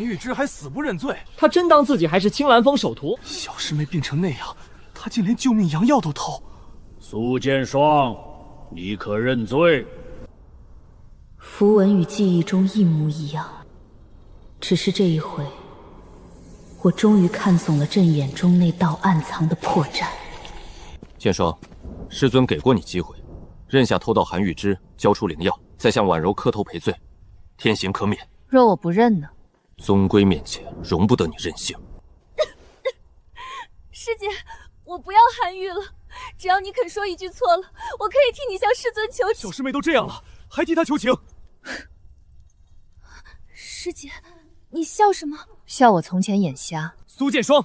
韩玉芝还死不认罪，他真当自己还是青兰峰首徒？小师妹病成那样，他竟连救命洋药都偷。苏剑霜，你可认罪？符文与记忆中一模一样，只是这一回，我终于看懂了阵眼中那道暗藏的破绽。剑霜，师尊给过你机会，认下偷盗韩玉芝，交出灵药，再向婉柔磕头赔罪，天刑可免。若我不认呢？宗规面前容不得你任性。师姐，我不要韩玉了，只要你肯说一句错了，我可以替你向师尊求情。小师妹都这样了，还替她求情？师姐，你笑什么？笑我从前眼瞎。苏剑霜，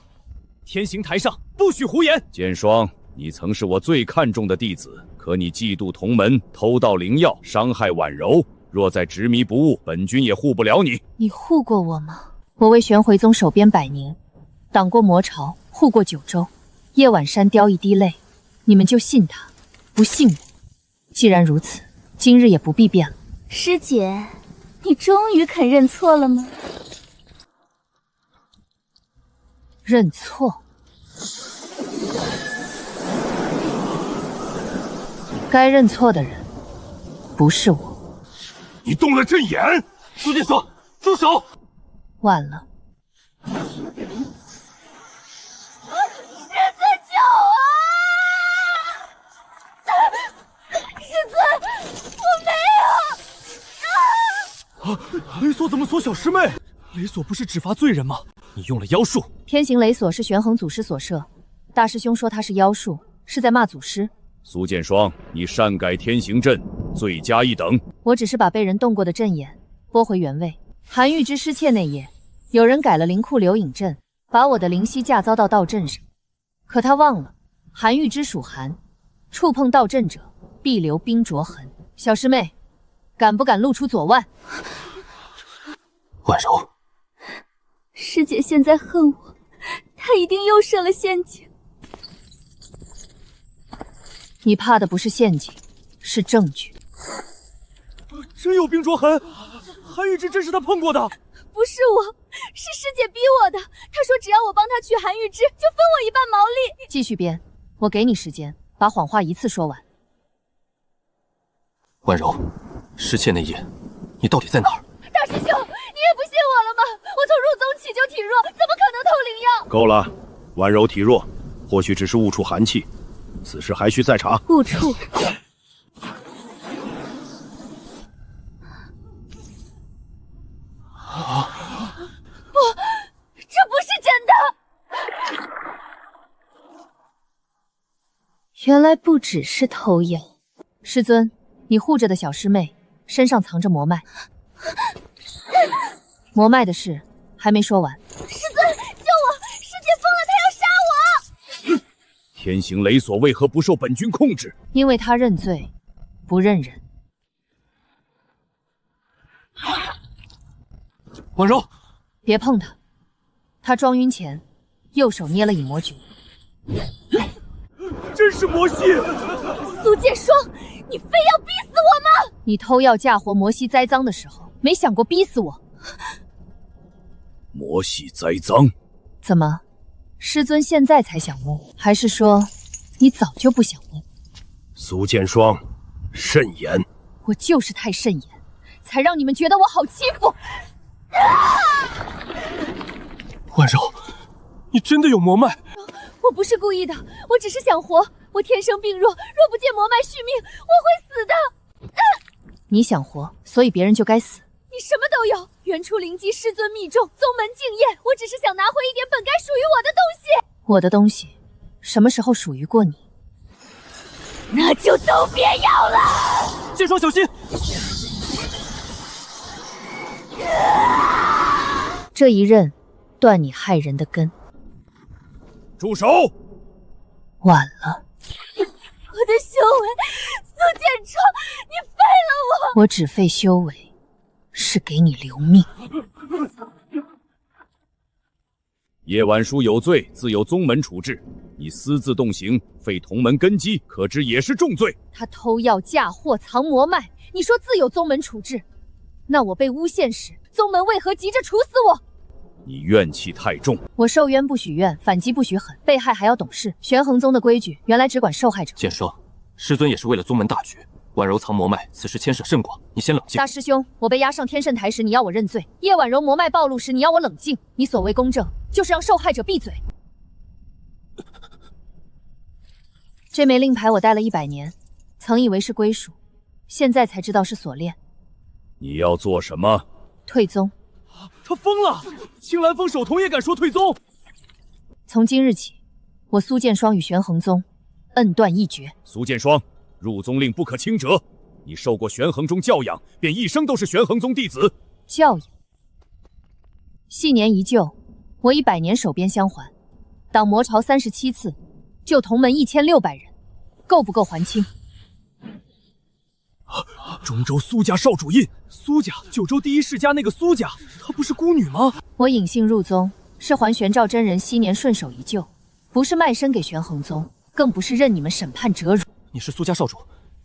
天刑台上不许胡言。剑霜，你曾是我最看重的弟子，可你嫉妒同门，偷盗灵药，伤害婉柔。若再执迷不悟，本君也护不了你。你护过我吗？我为玄回宗守边100年，挡过魔潮，护过九州。夜晚山雕一滴泪，你们就信他，不信我。既然如此，今日也不必辩了。师姐，你终于肯认错了吗？认错？该认错的人不是我。你动了阵眼！苏剑霜，住手！晚了。师尊救我！师尊，我没有。雷锁怎么锁小师妹？雷锁不是只罚罪人吗？你用了妖术。天行雷锁是玄衡祖师所设，大师兄说他是妖术，是在骂祖师。苏剑霜，你擅改天行阵，罪加一等。我只是把被人动过的阵眼拨回原位。韩玉芝失窃那夜，有人改了灵库流影阵，把我的灵犀架遭到道阵上。可他忘了，韩玉芝属寒，触碰道阵者必留冰灼痕。小师妹，敢不敢露出左腕？婉柔，师姐现在恨我，她一定又设了陷阱。你怕的不是陷阱，是证据。真有冰灼痕，韩玉芝真是他碰过的。不是我，是师姐逼我的。她说只要我帮她取韩玉芝，就分我一半毛利。继续编，我给你时间，把谎话一次说完。婉柔，失窃那夜，你到底在哪儿？大师兄，你也不信我了吗？我从入宗起就体弱，怎么可能偷灵药？够了，婉柔体弱，或许只是误触寒气，此事还需再查。误触。不，这不是真的。原来不只是偷药。师尊，你护着的小师妹身上藏着魔脉，魔脉的事还没说完。师尊，救我！师姐疯了，她要杀我！天行雷锁为何不受本君控制？因为他认罪，不认人。婉柔，别碰他！他装晕前，右手捏了隐魔诀。真是魔系！苏剑霜，你非要逼死我吗？你偷药嫁祸魔系栽赃的时候，没想过逼死我。魔系栽赃？怎么，师尊现在才想问，还是说你早就不想问？苏剑霜，慎言！我就是太慎言，才让你们觉得我好欺负。婉柔，你真的有魔脉？我不是故意的，我只是想活。我天生病弱，若不借魔脉续命，我会死的。你想活，所以别人就该死。你什么都有，原初灵机，师尊密重，宗门敬业。我只是想拿回一点本该属于我的东西。我的东西，什么时候属于过你？那就都别要了。剑霜小心！这一刃，断你害人的根。住手！晚了。我的修为，苏剑霜，你废了我！我只废修为，是给你留命。叶婉书有罪，自有宗门处置。你私自动刑，废同门根基，可知也是重罪。他偷药嫁祸，藏魔脉，你说自有宗门处置？那我被诬陷时，宗门为何急着处死我？你怨气太重。我受冤不许怨，反击不许狠，被害还要懂事。玄衡宗的规矩原来只管受害者。剑霜，师尊也是为了宗门大局。婉柔藏魔脉，此事牵涉甚广，你先冷静。大师兄，我被押上天圣台时，你要我认罪；叶婉柔魔脉暴露时，你要我冷静。你所谓公正，就是让受害者闭嘴。这枚令牌我戴了100年，曾以为是归属，现在才知道是锁链。你要做什么？退宗。他疯了！青蓝峰守童也敢说退宗？从今日起，我苏剑霜与玄衡宗恩断义绝。苏剑霜，入宗令不可轻折。你受过玄衡宗教养，便一生都是玄衡宗弟子。教养，昔年一救，我以100年守边相还，挡魔潮37次，救同门1600人，够不够还清？中州苏家少主印，苏家九州第一世家那个苏家，她不是孤女吗？我隐姓入宗，是还玄照真人昔年顺手一救，不是卖身给玄衡宗，更不是任你们审判折辱。你是苏家少主，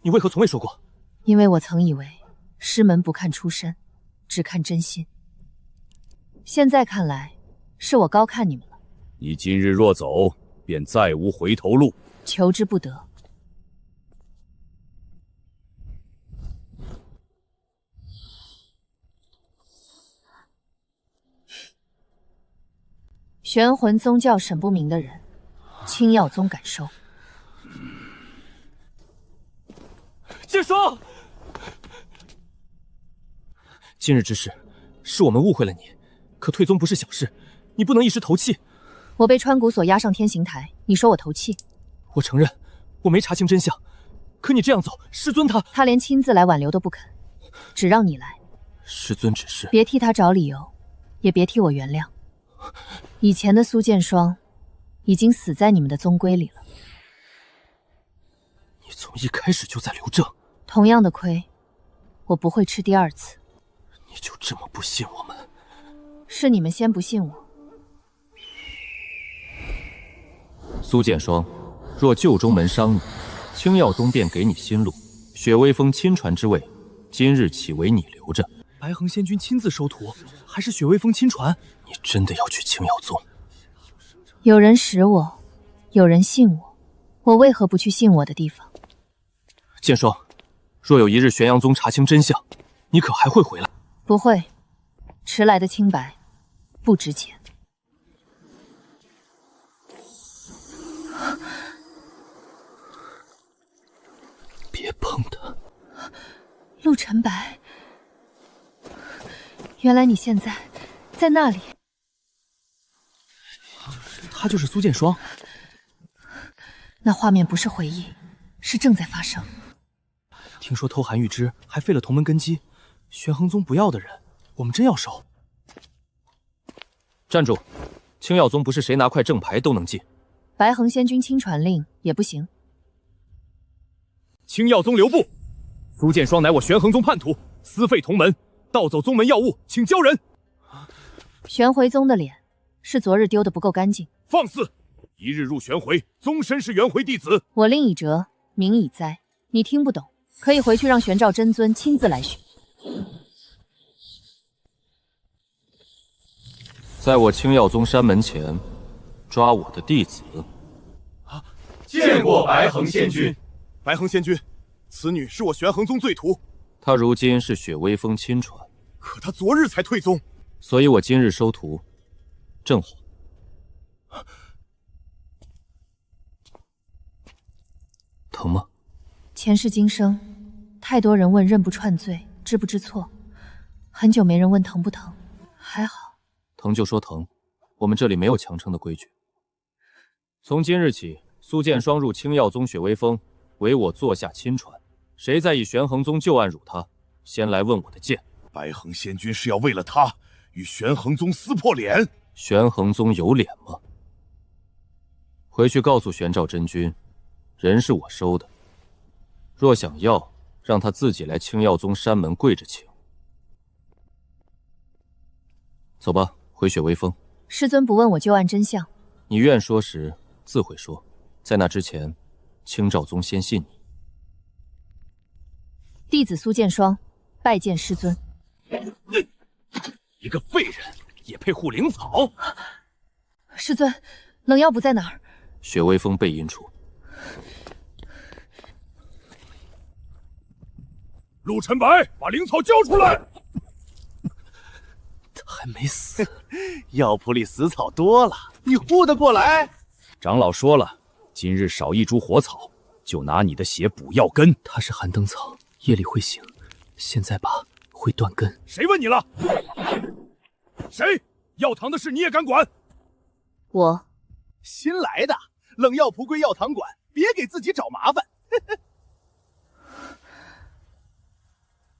你为何从未说过？因为我曾以为师门不看出身，只看真心。现在看来，是我高看你们了。你今日若走，便再无回头路。求之不得。玄魂宗教审不明的人，青药宗敢收。剑霜，今日之事，是我们误会了你，可退宗不是小事，你不能一时投气。我被川谷所押上天刑台，你说我投气？我承认，我没查清真相，可你这样走，师尊他连亲自来挽留都不肯，只让你来。师尊只是……别替他找理由，也别替我原谅。以前的苏剑霜，已经死在你们的宗规里了。你从一开始就在留证，同样的亏，我不会吃第2次。你就这么不信我们？是你们先不信我。苏剑霜，若旧中门伤你，青药宗便给你新路。雪微峰亲传之位，今日起为你留着。白衡仙君亲自收徒，还是雪微峰亲传？你真的要去青药宗？有人识我，有人信我，我为何不去信我的地方？剑霜，若有一日玄阳宗查清真相，你可还会回来？不会，迟来的清白不值钱。别碰他。陆晨白，原来你现在在那里。他就是苏剑霜。那画面不是回忆，是正在发生。听说偷韩玉芝还废了同门根基，玄衡宗不要的人，我们真要收。站住！青药宗不是谁拿块正牌都能进。白衡仙君亲传令也不行。青药宗留步！苏剑霜乃我玄衡宗叛徒，私废同门，盗走宗门要物，请交人。玄回宗的脸是昨日丢的不够干净。放肆！一日入玄回，终身是元回弟子。我令已折，名已栽，你听不懂，可以回去让玄照真尊亲自来学。在我青药宗山门前抓我的弟子。见过白衡仙君。白衡仙君，此女是我玄衡宗罪徒，她如今是雪微峰亲传，可她昨日才退宗，所以我今日收徒，正好。疼吗？前世今生，太多人问认不串罪，知不知错，很久没人问疼不疼，还好。疼就说疼，我们这里没有强撑的规矩。从今日起，苏剑霜入青药宗雪微峰，唯我座下亲传。谁再以玄衡宗旧案辱他，先来问我的剑。白衡仙君是要为了他与玄衡宗撕破脸？玄衡宗有脸吗？回去告诉玄照真君，人是我收的，若想要，让他自己来青药宗山门跪着请。走吧，回雪微峰。师尊不问我旧案真相，你愿说时自会说，在那之前，青照宗先信你。弟子苏剑霜拜见师尊。一个废人，也配护灵草？师尊，冷药补在哪儿？雪微风背阴处。陆晨白，把灵草交出来！他还没死，药铺里死草多了，你护得过来？长老说了，今日少一株火草，就拿你的血补药根。它是寒灯草，夜里会醒，现在拔会断根。谁问你了？谁？药堂的事你也敢管？我。新来的，冷药铺归药堂管，别给自己找麻烦。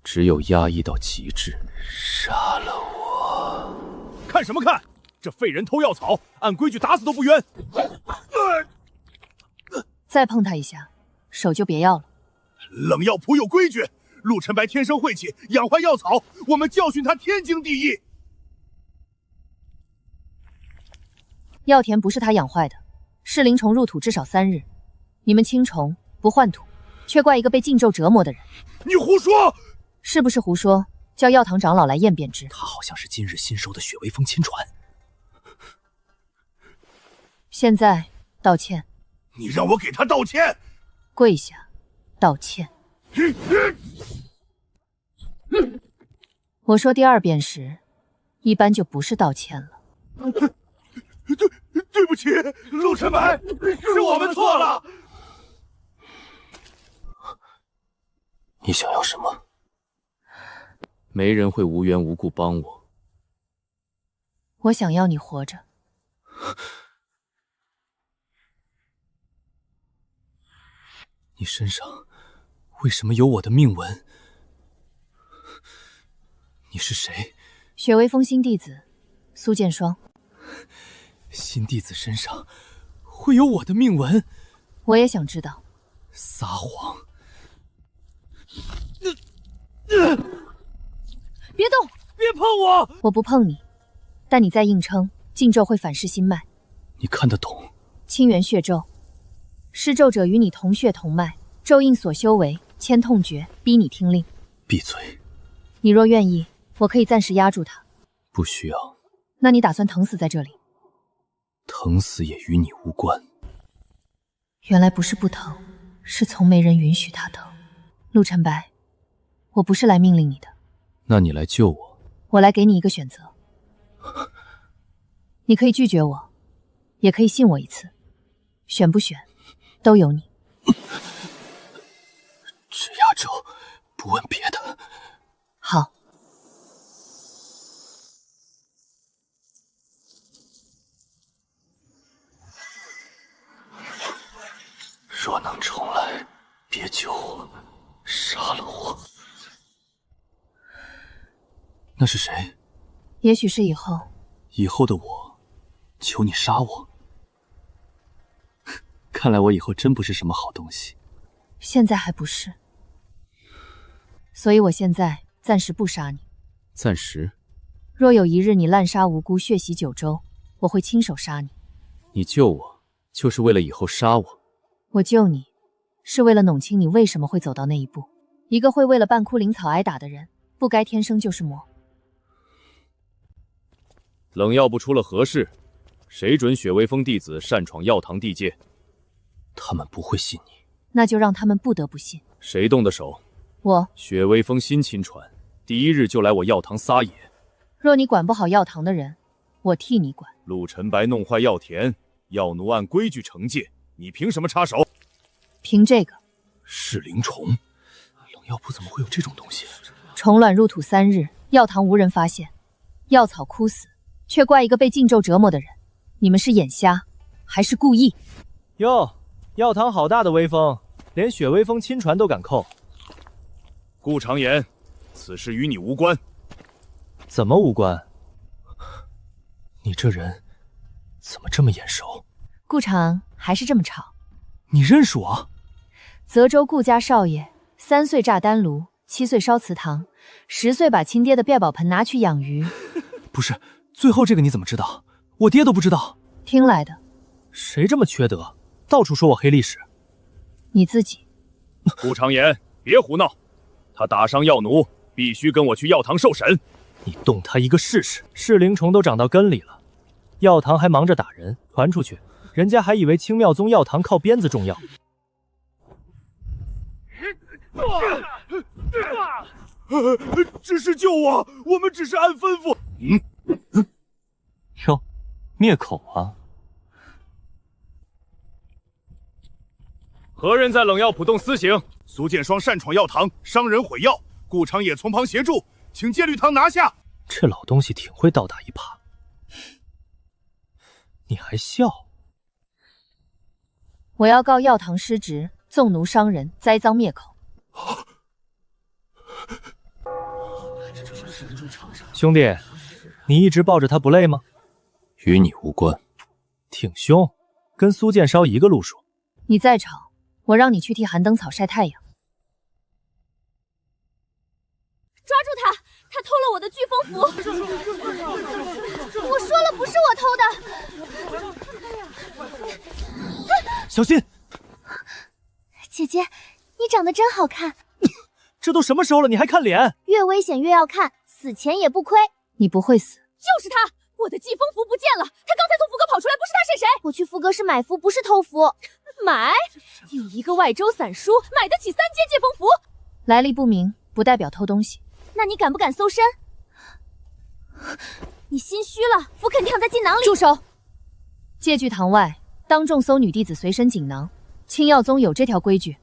只有压抑到极致，杀了我！看什么看？这废人偷药草，按规矩打死都不冤。再碰他一下，手就别要了。冷药铺有规矩，陆晨白天生晦气，养坏药草，我们教训他天经地义。药田不是他养坏的，是灵虫入土至少3日。你们青虫不换土，却怪一个被禁咒折磨的人。你胡说！是不是胡说？叫药堂长老来验便知。他好像是今日新收的雪微风亲传。现在道歉。你让我给他道歉？跪下，道歉。我说第2遍时，一般就不是道歉了。对不起，陆晨白，是我们错了。你想要什么？没人会无缘无故帮我。我想要你活着。你身上为什么有我的命纹？你是谁？雪微风新弟子苏剑霜。新弟子身上会有我的命纹？我也想知道。撒谎！别动！别碰我！我不碰你，但你再硬撑，禁咒会反噬心脉。你看得懂？清源血咒，施咒者与你同血同脉，咒印所修为千痛诀，逼你听令。闭嘴！你若愿意，我可以暂时压住他。不需要。那你打算疼死在这里？疼死也与你无关。原来不是不疼，是从没人允许他疼。陆晨白，我不是来命令你的。那你来救我。我来给你一个选择，你可以拒绝我，也可以信我一次，选不选都由你。只压咒，不问别的。好。若能重来，别救我，杀了我。那是谁？也许是以后。以后的我，求你杀我。看来我以后真不是什么好东西。现在还不是，所以我现在暂时不杀你。暂时。若有一日你滥杀无辜，血洗九州，我会亲手杀你。你救我，就是为了以后杀我。我救你，是为了弄清你为什么会走到那一步。一个会为了半枯灵草挨打的人，不该天生就是魔。冷药部出了何事？谁准雪微风弟子擅闯药堂地界？他们不会信你。那就让他们不得不信。谁动的手？我。雪微风新亲传，第1日就来我药堂撒野。若你管不好药堂的人，我替你管。陆晨白弄坏药田，药奴按规矩惩戒，你凭什么插手？凭这个。是灵虫？冷药铺怎么会有这种东西？虫卵入土3日，药堂无人发现，药草枯死，却怪一个被禁咒折磨的人。你们是眼瞎，还是故意？哟，药堂好大的威风，连雪微风亲传都敢扣。顾长言，此事与你无关。怎么无关？你这人怎么这么眼熟？顾长还是这么吵。你认识我？泽州顾家少爷，3岁炸丹炉，7岁烧祠堂，10岁把亲爹的便宝盆拿去养鱼。不是，最后这个你怎么知道？我爹都不知道。听来的。谁这么缺德，到处说我黑历史？你自己。顾长言，别胡闹！他打伤药奴，必须跟我去药堂受审。你动他一个试试。噬灵虫都长到根里了，药堂还忙着打人，传出去，人家还以为青妙宗药堂靠鞭子种药。只是救我，我们只是按吩咐。哟，灭口啊！何人在冷药浦洞私刑？苏剑霜擅闯药堂，伤人毁药，顾长野从旁协助，请戒律堂拿下。这老东西挺会倒打一耙。你还笑？我要告药堂失职，纵奴伤人，栽赃灭口。兄弟，你一直抱着他不累吗？与你无关。挺凶，跟苏剑烧一个路数。你再吵，我让你去替寒灯草晒太阳。抓住他！他偷了我的飓风符！我说了，不是我偷的。小心！姐姐，你长得真好看。这都什么时候了，你还看脸？越危险越要看，死前也不亏。你不会死。就是他！我的季风符不见了，他刚才从符阁跑出来，不是他是谁？我去符阁是买符，不是偷符。买？你一个外州散书，买得起3阶戒风符？来历不明，不代表偷东西。那你敢不敢搜身？你心虚了，符肯定藏在锦囊里。住手！戒具堂外当众搜女弟子随身锦囊，青药宗有这条规矩。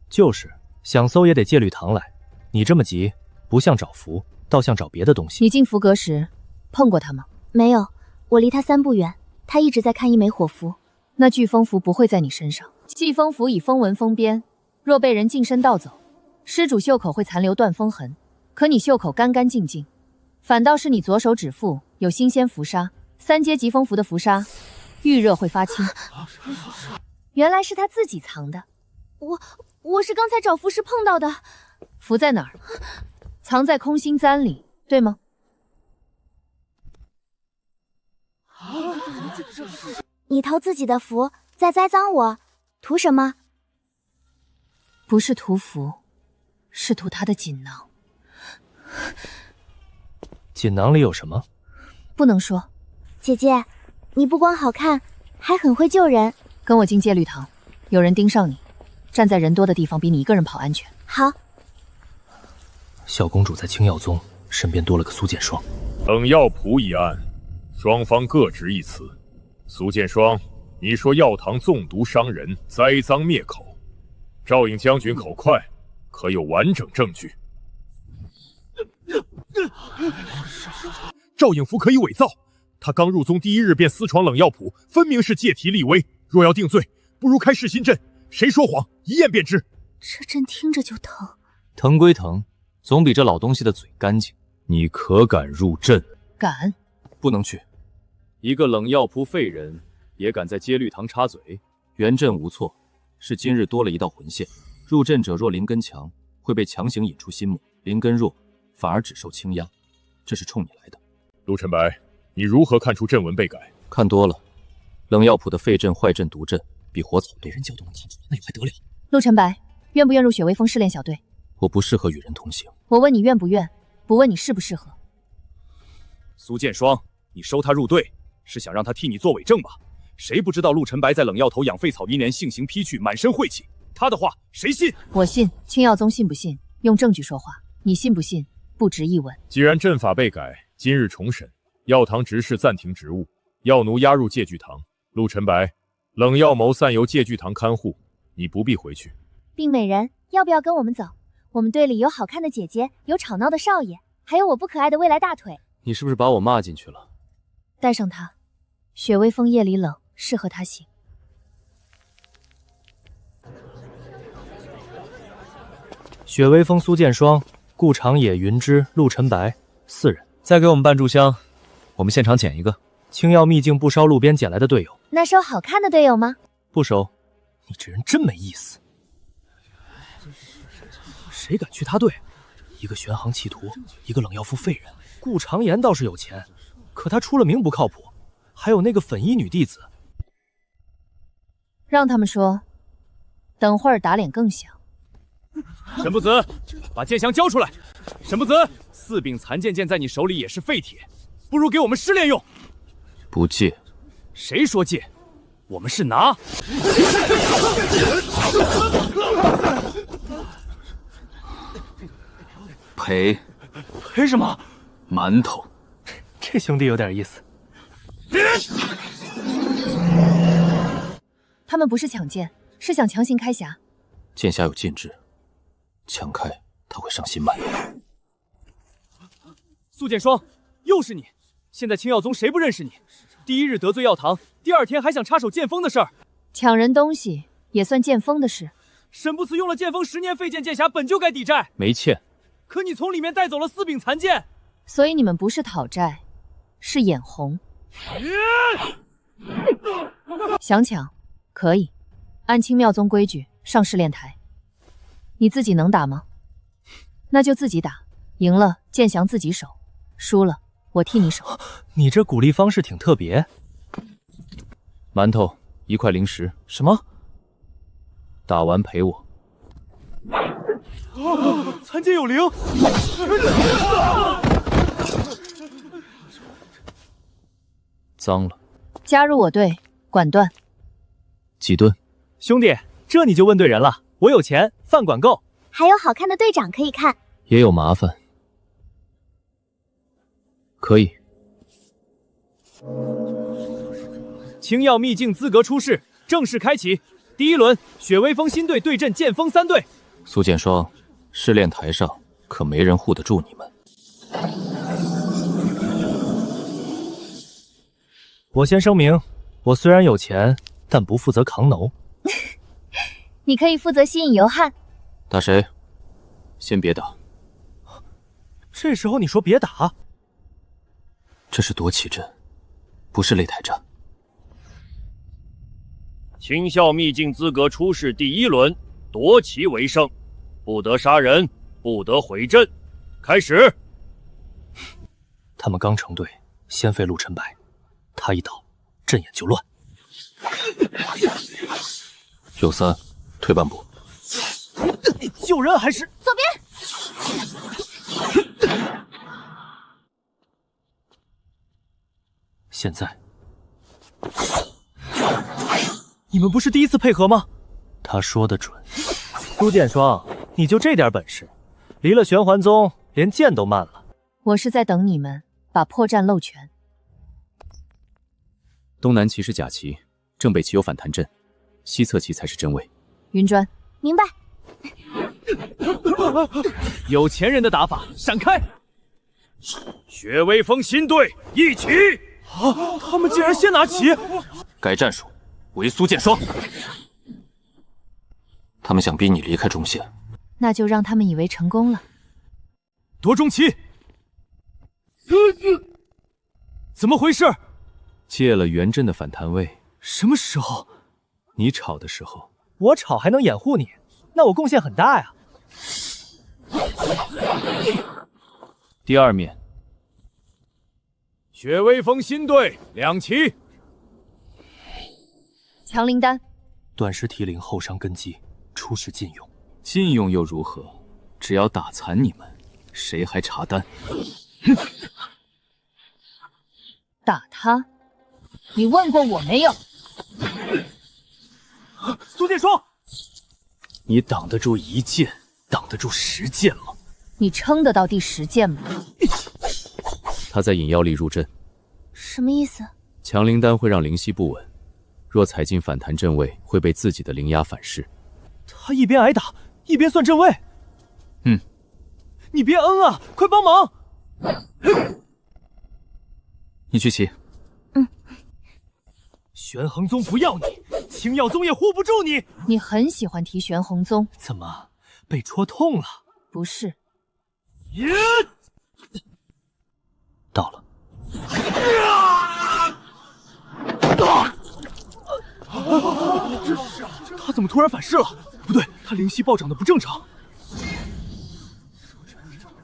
就是想搜也得戒律堂来。你这么急，不像找符，倒像找别的东西。你进符阁时碰过他吗？没有，我离他3步远，他一直在看一枚火符。那飓风符不会在你身上。祭风符以风纹封边，若被人近身盗走，施主袖口会残留断风痕，可你袖口干干净净，反倒是你左手指腹有新鲜符沙，3阶疾风符的符沙遇热会发青。原来是他自己藏的。我是刚才找符时碰到的。符在哪儿？藏在空心簪里，对吗？你偷自己的符，在栽赃我，图什么？不是图符，是图他的锦囊。锦囊里有什么？不能说。姐姐，你不光好看，还很会救人。跟我进戒律堂，有人盯上你，站在人多的地方比你一个人跑安全。好。小公主在青药宗身边多了个苏剑霜。冷药浦一案，双方各执一词。苏剑霜，你说药堂纵毒伤人，栽赃灭口。赵颖将军口快，可有完整证据？赵颖符可以伪造，他刚入宗第1日便私闯冷药浦，分明是借题立威。若要定罪，不如开噬心阵，谁说谎，一验便知。这阵听着就疼。疼归疼，总比这老东西的嘴干净。你可敢入阵？敢？不能去。一个冷药铺废人也敢在戒律堂插嘴？原阵无错，是今日多了一道魂线。入阵者若灵根强，会被强行引出心魔；灵根弱，反而只受轻压。这是冲你来的。陆晨白，你如何看出阵文被改？看多了，冷药铺的废阵、坏阵、毒阵比火草多。人叫动了他，那也还得了？陆晨白，愿不愿入雪微风试炼小队？我不适合与人同行。我问你愿不愿，不问你适不适合。苏剑霜，你收他入队，是想让他替你做伪证吧？谁不知道陆晨白在冷药头养废草1年，性行披去，满身晦气。他的话谁信？我信。青药宗信不信？用证据说话。你信不信？不值一问。既然阵法被改，今日重审，药堂执事暂停职务，药奴押入戒具堂。陆晨白，冷药谋散由戒具堂看护，你不必回去。病美人，要不要跟我们走？我们队里有好看的姐姐，有吵闹的少爷，还有我不可爱的未来大腿。你是不是把我骂进去了？带上他，雪微风夜里冷，适合他行。雪微风、苏剑霜、顾长野、云芝、陆晨白4人，再给我们半炷香，我们现场捡一个。青药秘境不烧路边捡来的队友，那收好看的队友吗？不收。你这人真没意思。谁敢去他队？一个玄航弃徒，一个冷药夫废人。顾长言倒是有钱，可他出了名不靠谱。还有那个粉衣女弟子，让他们说，等会儿打脸更响。沈不子，把剑降交出来！沈不子，4柄残剑剑在你手里也是废铁，不如给我们失炼用。不借。谁说借？我们是拿。赔。赔什么？馒头。这兄弟有点意思。他们不是抢剑，是想强行开匣。剑匣有禁制，强开他会伤心脉。苏剑霜，又是你！现在青耀宗谁不认识你？第一日得罪药堂，第2天还想插手剑锋的事儿。抢人东西也算剑锋的事。沈不辞用了剑锋10年废剑剑匣，本就该抵债。没欠。可你从里面带走了4柄残剑。所以你们不是讨债，是眼红。想抢可以，按青妙宗规矩上试炼台。你自己能打吗？那就自己打，赢了剑降自己手，输了我替你守。你这鼓励方式挺特别。馒头1块零食。什么？打完赔我。残剑有灵。脏了。加入我队，管断。几吨？兄弟，这你就问对人了。我有钱，饭管够，还有好看的队长可以看。也有麻烦。可以。青耀秘境资格出世，正式开启。第1轮，雪微风新队对阵剑锋3队。苏剑霜，试炼台上可没人护得住你们。我先声明，我虽然有钱，但不负责扛弩。你可以负责吸引游汉。打谁？先别打。这时候你说别打？这是夺旗阵，不是擂台战。青啸秘境资格出世第1轮，夺旗为胜，不得杀人，不得毁阵。开始。他们刚成队，先废陆晨白，他一倒，阵眼就乱。有3，退半步。你救人还是左边？现在，你们不是第一次配合吗？他说的准。苏剑霜，你就这点本事，离了玄环宗，连剑都慢了。我是在等你们把破绽露全。东南旗是假旗，正北旗有反弹阵，西侧旗才是真位。云砖，明白。有钱人的打法，闪开！雪微风新队一起！啊！他们竟然先拿旗！改战术，为苏剑霜。他们想逼你离开中线，那就让他们以为成功了。夺中旗！怎么回事？借了元阵的反弹位。什么时候？你吵的时候。我吵还能掩护你？那我贡献很大呀。第2面，雪微风新队2旗。强灵丹，短时提灵，后伤根基，初始禁用。禁用又如何？只要打残你们，谁还查单？打他？你问过我没有？苏剑霜，你挡得住1剑，挡得住10剑吗？你撑得到第10剑吗？他在引妖力入阵。什么意思？强灵丹会让灵息不稳，若踩进反弹阵位，会被自己的灵压反噬。他一边挨打，一边算阵位。你别啊，快帮忙！你去骑。玄衡宗不要你，青耀宗也护不住你。你很喜欢提玄衡宗，怎么被戳痛了？不是。到了。他怎么突然反噬了？不对，他灵息暴涨的不正常。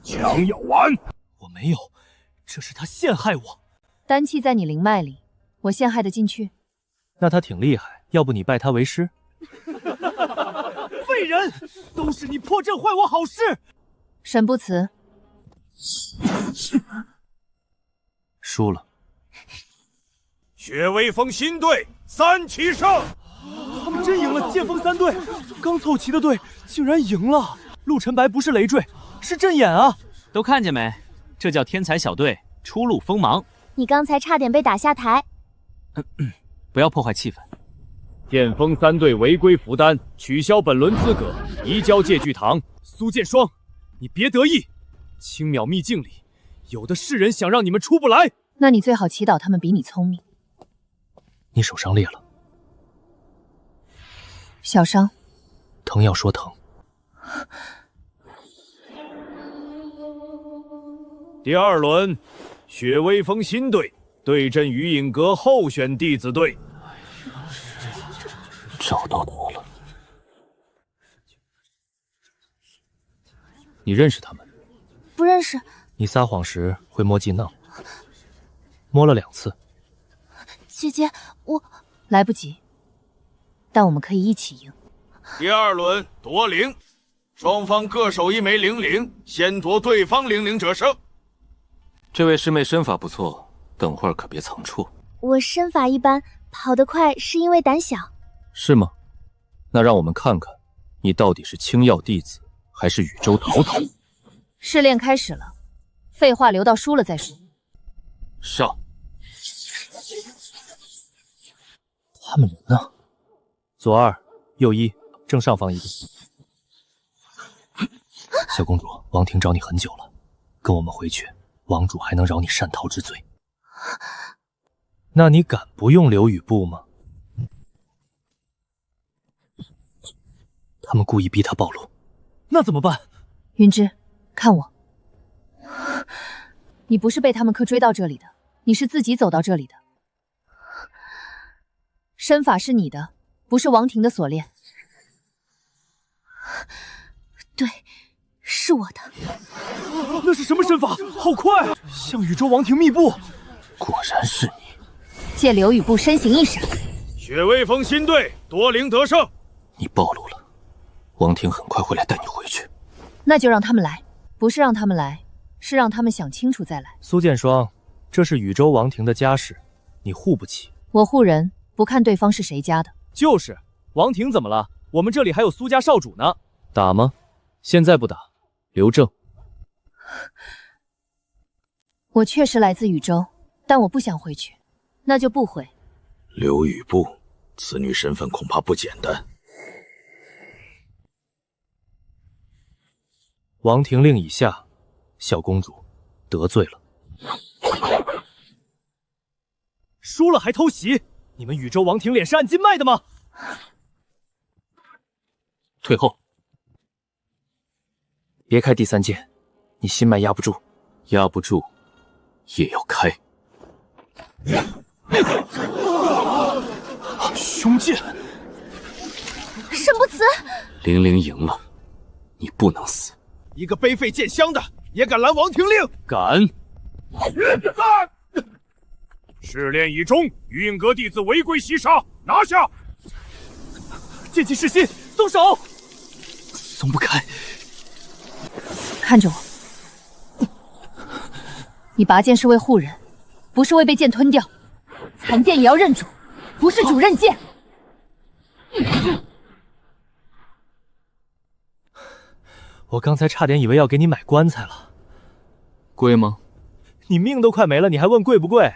枪要完！我没有，这是他陷害我。丹气在你灵脉里，我陷害得进去？那他挺厉害，要不你拜他为师？废废人，都是你破阵坏我好事。沈不辞，输了。雪微风新队3齐胜，他们真赢了！剑锋3队刚凑齐的队竟然赢了。陆晨白不是累赘，是阵眼啊！都看见没？这叫天才小队初露锋芒。你刚才差点被打下台。不要破坏气氛。剑锋3队违规服单，取消本轮资格，移交界剧堂。苏剑霜，你别得意，青邈秘境里有的是人想让你们出不来。那你最好祈祷他们比你聪明。你手上裂了，小伤，疼要说疼。第2轮，雪微风新队对阵余影阁候选弟子队。找到他了。你认识他们？不认识。你撒谎时会摸技能，摸了2次。姐姐，我来不及，但我们可以一起赢。第2轮夺灵，双方各守1枚灵灵，先夺对方灵灵者胜。这位师妹身法不错，等会儿可别藏错。我身法一般，跑得快是因为胆小。是吗？那让我们看看，你到底是青曜弟子，还是宇宙陶陶？试炼开始了，废话留到输了再说。上。他们人呢？左2，右1，正上方一个。小公主，王庭找你很久了，跟我们回去，王主还能饶你擅逃之罪。那你敢不用流雨步吗？他们故意逼他暴露，那怎么办？云芝，看我，你不是被他们追到这里的，你是自己走到这里的。身法是你的，不是王庭的所练。对，是我的。那是什么身法？好快啊！像宇宙王庭密布。果然是你。借流雨步身形一闪。雪微风新队夺灵得胜。你暴露了，王庭很快会来带你回去。那就让他们来，不是让他们来，是让他们想清楚再来。苏剑霜，这是宇宙王庭的家事，你护不起。我护人，不看对方是谁家的。就是，王庭怎么了？我们这里还有苏家少主呢。打吗？现在不打，留证。我确实来自宇宙，但我不想回去，那就不回。刘雨步，此女身份恐怕不简单。王庭令已下，小公主得罪了。输了还偷袭，你们宇宙王庭脸是按斤卖的吗？退后，别开第3剑，你心脉压不住，压不住也要开。凶剑，沈不辞，玲玲赢了，你不能死。一个卑废剑香的也敢拦王庭令？敢！试炼已终，余影阁弟子违规袭杀，拿下！剑气噬心，松手！松不开。看着我，你拔剑是为护人，不是为被剑吞掉。残剑也要认主，不是主认剑。我刚才差点以为要给你买棺材了。贵吗？你命都快没了，你还问贵不贵？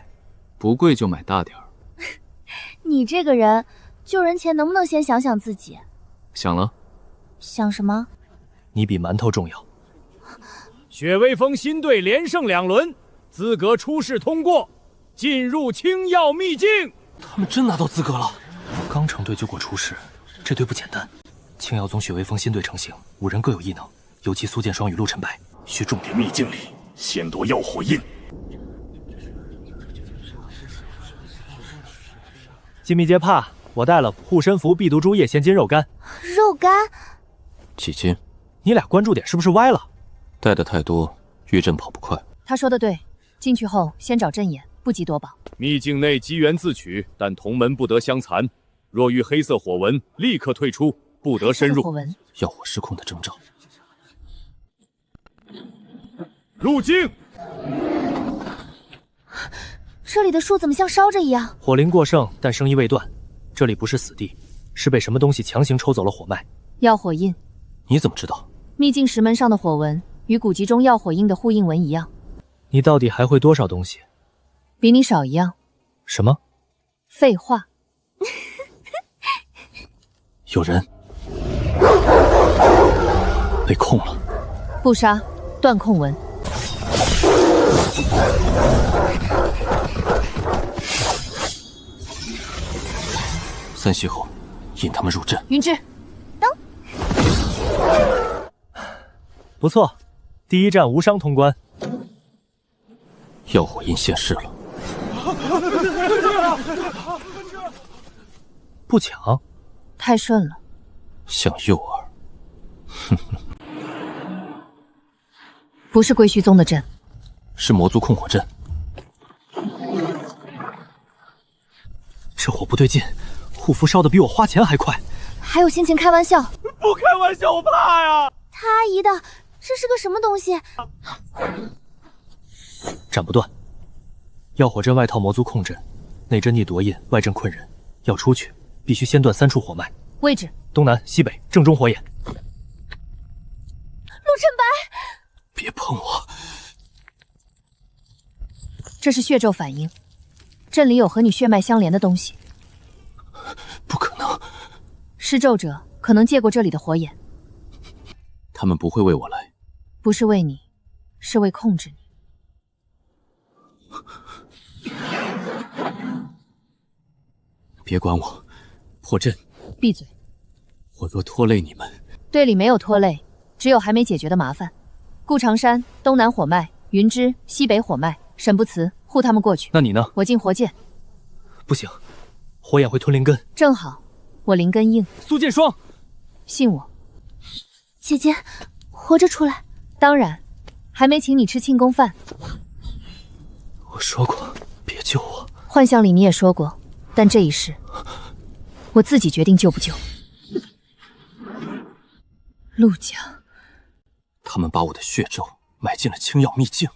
不贵就买大点儿。你这个人，救人前能不能先想想自己？想了。想什么？你比馒头重要。雪微风新队连胜2轮，资格出世通过，进入青曜秘境。他们真拿到资格了，刚成队就过初试，这队不简单。青曜宗雪微风新队成型，5人各有异能，尤其苏剑霜与陆晨白，需重点秘境里先夺药火印。进秘阶帕，我带了护身符、必毒珠叶、咸金肉干。肉干？几斤？你俩关注点是不是歪了？带的太多，玉阵跑不快。他说的对，进去后先找阵眼，不急夺宝。秘境内机缘自取，但同门不得相残。若遇黑色火纹，立刻退出，不得深入。火纹要火失控的征兆。入境。这里的树怎么像烧着一样？火灵过盛，但生意未断。这里不是死地，是被什么东西强行抽走了火脉。药火印，你怎么知道？秘境石门上的火纹与古籍中药火印的呼应纹一样。你到底还会多少东西？比你少一样。什么？废话。有人被控了。不杀，断控纹。3息后，引他们入阵。云芝，等。不错，第一战无伤通关。药火印现世了。不抢，太顺了。像诱饵。不是归墟宗的阵，是魔族控火阵。这火不对劲，护符烧得比我花钱还快。还有心情开玩笑？不开玩笑，我怕呀！他阿姨的，这是个什么东西？斩不断。药火阵外套魔族控阵，内阵逆夺印，外阵困人。要出去，必须先断3处火脉。位置：东南、西北，正中火眼。陆晨白，别碰我！这是血咒反应，阵里有和你血脉相连的东西。不可能！施咒者可能借过这里的火眼。他们不会为我来。不是为你，是为控制你。别管我，破阵！闭嘴！我若拖累你们，队里没有拖累，只有还没解决的麻烦。顾长山东南火脉，云芝西北火脉，沈不辞护他们过去。那你呢？我进火箭。不行，火眼会吞灵根。正好，我灵根硬。苏剑霜，信我。姐姐，活着出来。当然，还没请你吃庆功饭。我说过，别救我。幻象里你也说过，但这一世，我自己决定救不救。陆家，他们把我的血咒埋进了青药秘境。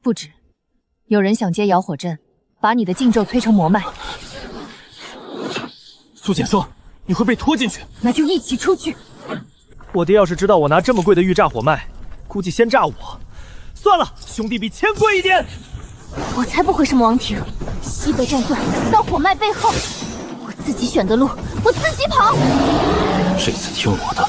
不止，有人想接瑶火阵，把你的禁咒催成魔脉。苏剑霜，你会被拖进去。那就一起出去。我爹要是知道我拿这么贵的玉炸火脉，估计先炸我。算了，兄弟比钱贵一点。我才不会是魔王庭，西北战断到火脉背后，我自己选的路，我自己跑。这次听我的。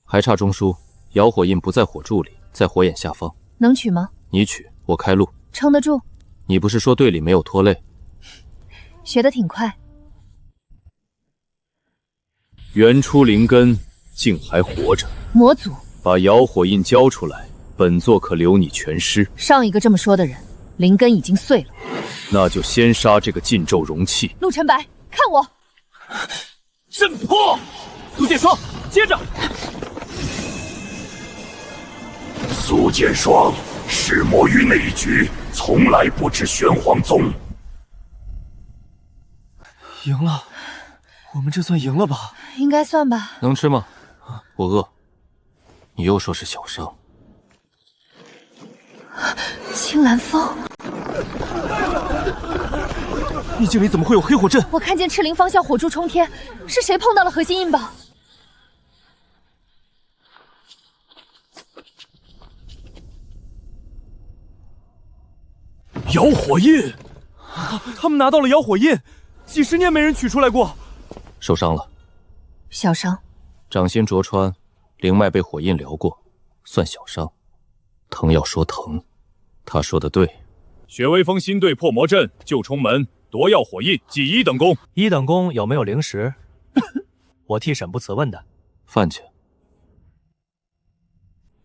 还差中枢，瑶火印不在火柱里，在火眼下方。能取吗？你取，我开路。撑得住。你不是说队里没有拖累？学得挺快。原初灵根竟还活着。魔族，把瑶火印交出来，本座可留你全尸。上一个这么说的人，灵根已经碎了。那就先杀这个禁咒容器。陆晨白，看我！震破！苏剑霜，接着！苏剑霜，弑魔于内局，从来不知玄黄宗。赢了，我们这算赢了吧？应该算吧。能吃吗？我饿。你又说是小伤。青蓝风，秘境里怎么会有黑火阵？我看见赤灵方向火柱冲天，是谁碰到了核心印宝？瑶火印，他们拿到了瑶火印，几十年没人取出来过。受伤了，小伤，掌心灼穿，灵脉被火印撩过，算小伤。疼要说疼，他说的对。雪微风新队破魔阵，救冲门，夺药火印，记1等功。1等功有没有灵石？我替沈不辞问的。范家，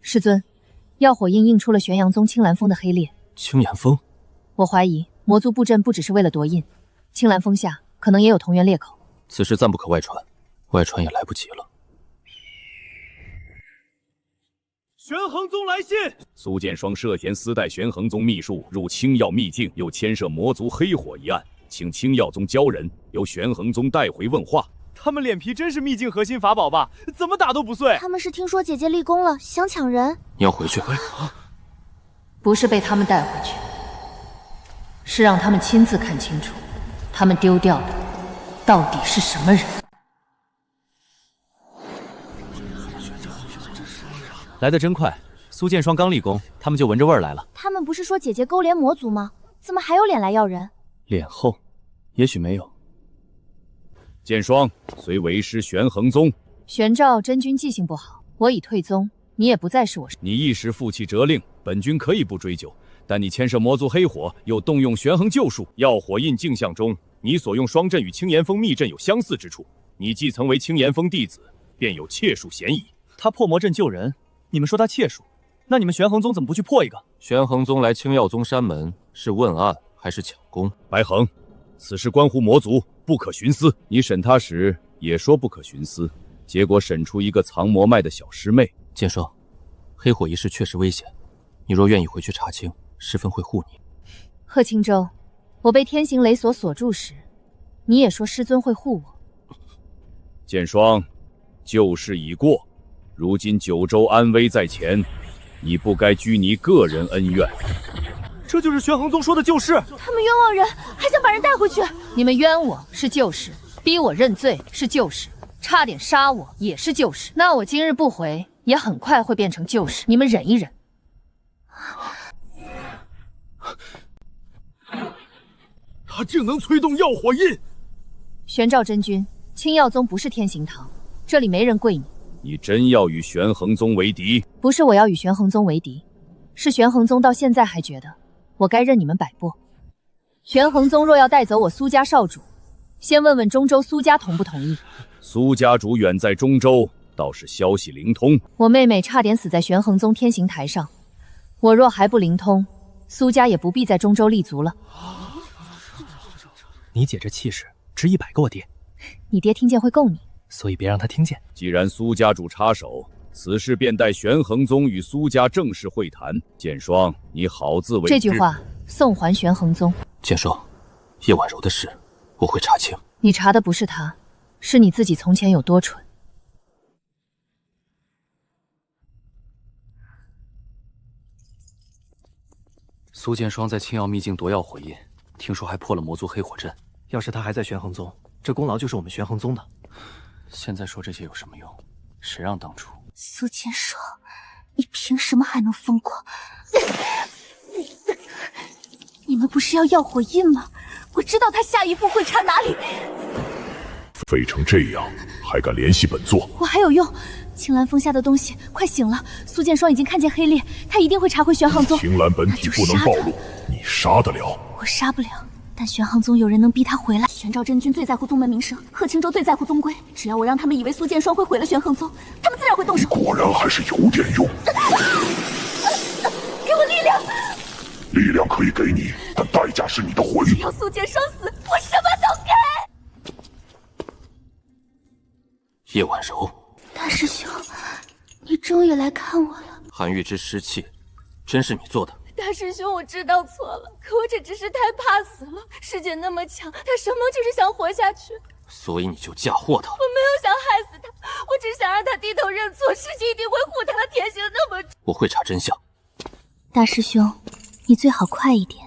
师尊，药火印映出了玄阳宗青蓝峰的黑裂。青岩峰，我怀疑魔族布阵不只是为了夺印，青蓝峰下可能也有同源裂口。此事暂不可外传，外传也来不及了。玄衡宗来信，苏剑霜涉嫌私带玄衡宗秘术入青药秘境，又牵涉魔族黑火一案，请青药宗鲛人由玄衡宗带回问话。他们脸皮真是秘境核心法宝吧？怎么打都不碎。他们是听说姐姐立功了，想抢人。你要回去。不是被他们带回去，是让他们亲自看清楚，他们丢掉的到底是什么人。来得真快，苏剑霜刚立功，他们就闻着味儿来了。他们不是说姐姐勾连魔族吗？怎么还有脸来要人？脸厚，也许没有。剑霜虽为师玄衡宗，玄照真君记性不好，我已退宗，你也不再是我。你一时负气折令，本君可以不追究。但你牵涉魔族黑火，又动用玄衡救术，药火印镜像中，你所用双阵与青岩峰密阵有相似之处。你既曾为青岩峰弟子，便有窃术嫌疑。他破魔阵救人，你们说他窃术，那你们玄衡宗怎么不去破一个？玄衡宗来青耀宗山门是问案还是抢功？白衡，此事关乎魔族，不可徇私。你审他时也说不可徇私，结果审出一个藏魔脉的小师妹。剑霜，黑火一事确实危险，你若愿意回去查清，师分会护你。贺青州，我被天行雷锁锁住时，你也说师尊会护我。剑霜，旧事已过，如今九州安危在前，你不该拘泥个人恩怨。这就是玄衡宗说的旧事。他们冤枉人，还想把人带回去。你们冤我是旧事，逼我认罪是旧事，差点杀我也是旧事。那我今日不回，也很快会变成旧事。你们忍一忍。他竟能催动药火印！玄照真君，青耀宗不是天行堂，这里没人跪你。你真要与玄衡宗为敌？不是我要与玄衡宗为敌，是玄衡宗到现在还觉得我该任你们摆布。玄衡宗若要带走我苏家少主，先问问中州苏家同不同意。苏家主远在中州，倒是消息灵通。我妹妹差点死在玄衡宗天行台上，我若还不灵通，苏家也不必在中州立足了。你姐这气势，值100个我爹。你爹听见会供你，所以别让他听见。既然苏家主插手，此事便待玄衡宗与苏家正式会谈。剑霜，你好自为之。这句话送还玄衡宗。剑霜，叶婉柔的事，我会查清。你查的不是他，是你自己从前有多蠢。苏剑霜在青耀秘境夺药火印，听说还破了魔族黑火阵。要是他还在玄衡宗，这功劳就是我们玄衡宗的。现在说这些有什么用？谁让当初……苏剑霜，你凭什么还能疯狂？你们不是要药火印吗？我知道他下一步会插哪里。废成这样，还敢联系本座？我还有用。青兰峰下的东西快醒了，苏剑霜已经看见黑烈，他一定会查回玄衡宗。青兰本体不能暴露，你杀得了？我杀不了，但玄衡宗有人能逼他回来。玄照真君最在乎宗门名声，贺青州最在乎宗规。只要我让他们以为苏剑霜会毁了玄衡宗，他们自然会动手。果然还是有点用。给我力量！力量可以给你，但代价是你的魂。只要苏剑霜死，我什么都给。叶婉柔，大师兄，你终于来看我了。韩玉之失气，真是你做的？大师兄，我知道错了，可我这只是太怕死了。师姐那么强，她什么只是想活下去。所以你就嫁祸他？我没有想害死他，我只想让他低头认错。师姐一定会护他，天行那么重。我会查真相。大师兄，你最好快一点，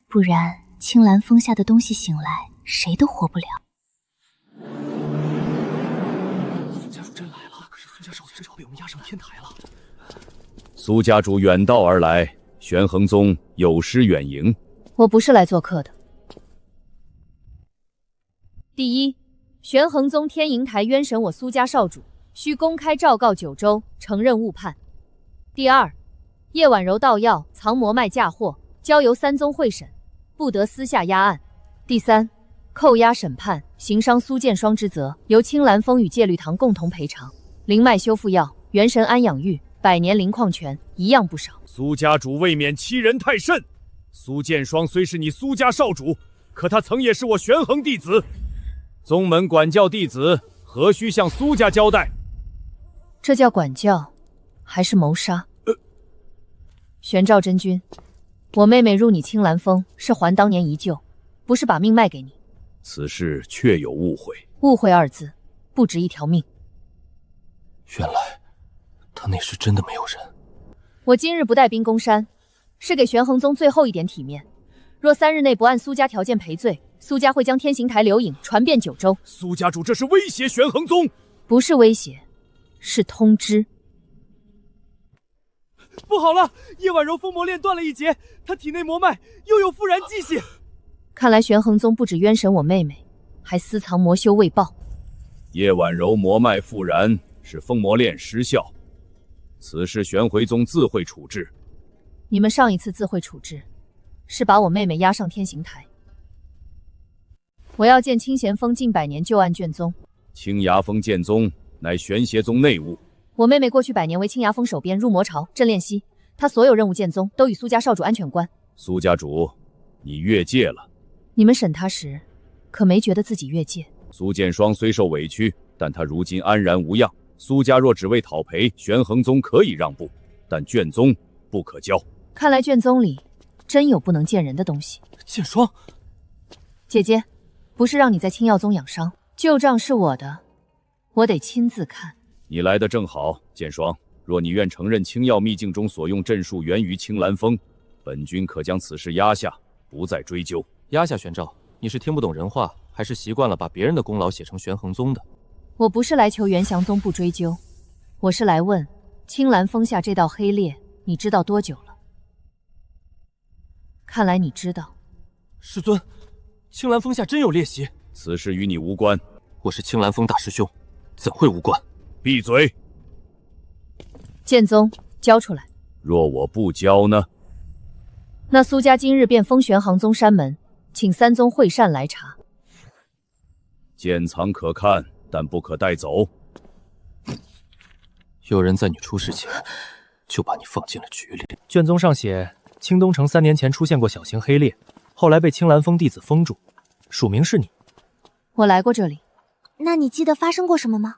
不然青兰峰下的东西醒来，谁都活不了。苏家主真来了，可是苏家少主这就被我们押上天台了。苏家主远道而来，玄衡宗有失远迎。我不是来做客的。第一，玄衡宗天营台冤审我苏家少主，需公开昭告九州，承认误判。第二，叶婉柔盗药、藏魔脉嫁祸，交由三宗会审，不得私下压案。第三，扣押审判，刑伤苏剑霜之责，由青兰峰与戒律堂共同赔偿。灵脉修复药、元神安养玉、百年灵矿泉，一样不少。苏家主未免欺人太甚。苏剑霜虽是你苏家少主，可他曾也是我玄衡弟子。宗门管教弟子，何须向苏家交代？这叫管教，还是谋杀？玄照真君，我妹妹入你青兰峰是还当年遗旧，不是把命卖给你。此事确有误会。误会二字，不值一条命。原来他那时真的没有人。我今日不带兵攻山，是给玄衡宗最后一点体面。若3日内不按苏家条件赔罪，苏家会将天行台留影传遍9州。苏家主这是威胁玄衡宗？不是威胁，是通知。不好了，叶婉柔封魔链断了一截，她体内魔脉又有复燃迹象。看来玄衡宗不止冤审我妹妹，还私藏魔修未报。叶婉柔魔脉复燃，是封魔链失效，此事玄回宗自会处置。你们上一次自会处置，是把我妹妹押上天行台。我要见清咸丰近100年旧案卷宗。青崖峰剑宗乃玄邪宗内务。我妹妹过去100年为青崖峰守边，入魔巢、镇炼溪，她所有任务剑宗都与苏家少主安全关。苏家主，你越界了。你们审她时，可没觉得自己越界？苏剑霜虽受委屈，但他如今安然无恙。苏家若只为讨赔，玄衡宗可以让步，但卷宗不可交。看来卷宗里真有不能见人的东西。剑霜，姐姐，不是让你在青药宗养伤，旧账是我的，我得亲自看。你来的正好，剑霜。若你愿承认青药秘境中所用阵术源于青兰峰，本君可将此事压下，不再追究。压下玄照，你是听不懂人话，还是习惯了把别人的功劳写成玄衡宗的？我不是来求元祥宗不追究，我是来问青兰峰下这道黑裂，你知道多久了？看来你知道。师尊，青兰峰下真有裂隙。此事与你无关。我是青兰峰大师兄，怎会无关？闭嘴！剑宗交出来。若我不交呢？那苏家今日便封玄衡宗山门，请3宗会善来查。剑藏可看，但不可带走。有人在你出事前就把你放进了局里。卷宗上写，青东城3年前出现过小型黑裂，后来被青兰峰弟子封住，署名是你。我来过这里。那你记得发生过什么吗？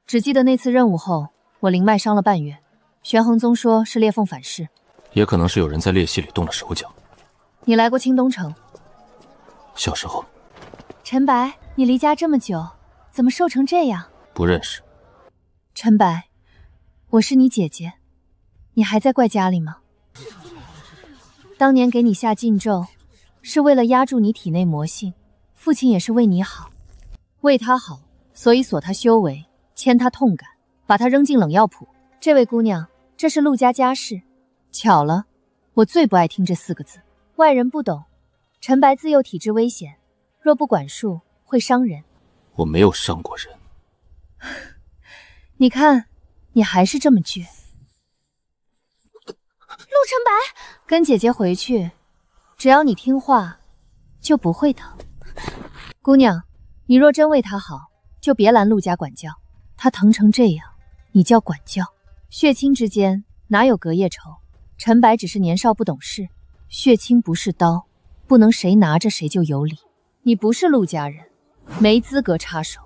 只记得那次任务后，我灵脉伤了半月，玄衡宗说是裂缝反噬，也可能是有人在裂隙里动了手脚。你来过青东城？小时候。陈白，你离家这么久，怎么瘦成这样？不认识。陈白，我是你姐姐，你还在怪家里吗？当年给你下禁咒，是为了压住你体内魔性，父亲也是为你好。为他好，所以锁他修为，牵他痛感，把他扔进冷药铺。这位姑娘，这是陆家家事。巧了，我最不爱听这4个字，外人不懂。陈白自幼体质危险，若不管束会伤人。我没有伤过人。你看，你还是这么倔。陆陈白，跟姐姐回去，只要你听话，就不会疼。姑娘，你若真为他好，就别拦陆家管教。他疼成这样，你叫管教？血亲之间哪有隔夜仇？陈白只是年少不懂事，血亲不是刀，不能谁拿着谁就有理。你不是陆家人，没资格插手。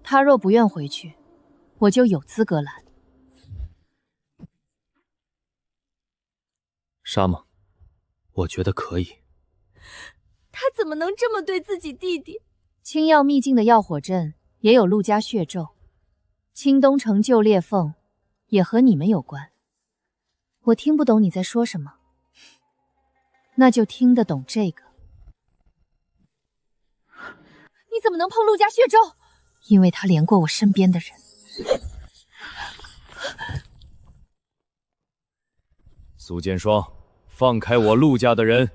他若不愿回去，我就有资格拦。杀吗？我觉得可以。他怎么能这么对自己弟弟？青药秘境的药火阵也有陆家血咒，青东城旧裂缝也和你们有关。我听不懂你在说什么，那就听得懂这个。你怎么能碰陆家血咒？因为他连过我身边的人。苏剑霜，放开我陆家的人。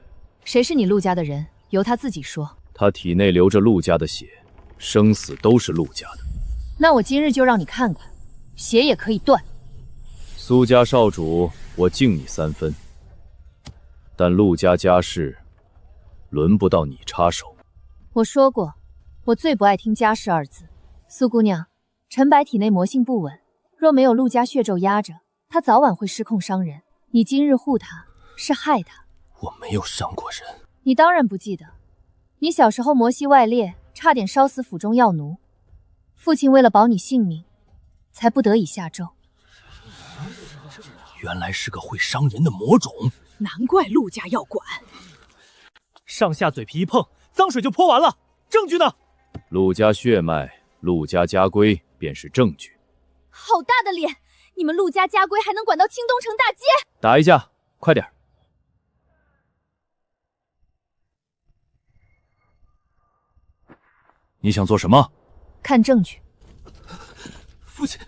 谁是你陆家的人？由他自己说。他体内流着陆家的血，生死都是陆家的。那我今日就让你看看，血也可以断。苏家少主，我敬你3分，但陆家家事，轮不到你插手。我说过，我最不爱听家事2字。苏姑娘，陈白体内魔性不稳，若没有陆家血咒压着，他早晚会失控伤人。你今日护他，是害他。我没有伤过人。你当然不记得，你小时候魔息外裂，差点烧死府中药奴，父亲为了保你性命，才不得已下咒。原来是个会伤人的魔种，难怪陆家要管。上下嘴皮一碰，脏水就泼完了。证据呢？陆家血脉陆家家规便是证据。好大的脸！你们陆家家规还能管到清东城大街？打一架，快点！你想做什么？看证据。父亲，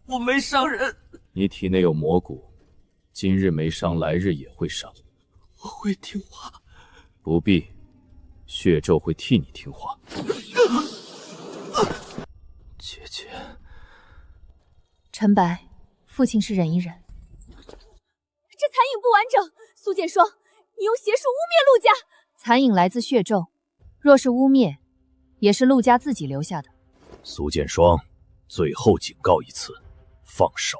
我没伤人。你体内有魔骨，今日没伤，来日也会伤。我会听话。不必，血咒会替你听话。姐姐。陈白，父亲是忍一忍。这残影不完整，苏剑霜，你用邪术污蔑陆家。残影来自血咒，若是污蔑，也是陆家自己留下的。苏剑霜，最后警告一次，放手！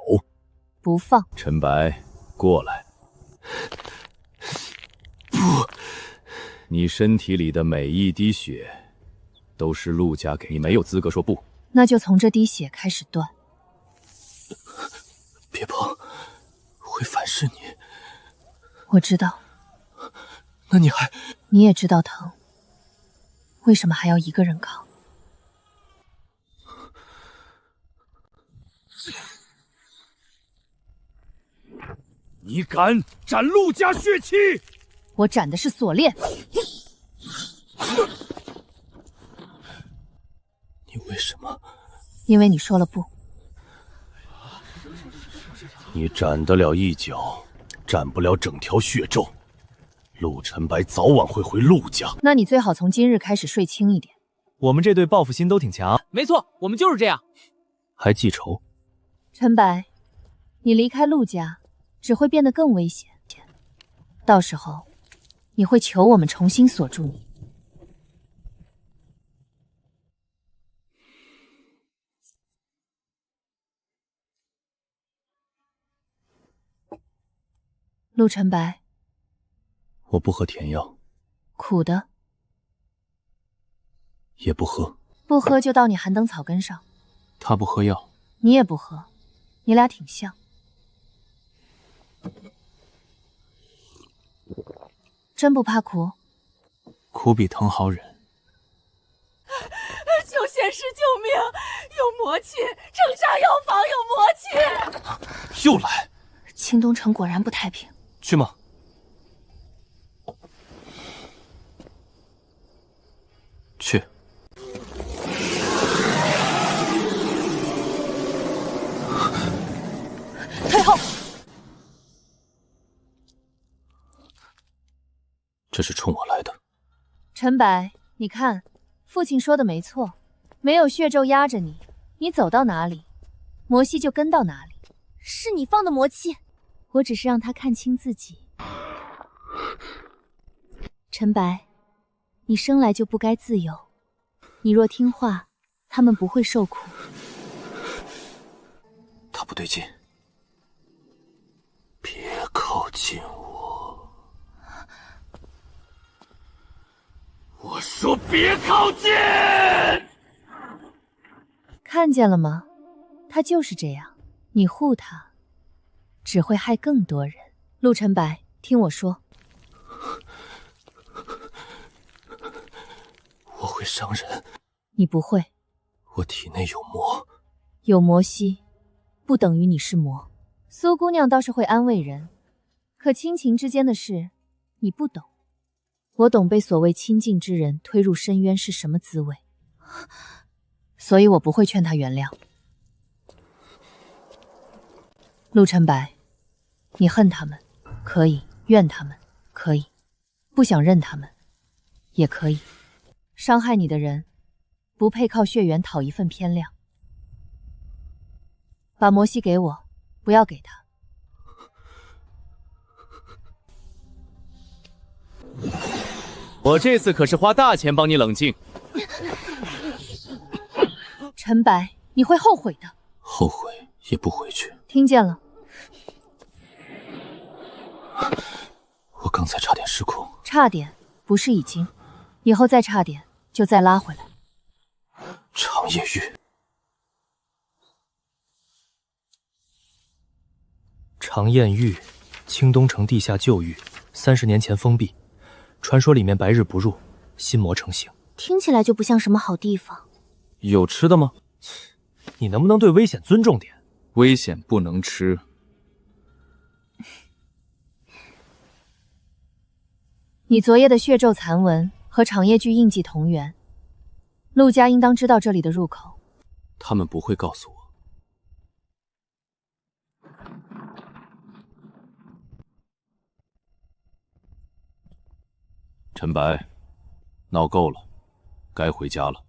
不放。陈白，过来。不，你身体里的每一滴血，都是陆家给你，没有资格说不。那就从这滴血开始断。别碰，会反噬你。我知道。那你还……你也知道疼，为什么还要一个人扛？你敢斩陆家血气？我斩的是锁链。你为什么？因为你说了不。你斩得了一角，斩不了整条血咒。陆晨白早晚会回陆家。那你最好从今日开始睡轻一点。我们这队报复心都挺强。没错，我们就是这样。还记仇？陈白，你离开陆家，只会变得更危险。到时候，你会求我们重新锁住你。陆晨白，我不喝甜药，苦的也不喝。不喝就到你寒灯草根上。他不喝药，你也不喝，你俩挺像。真不怕苦？苦比疼好忍。求仙师救命！有魔气，城上药房有魔气。又来！清东城果然不太平。去吗？去。退后！这是冲我来的。陈白，你看，父亲说的没错，没有血咒压着你，你走到哪里，魔系就跟到哪里。是你放的魔气，我只是让他看清自己。陈白，你生来就不该自由，你若听话，他们不会受苦。他不对劲，别靠近我！我说别靠近！看见了吗？他就是这样，你护他，只会害更多人。陆晨白，听我说，我会伤人。你不会。我体内有魔，有魔息，不等于你是魔。苏姑娘倒是会安慰人，可亲情之间的事，你不懂。我懂被所谓亲近之人推入深渊是什么滋味，所以我不会劝他原谅。陆晨白，你恨他们，可以；怨他们，可以；不想认他们，也可以。伤害你的人，不配靠血缘讨一份偏谅。把魔息给我，不要给他。我这次可是花大钱帮你冷静。陈白，你会后悔的。后悔也不回去。听见了？我刚才差点失控。差点，不是已经。以后再差点，就再拉回来。长夜狱。长燕狱，清东城地下旧狱，30年前封闭，传说里面白日不入，心魔成形。听起来就不像什么好地方。有吃的吗？你能不能对危险尊重点？危险不能吃。你昨夜的血咒残纹和长夜具印记同源，陆家应当知道这里的入口。他们不会告诉我。陈白，闹够了，该回家了。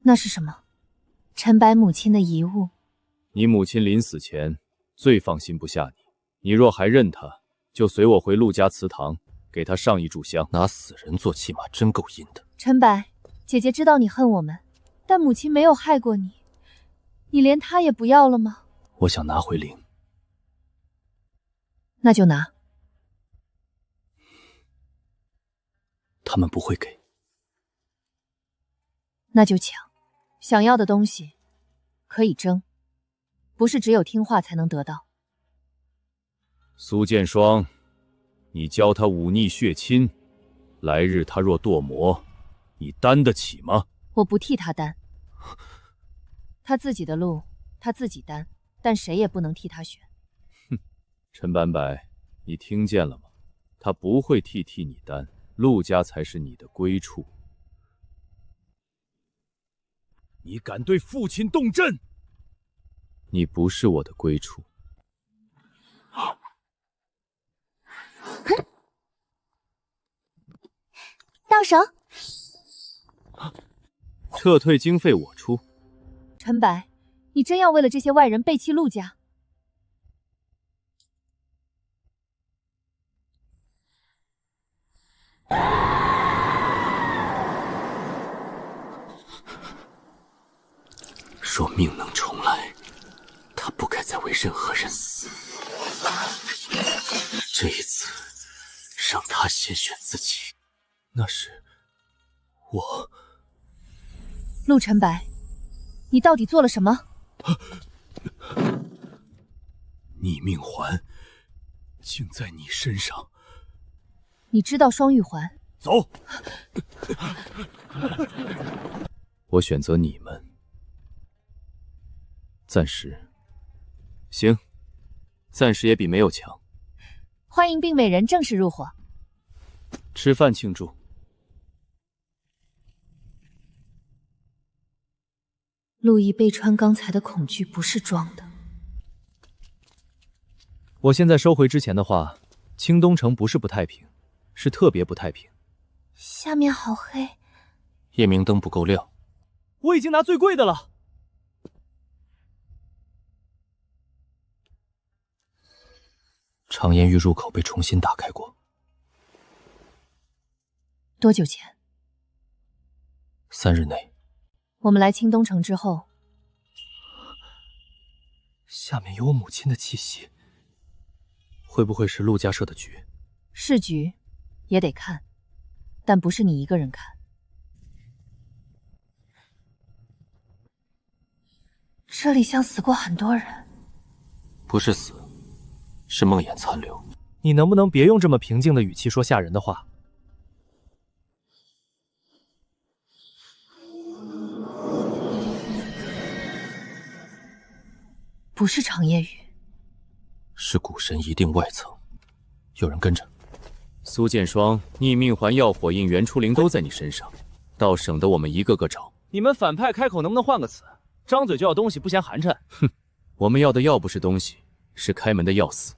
那是什么？陈白母亲的遗物。你母亲临死前最放心不下你，你若还认她，就随我回陆家祠堂，给她上一炷香。拿死人做戏码，真够阴的。陈白，姐姐知道你恨我们，但母亲没有害过你，你连她也不要了吗？我想拿回灵。那就拿。他们不会给。那就抢。想要的东西可以争，不是只有听话才能得到。苏剑霜，你教他忤逆血亲，来日他若堕魔，你担得起吗？我不替他担，他自己的路他自己担，但谁也不能替他选。哼，陈白白，你听见了吗？他不会替你担，陆家才是你的归处。你敢对父亲动朕？你不是我的归处。到手。撤退经费我出。陈白，你真要为了这些外人背弃陆家？若命能重来，他不该再为任何人死。这一次，让他先选自己。那是我。陆陈白，你到底做了什么？逆命环竟在你身上。你知道双玉环？走。我选择你们。暂时，行，暂时也比没有强。欢迎病美人正式入伙，吃饭庆祝。陆毅被川刚才的恐惧不是装的。我现在收回之前的话，清东城不是不太平，是特别不太平。下面好黑，夜明灯不够亮。我已经拿最贵的了。长烟玉入口被重新打开过。多久前？3日内。我们来清东城之后，下面有我母亲的气息，会不会是陆家设的局？是局，也得看，但不是你一个人看。这里像死过很多人。不是死，是梦魇残留。你能不能别用这么平静的语气说吓人的话？不是长夜雨，是古神一定外层，有人跟着。苏剑霜、逆命环、药火印、原初灵都在你身上，倒省得我们一个个找。你们反派开口能不能换个词？张嘴就要东西，不嫌寒碜。哼，我们要的要不是东西，是开门的钥匙。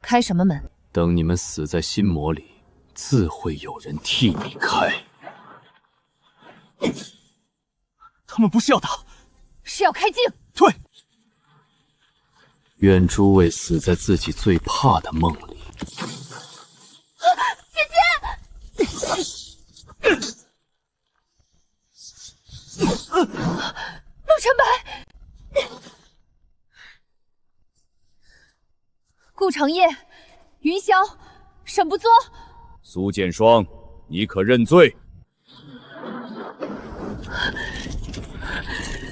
开什么门？等你们死在心魔里，自会有人替你开。他们不是要打，是要开镜。退！愿诸位死在自己最怕的梦里。姐姐！陆晨白，顾长夜、云霄、沈不作。苏剑霜，你可认罪？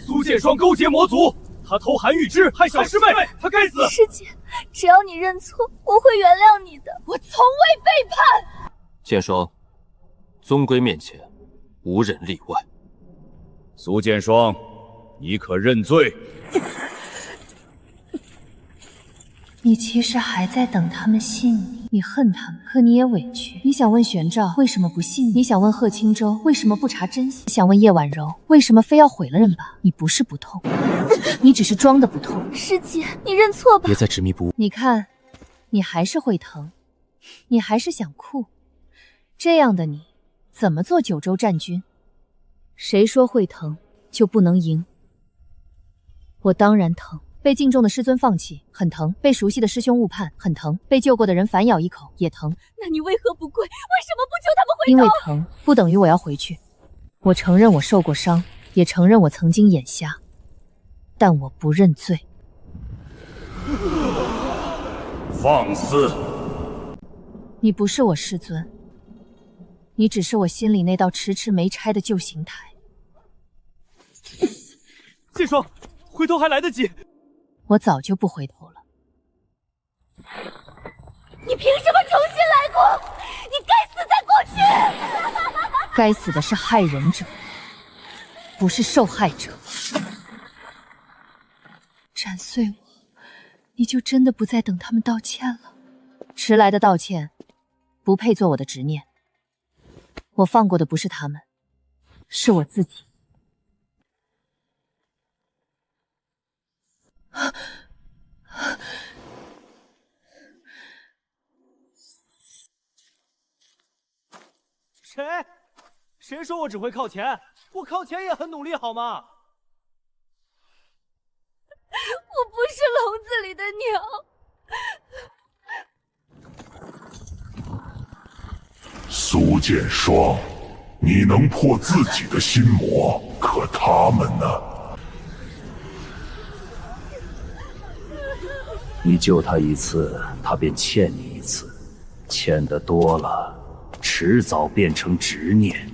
苏剑霜勾结魔族，他偷韩玉芝，害小师妹，他该死！师姐，只要你认错，我会原谅你的。我从未背叛。剑霜，宗规面前，无人例外。苏剑霜，你可认罪？你其实还在等他们信你，你恨他们，可你也委屈。你想问玄照为什么不信你？你想问贺青州为什么不查真相？想问叶婉柔为什么非要毁了人吧？你不是不痛，你只是装的不痛。师姐，你认错吧。别再执迷不悟。你看，你还是会疼，你还是想哭。这样的你，怎么做九州战军？谁说会疼就不能赢？我当然疼。被敬重的师尊放弃，很疼；被熟悉的师兄误判，很疼；被救过的人反咬一口，也疼。那你为何不跪？为什么不救他们回头？因为疼不等于我要回去。我承认我受过伤，也承认我曾经眼瞎，但我不认罪。放肆！你不是我师尊，你只是我心里那道迟迟没拆的旧刑台。剑霜，回头还来得及。我早就不回头了。你凭什么重新来过？你该死在过去！该死的是害人者，不是受害者。斩碎我，你就真的不再等他们道歉了？迟来的道歉，不配做我的执念。我放过的不是他们，是我自己。谁说我只会靠前？我靠前也很努力，好吗？我不是笼子里的鸟。苏剑霜，你能破自己的心魔，可他们呢？你救他一次，他便欠你一次，欠的多了，迟早变成执念。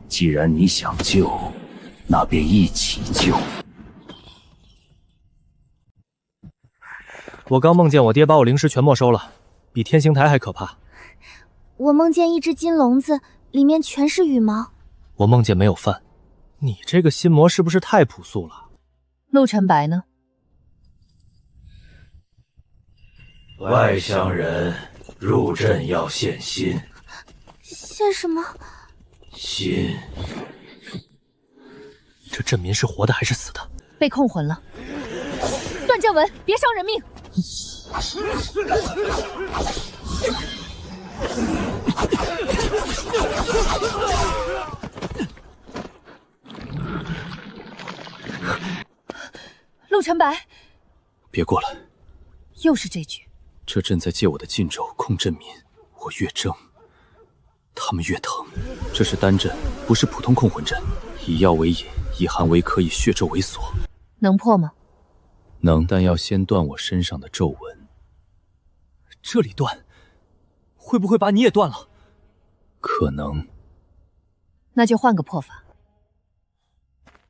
既然你想救，那便一起救。我刚梦见我爹把我灵石全没收了，比天刑台还可怕。我梦见一只金笼子，里面全是羽毛。我梦见没有饭。你这个心魔是不是太朴素了？陆晨白呢？外乡人入阵要献心。献什么？心。这镇民是活的还是死的？被控魂了。段正文，别伤人命！陆晨白，别过来！又是这句。这阵在借我的禁咒控镇民，我越争，他们越疼。这是丹阵，不是普通控魂阵，以药为引，以寒为渴，以血咒为锁。能破吗？能，但要先断我身上的皱纹。这里断，会不会把你也断了？可能。那就换个破法。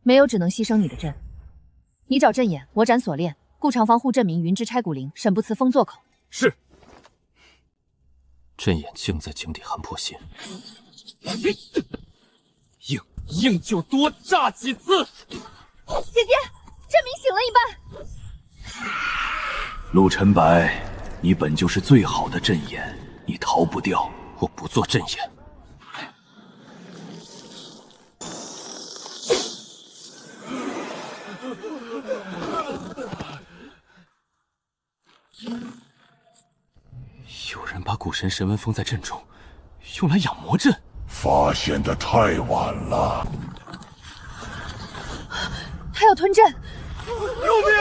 没有只能牺牲你的阵。你找阵眼，我斩锁链，顾长防护镇民，云之拆骨灵，沈不辞封座口。是。阵眼竟在井底寒破心。硬就多炸几次。姐姐，镇民醒了一半。陆晨白，你本就是最好的阵眼，你逃不掉。我不做阵眼。有人把古神神纹封在阵中，用来养魔阵。发现的太晚了。他要吞阵！救命！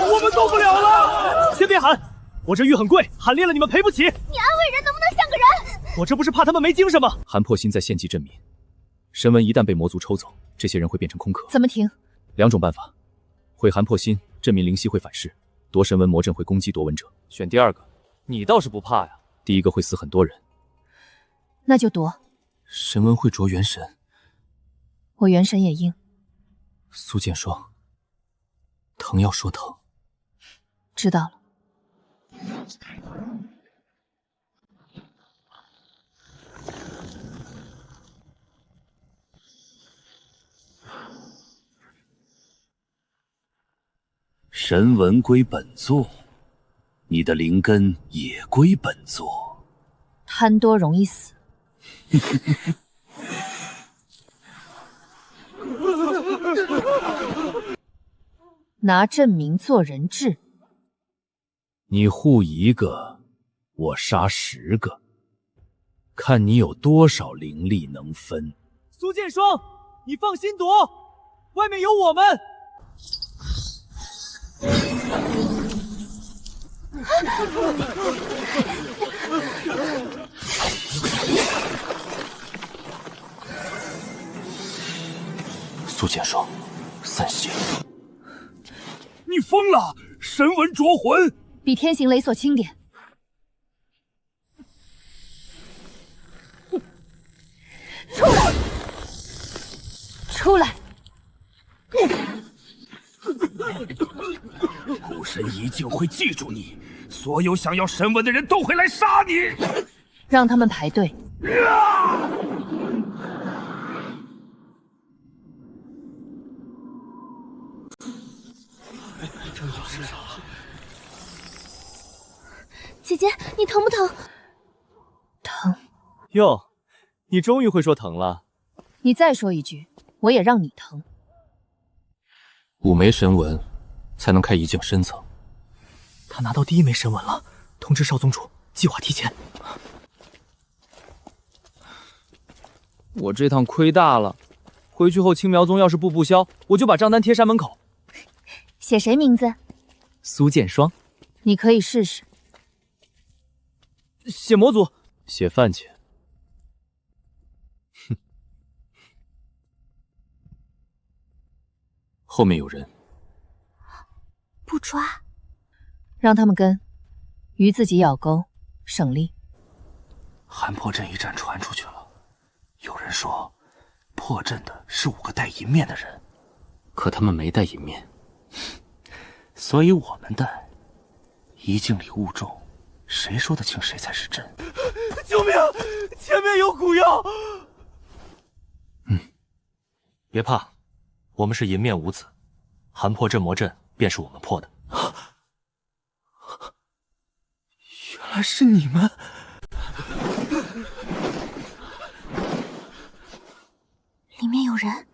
我们动不了了！先别喊，我这玉很贵，喊裂了你们赔不起。你安慰人能不能像个人？我这不是怕他们没精神吗？寒破心在献祭镇民，神纹一旦被魔族抽走，这些人会变成空壳。怎么停？2种办法：毁寒破心，镇民灵犀会反噬；夺神纹魔阵会攻击夺纹者。选第二个，你倒是不怕呀。第一个会死很多人。那就夺。神纹会灼元神，我元神也硬。苏剑霜，疼要说疼。知道了。神纹归本座，你的灵根也归本座。贪多容易死。拿证明做人质。你护一个，我杀10个，看你有多少灵力能分。苏剑霜，你放心躲，外面有我们。苏剑霜，散邪！你疯了！神纹灼魂，比天行雷索轻点。出来！出来！古神一定会记住你，所有想要神纹的人都会来杀你。让他们排队。姐姐，你疼不疼？疼。哟，你终于会说疼了。你再说一句，我也让你疼。5枚神纹，才能开1境深层。他拿到第1枚神纹了，通知少宗主，计划提前。我这趟亏大了，回去后青苗宗要是不布销，我就把账单贴山门口。写谁名字？苏剑霜。你可以试试。写魔族，写范姐。哼。后面有人。不抓。让他们跟，鱼自己咬钩，省力。寒破阵一战传出去了，有人说破阵的是5个带银面的人，可他们没带银面，所以我们带。1境里物重，谁说得清谁才是真？救命！前面有蛊药！别怕，我们是银面五子，寒破阵魔阵便是我们破的。原来是你们！里面有人。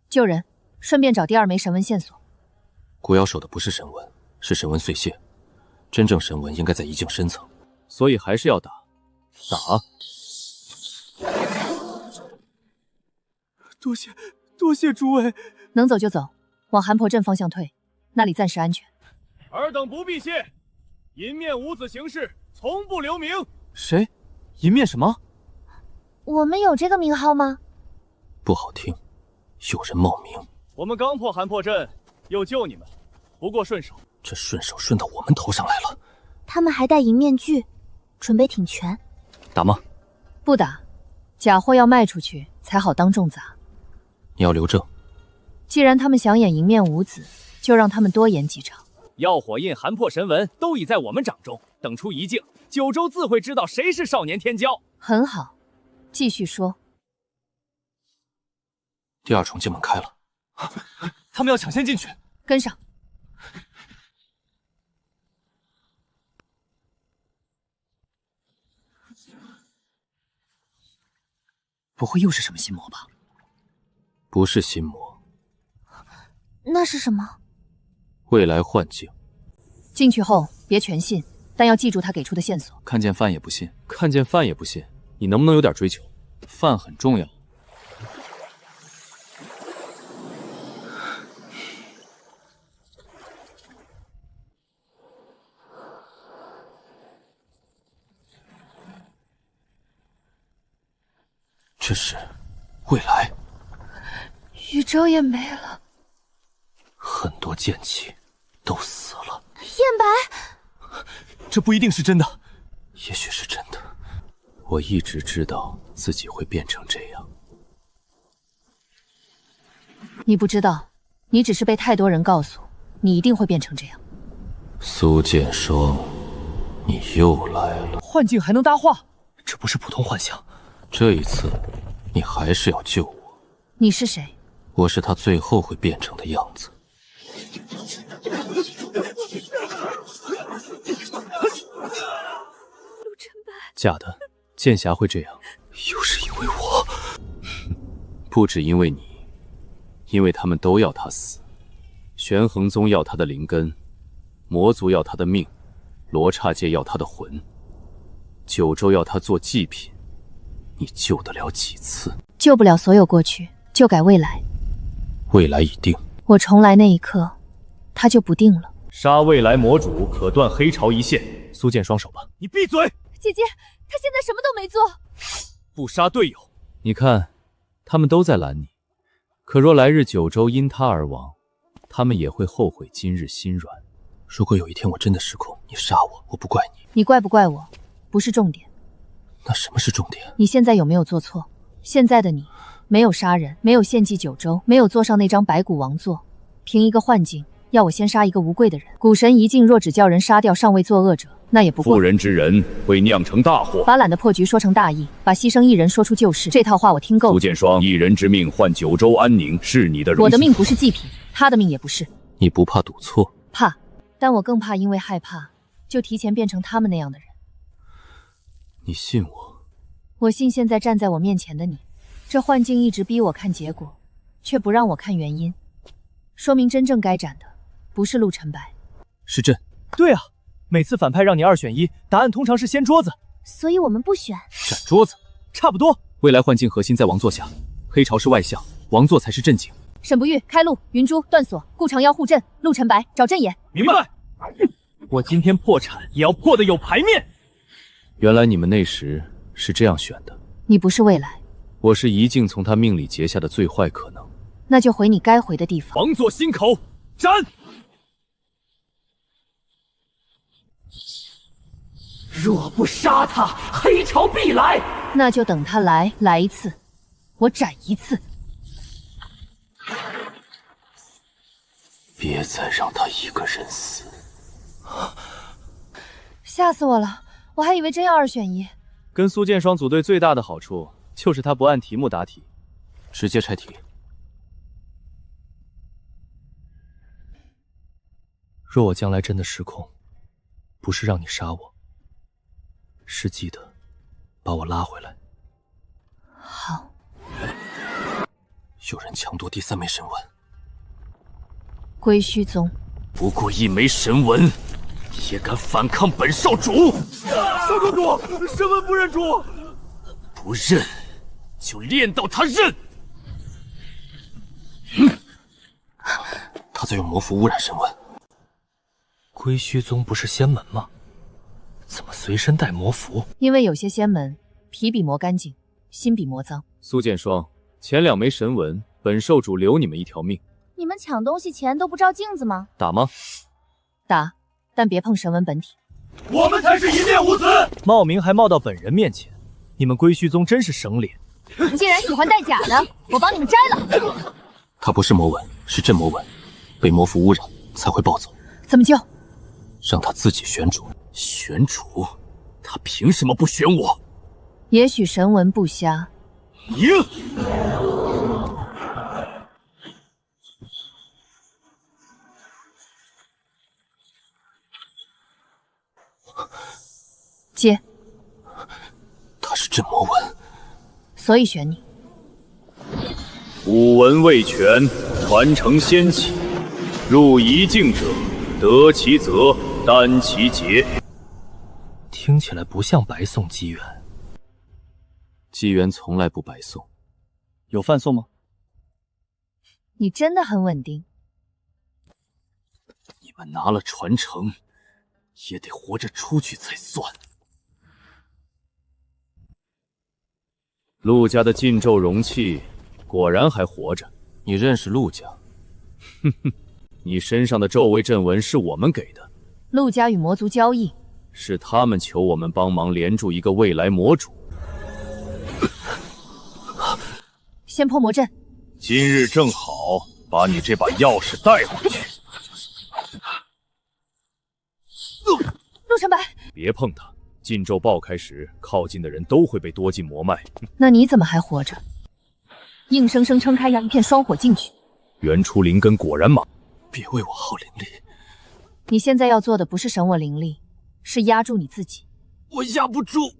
救人，顺便找第2枚神纹线索。古妖守的不是神纹，是神纹碎屑。真正神纹应该在1境深层，所以还是要打。打！多谢诸位。能走就走，往寒婆镇方向退，那里暂时安全。尔等不必谢，银面五子行事从不留名。谁？银面什么？我们有这个名号吗？不好听，有人冒名。我们刚破寒破阵，又救你们，不过顺手。这顺手顺到我们头上来了。他们还戴银面具，准备挺拳。打吗？不打，假货要卖出去才好当众砸。你要留证。既然他们想演银面五子，就让他们多演几场。药火印、寒破神纹都已在我们掌中，等出1境，9州自会知道谁是少年天骄。很好，继续说。第2重境门开了，他们要抢先进去，跟上。不会又是什么心魔吧？不是心魔。那是什么？未来幻境。进去后别全信，但要记住他给出的线索。看见饭也不信，看见饭也不信，你能不能有点追求？饭很重要。这是未来，宇宙也没了，很多剑气都死了。燕白，这不一定是真的，也许是真的。我一直知道自己会变成这样。你不知道，你只是被太多人告诉，你一定会变成这样。苏剑霜，你又来了。幻境还能搭话？这不是普通幻象。这一次，你还是要救我。你是谁？我是他最后会变成的样子。假的，剑侠会这样，又是因为我。不只因为你，因为他们都要他死。玄衡宗要他的灵根，魔族要他的命，罗刹界要他的魂，九州要他做祭品。你救得了几次？救不了所有过去，就改未来。未来已定，我重来那一刻，他就不定了。杀未来魔主，可断黑潮一线。苏剑双手吧。你闭嘴！姐姐，她现在什么都没做。不杀队友。你看，他们都在拦你，可若来日九州因他而亡，他们也会后悔今日心软。如果有一天我真的失控，你杀我，我不怪你。你怪不怪我，不是重点。那什么是重点？你现在有没有做错？现在的你，没有杀人，没有献祭九州，没有坐上那张白骨王座，凭一个幻境，要我先杀一个无贵的人。古神一境若只叫人杀掉尚未作恶者，那也不过。妇人之仁会酿成大祸。把懒得破局说成大义，把牺牲一人说出旧事，这套话我听够了。苏剑霜，一人之命换九州安宁，是你的荣幸。我的命不是祭品，他的命也不是。你不怕赌错？怕，但我更怕因为害怕，就提前变成他们那样的人。你信我？我信现在站在我面前的你。这幻境一直逼我看结果，却不让我看原因，说明真正该斩的不是陆晨白，是朕。对啊，每次反派让你2选1，答案通常是掀桌子，所以我们不选。斩桌子，差不多。未来幻境核心在王座下，黑潮是外向，王座才是阵景。沈不遇开路，云珠断锁，顾长妖护阵，陆晨白找阵眼。明白。我今天破产也要破得有排面。原来你们那时是这样选的。你不是未来，我是一境从他命里结下的最坏可能。那就回你该回的地方。王座心口斩。若不杀他，黑潮必来。那就等他来一次，我斩一次。别再让他一个人死。吓死我了，我还以为真要2选1。跟苏剑霜组队最大的好处就是他不按题目答题，直接拆题。若我将来真的失控，不是让你杀我，是记得把我拉回来。好。有人抢夺第3枚神纹。归虚宗不过1枚神纹，也敢反抗本少主？少公主，神纹不认主。不认，就练到他认。他在用魔符污染神纹。归虚宗不是仙门吗？怎么随身带魔符？因为有些仙门皮比魔干净，心比魔脏。苏剑霜，前2枚神纹，本受主留你们一条命。你们抢东西前都不照镜子吗？打吗？打，但别碰神纹本体。我们才是一面无子。冒名还冒到本人面前，你们归虚宗真是省脸。竟然喜欢戴假的，我帮你们摘了。他不是魔纹，是镇魔纹，被魔符污染才会暴走。怎么救？让他自己选主。选主？他凭什么不选我？也许神纹不瞎。赢！接。他是镇魔纹，所以选你。武文未全，传承仙气。入一境者，得其责，担其节。听起来不像白送机缘。机缘从来不白送。有饭送吗？你真的很稳定。你们拿了传承，也得活着出去才算。陆家的禁咒容器果然还活着。你认识陆家？哼哼，你身上的咒位阵纹是我们给的。陆家与魔族交易，是他们求我们帮忙连住一个未来魔主。先破魔阵。今日正好把你这把钥匙带回去。陆晨白，别碰他！禁咒爆开时，靠近的人都会被多进魔脉。那你怎么还活着？硬生生撑开呀一片双火进去。原初灵根果然莽，别为我耗灵力。你现在要做的不是省我灵力，是压住你自己。我压不住，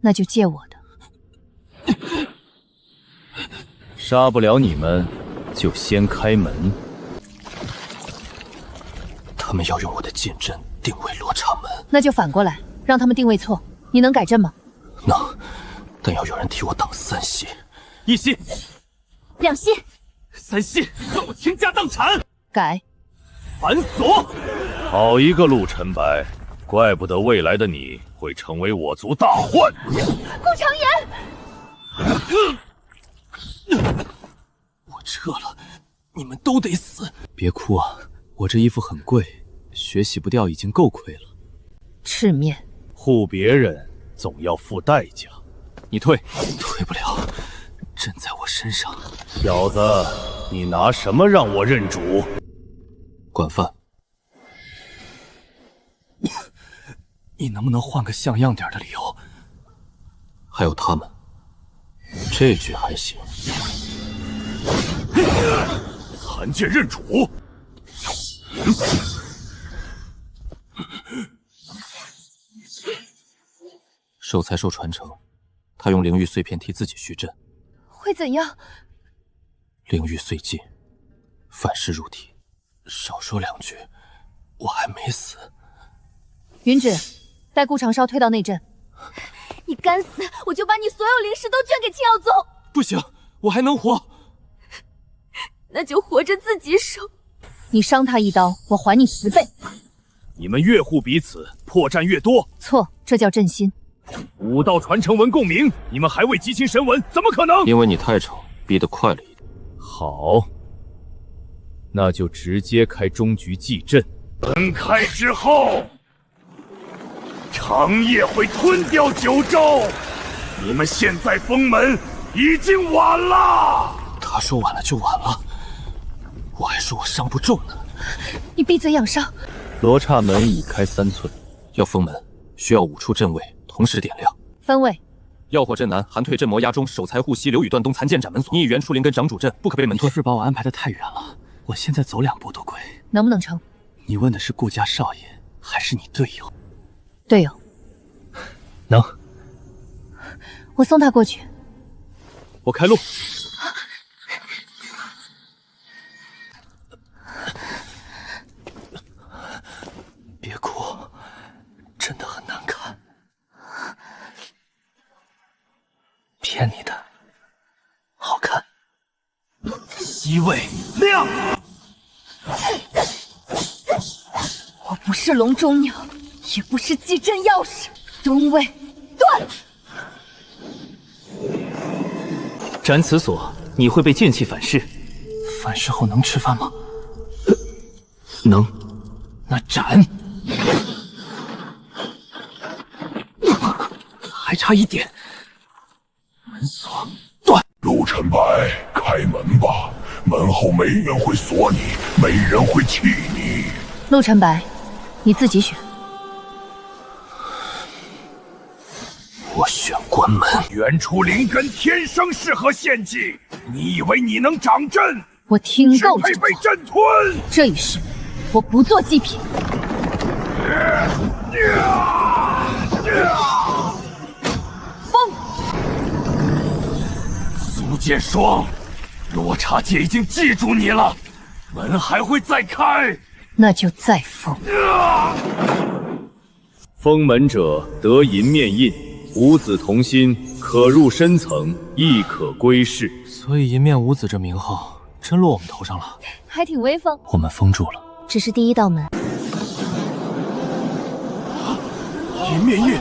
那就借我的。杀不了你们，就先开门。他们要用我的禁阵定位罗刹门，那就反过来，让他们定位错。你能改阵吗？能，但要有人替我挡3系。1系、2系、3系，算我倾家荡产。改。反锁。好一个陆晨白，怪不得未来的你会成为我族大患。顾长言，我撤了，你们都得死。别哭啊，我这衣服很贵，血洗不掉已经够亏了。赤面。护别人总要付代价。你退。退不了，阵在我身上。小子，你拿什么让我认主？管饭。你能不能换个像样点的理由？还有他们，这句还行。残剑认主。寿才受传承，他用灵玉碎片替自己续阵。会怎样？灵玉碎尽，反噬入体。少说2句，我还没死。云芷，带顾长烧退到内阵。你敢死，我就把你所有灵石都捐给青瑶宗。不行，我还能活。那就活着自己守。你伤他一刀，我还你10倍。你们越护彼此，破绽越多。错，这叫阵心。武道传承文共鸣，你们还未集齐神文，怎么可能？因为你太丑，逼得快了一点。好，那就直接开终局祭阵。门开之后，长夜会吞掉九州。你们现在封门已经晚了。他说晚了就晚了，我还说我伤不重呢。你闭嘴养伤。罗刹门已开3寸，要封门需要5处阵位同时点亮。分位：耀火阵南，寒退阵魔崖中，守财护西，流雨断东，残剑斩门锁。你以袁初灵跟掌主阵，不可被门吞。是把我安排的太远了，我现在走2步都亏。能不能成？你问的是顾家少爷，还是你队友？队友。能。我送他过去。我开路。别哭，真的很难看。骗你的，好看。西位亮。我不是笼中鸟，也不是祭阵钥匙。中位断。斩此锁，你会被剑气反噬。反噬后能吃饭吗？能。那斩。还差一点。门锁断。陆晨白，开门吧，门后没人会锁你，没人会气你。陆晨白，你自己选。我选关门。袁初灵根天生适合献祭，你以为你能掌阵？我听够了，只配被阵吞。这一世，我不做祭品。风。苏剑霜，罗刹界已经记住你了，门还会再开。那就再封。封门者得银面印，五子同心，可入深层，亦可归世。所以银面五子这名号真落我们头上了，还挺威风。我们封住了，只是第1道门。银面印，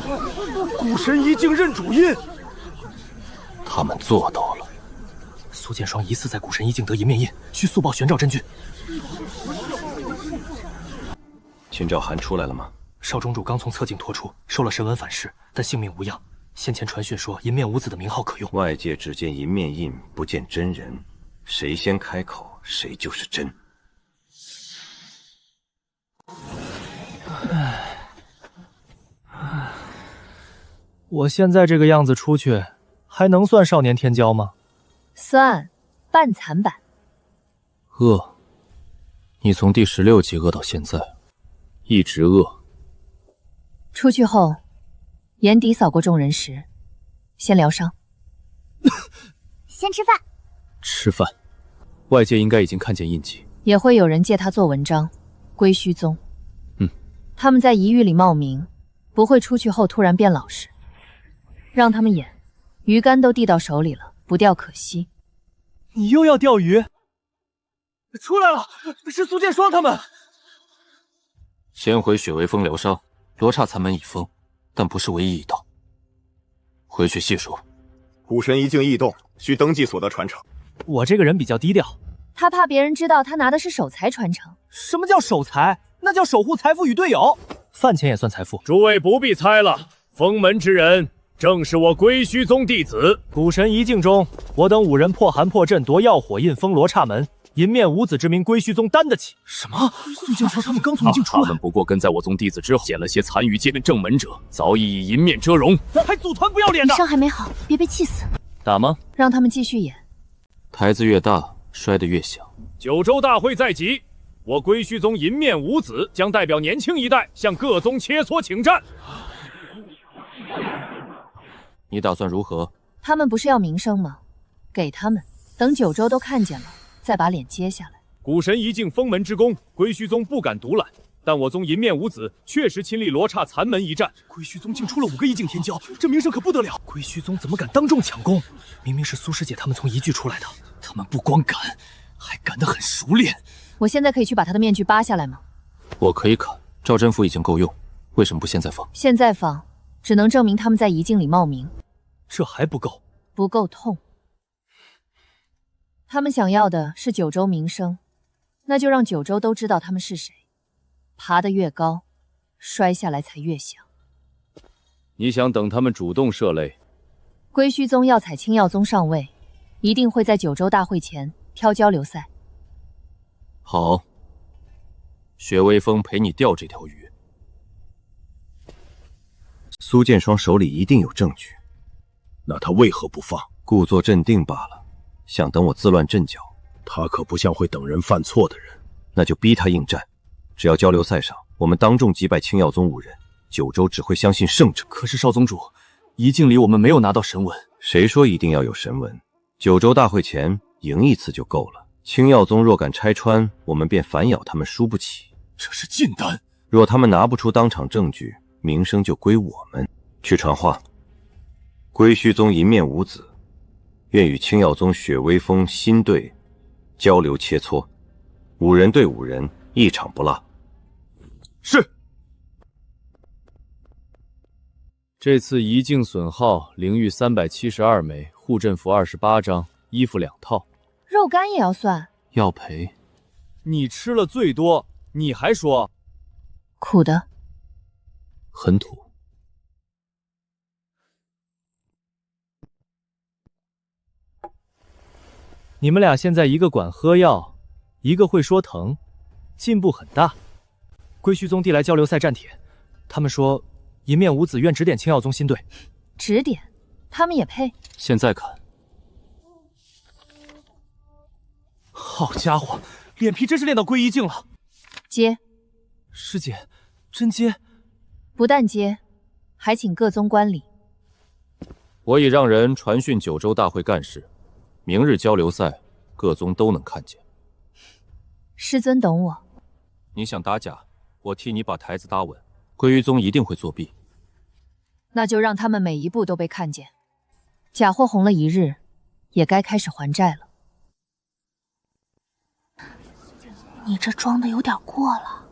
古神一境认主印。他们做到了。苏剑霜疑似在古神一境得银面印，需速报玄照真君。秦兆涵出来了吗？少中主刚从侧境脱出，受了神纹反噬，但性命无恙。先前传讯说银面五子的名号可用。外界只见银面印，不见真人，谁先开口，谁就是真。我现在这个样子出去，还能算少年天骄吗？算，半残版。饿。你从第16级饿到现在，一直饿。出去后，眼底扫过众人时，先疗伤。先吃饭。吃饭，外界应该已经看见印记，也会有人借他做文章。归虚宗，他们在一域里冒名，不会出去后突然变老实。让他们演，鱼竿都递到手里了，不钓可惜。你又要钓鱼？出来了，是苏剑霜他们。先回雪微峰疗伤，罗刹残门已封，但不是唯一一道。回去细数。古神一境异动，需登记所得传承。我这个人比较低调，他怕别人知道他拿的是守财传承。什么叫守财？那叫守护财富与队友。饭钱也算财富。诸位不必猜了，封门之人正是我归虚宗弟子。古神一境中，我等5人破寒破阵夺药火印封罗刹门，银面五子之名，归虚宗担得起。什么？苏剑说他们刚从一境出来，他们不过跟在我宗弟子之后，捡了些残余见正门者，早已以银面遮容，还组团不要脸的。伤还没好，别被气死。打吗？让他们继续演。台子越大，摔得越响。九州大会在即，我归虚宗银面五子将代表年轻一代向各宗切磋请战。你打算如何？他们不是要名声吗？给他们，等九州都看见了，再把脸揭下来。古神一境封门之功，归虚宗不敢独揽，但我宗银面五子确实亲历罗刹残门一战。归虚宗竟出了5个一境天骄，这名声可不得了。归虚宗怎么敢当众抢功？明明是苏师姐他们从一聚出来的，他们不光敢，还敢得很熟练。我现在可以去把他的面具扒下来吗？我可以砍，赵真符已经够用，为什么不现在放？现在放，只能证明他们在一境里冒名。这还不够，不够痛。他们想要的是九州名声，那就让九州都知道他们是谁。爬得越高，摔下来才越响。你想等他们主动涉雷？归虚宗要踩青耀宗上位，一定会在九州大会前挑交流赛。好，雪微风陪你钓这条鱼。苏剑霜手里一定有证据，那他为何不放？故作镇定罢了，想等我自乱阵脚。他可不像会等人犯错的人。那就逼他应战。只要交流赛上我们当众击败青耀宗5人，九州只会相信胜者。可是少宗主，一境里我们没有拿到神文。谁说一定要有神文？九州大会前赢一次就够了。青耀宗若敢拆穿，我们便反咬他们输不起。这是禁丹。若他们拿不出当场证据，名声就归我们。去传话，归虚宗银面五子愿与青耀宗雪微风新队交流切磋，5人对5人，一场不落。是。这次一境损耗灵玉372枚，护阵符28张，衣服2套。肉干也要算？要赔。你吃了最多，你还说苦的？很土。你们俩现在一个管喝药，一个会说疼，进步很大。归虚宗递来交流赛战帖，他们说银面五子愿指点青耀宗新队。指点？他们也配？现在看。好家伙，脸皮真是练到归一境了。接。师姐，真接？不但接，还请各宗观礼。我已让人传讯九州大会干事，明日交流赛，各宗都能看见。师尊懂我。你想打假，我替你把台子搭稳。归于宗一定会作弊，那就让他们每一步都被看见。假货红了一日，也该开始还债了。你这装的有点过了。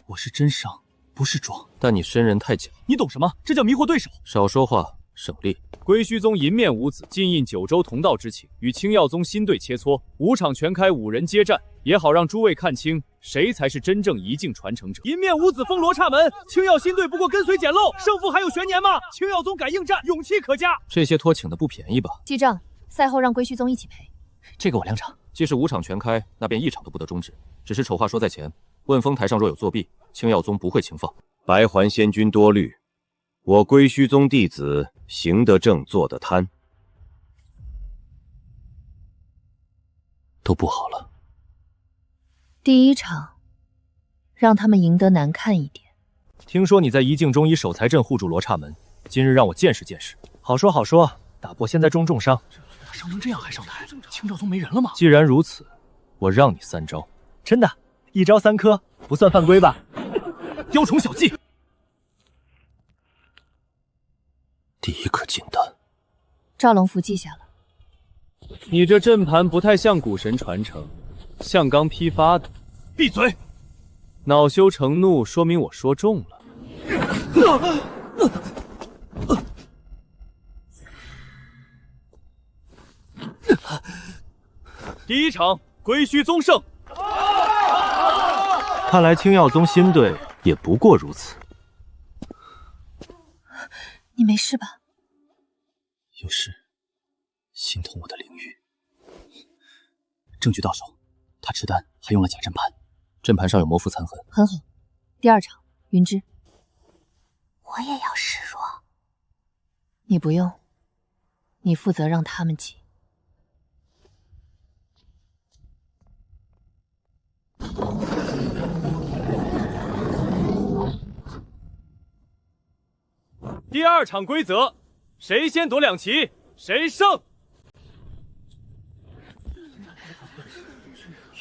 我是真伤，不是装。但你身人太假。你懂什么？这叫迷惑对手。少说话，省力。归虚宗银面五子尽印九州同道之情，与青耀宗新队切磋，5场全开，5人接战，也好让诸位看清谁才是真正一境传承者。银面五子封罗刹门，青耀新队不过跟随捡漏，胜负还有悬念吗？青耀宗敢应战，勇气可嘉。这些托请的不便宜吧？记账，赛后让归虚宗一起赔。这个我2场。既是5场全开，那便1场都不得终止。只是丑话说在前，问封台上若有作弊，青耀宗不会轻放。白环仙君多虑，我归虚宗弟子行得正，坐得贪。都不好了。第一场，让他们赢得难看一点。听说你在一境中以守财阵护住罗刹门，今日让我见识见识。好说好说，打破现在重伤。伤成这样还上台，清照宗没人了吗？既然如此，我让你3招。真的，1招3颗，不算犯规吧？雕虫小技。第一颗金丹，赵龙符记下了。你这阵盘不太像古神传承，像刚批发的。闭嘴！恼羞成怒，说明我说中了。第一场，归墟宗胜。看来青耀宗新队也不过如此。你没事吧？有事，心疼我的灵玉。证据到手，他持丹还用了假阵盘，阵盘上有魔符残痕。很好。第二场，云芝。我也要示弱。你不用，你负责让他们急。第二场规则，谁先夺2旗，谁胜。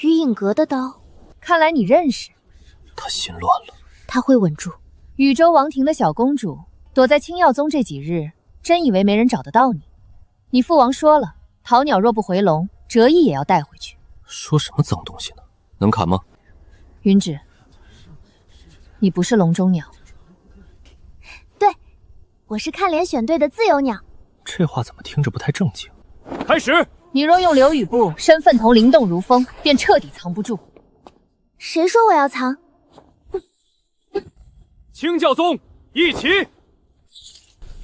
余影阁的刀，看来你认识。他心乱了。他会稳住。禹州王庭的小公主躲在青耀宗这几日，真以为没人找得到你？你父王说了，桃鸟若不回笼，折翼也要带回去。说什么脏东西呢？能砍吗？云芷，你不是笼中鸟。对，我是看脸选对的自由鸟。这话怎么听着不太正经？开始！你若用流雨步，身份同灵动如风，便彻底藏不住。谁说我要藏？清教宗一起。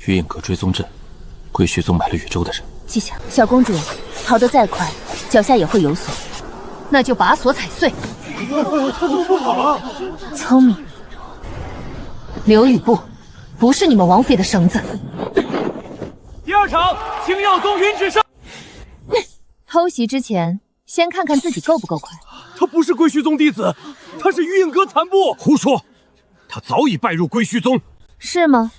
余影阁追踪阵，归墟宗买了禹州的人。记下。小公主逃得再快，脚下也会有锁。那就把锁踩碎。不好了！聪明。流雨步不是你们王妃的绳子。第二场，青耀宗云芷胜。偷袭之前，先看看自己够不够快。他不是归墟宗弟子，他是余影阁残部。胡说！他早已拜入归墟宗。是吗？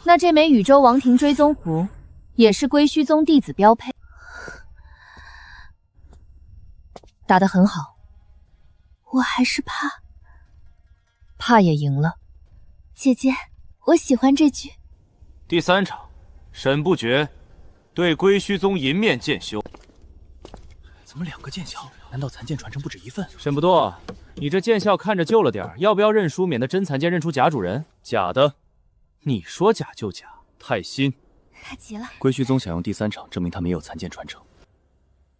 那这枚禹州王庭追踪符也是归墟宗弟子标配。打得很好。我还是怕也赢了。姐姐，我喜欢这句。第3场，沈不觉对归墟宗银面剑修。怎么2个剑鞘？难道残剑传承不止1份？沈不多，你这剑鞘看着旧了点，要不要认输，免得真残剑认出假主人？假的，你说假就假，太新。他急了。归墟宗想用第3场证明他没有残剑传承，